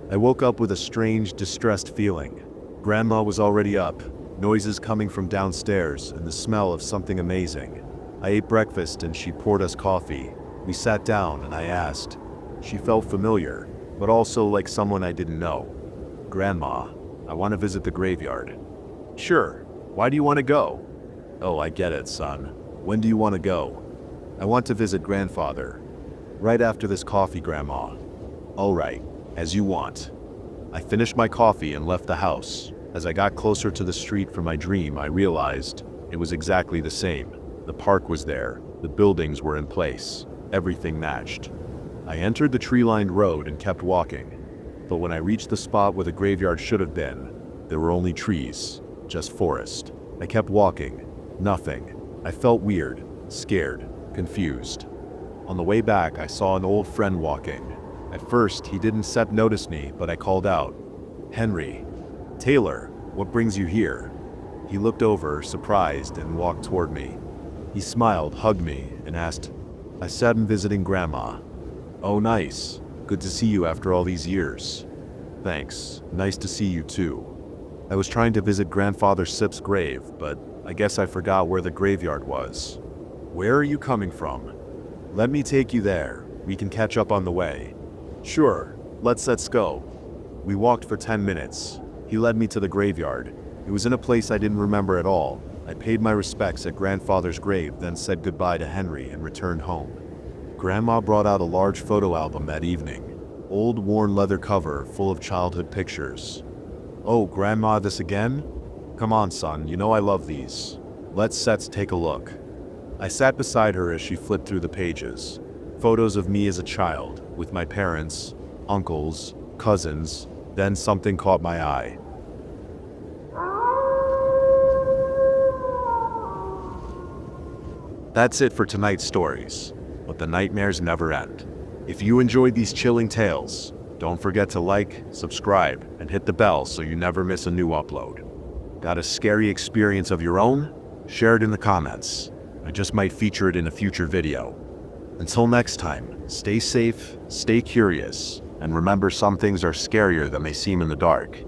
I woke up with a strange, distressed feeling. Grandma was already up, noises coming from downstairs, and the smell of something amazing. I ate breakfast and she poured us coffee. We sat down and I asked. She felt familiar, but also like someone I didn't know. "Grandma, I want to visit the graveyard." "Sure. Why do you want to go?" "Oh, I get it, son. When do you want to go?" "I want to visit grandfather." "Right after this coffee, Grandma." "All right, as you want." I finished my coffee and left the house. As I got closer to the street from my dream, I realized it was exactly the same. The park was there, the buildings were in place, everything matched. I entered the tree-lined road and kept walking. But when I reached the spot where the graveyard should have been, there were only trees, just forest. I kept walking, nothing. I felt weird, scared, confused. On the way back, I saw an old friend walking. At first, he didn't notice me, but I called out, "Henry." "Taylor, what brings you here?" He looked over, surprised, and walked toward me. He smiled, hugged me, and asked, "I said I'm visiting Grandma." "Oh, nice. Good to see you after all these years." "Thanks. Nice to see you too." I was trying to visit Grandfather Sip's grave, but I guess I forgot where the graveyard was. "Where are you coming from?" "Let me take you there. We can catch up on the way." "Sure. Let's go." We walked for 10 minutes. He led me to the graveyard. It was in a place I didn't remember at all. I paid my respects at Grandfather's grave, then said goodbye to Henry and returned home. Grandma brought out a large photo album that evening. Old worn leather cover full of childhood pictures. "Oh, Grandma, this again? Come on, son, you know I love these. Let's take a look." I sat beside her as she flipped through the pages. Photos of me as a child, with my parents, uncles, cousins. Then something caught my eye. That's it for tonight's stories, but the nightmares never end. If you enjoyed these chilling tales, don't forget to like, subscribe, and hit the bell so you never miss a new upload. Got a scary experience of your own? Share it in the comments. I just might feature it in a future video. Until next time, stay safe, stay curious, and remember some things are scarier than they seem in the dark.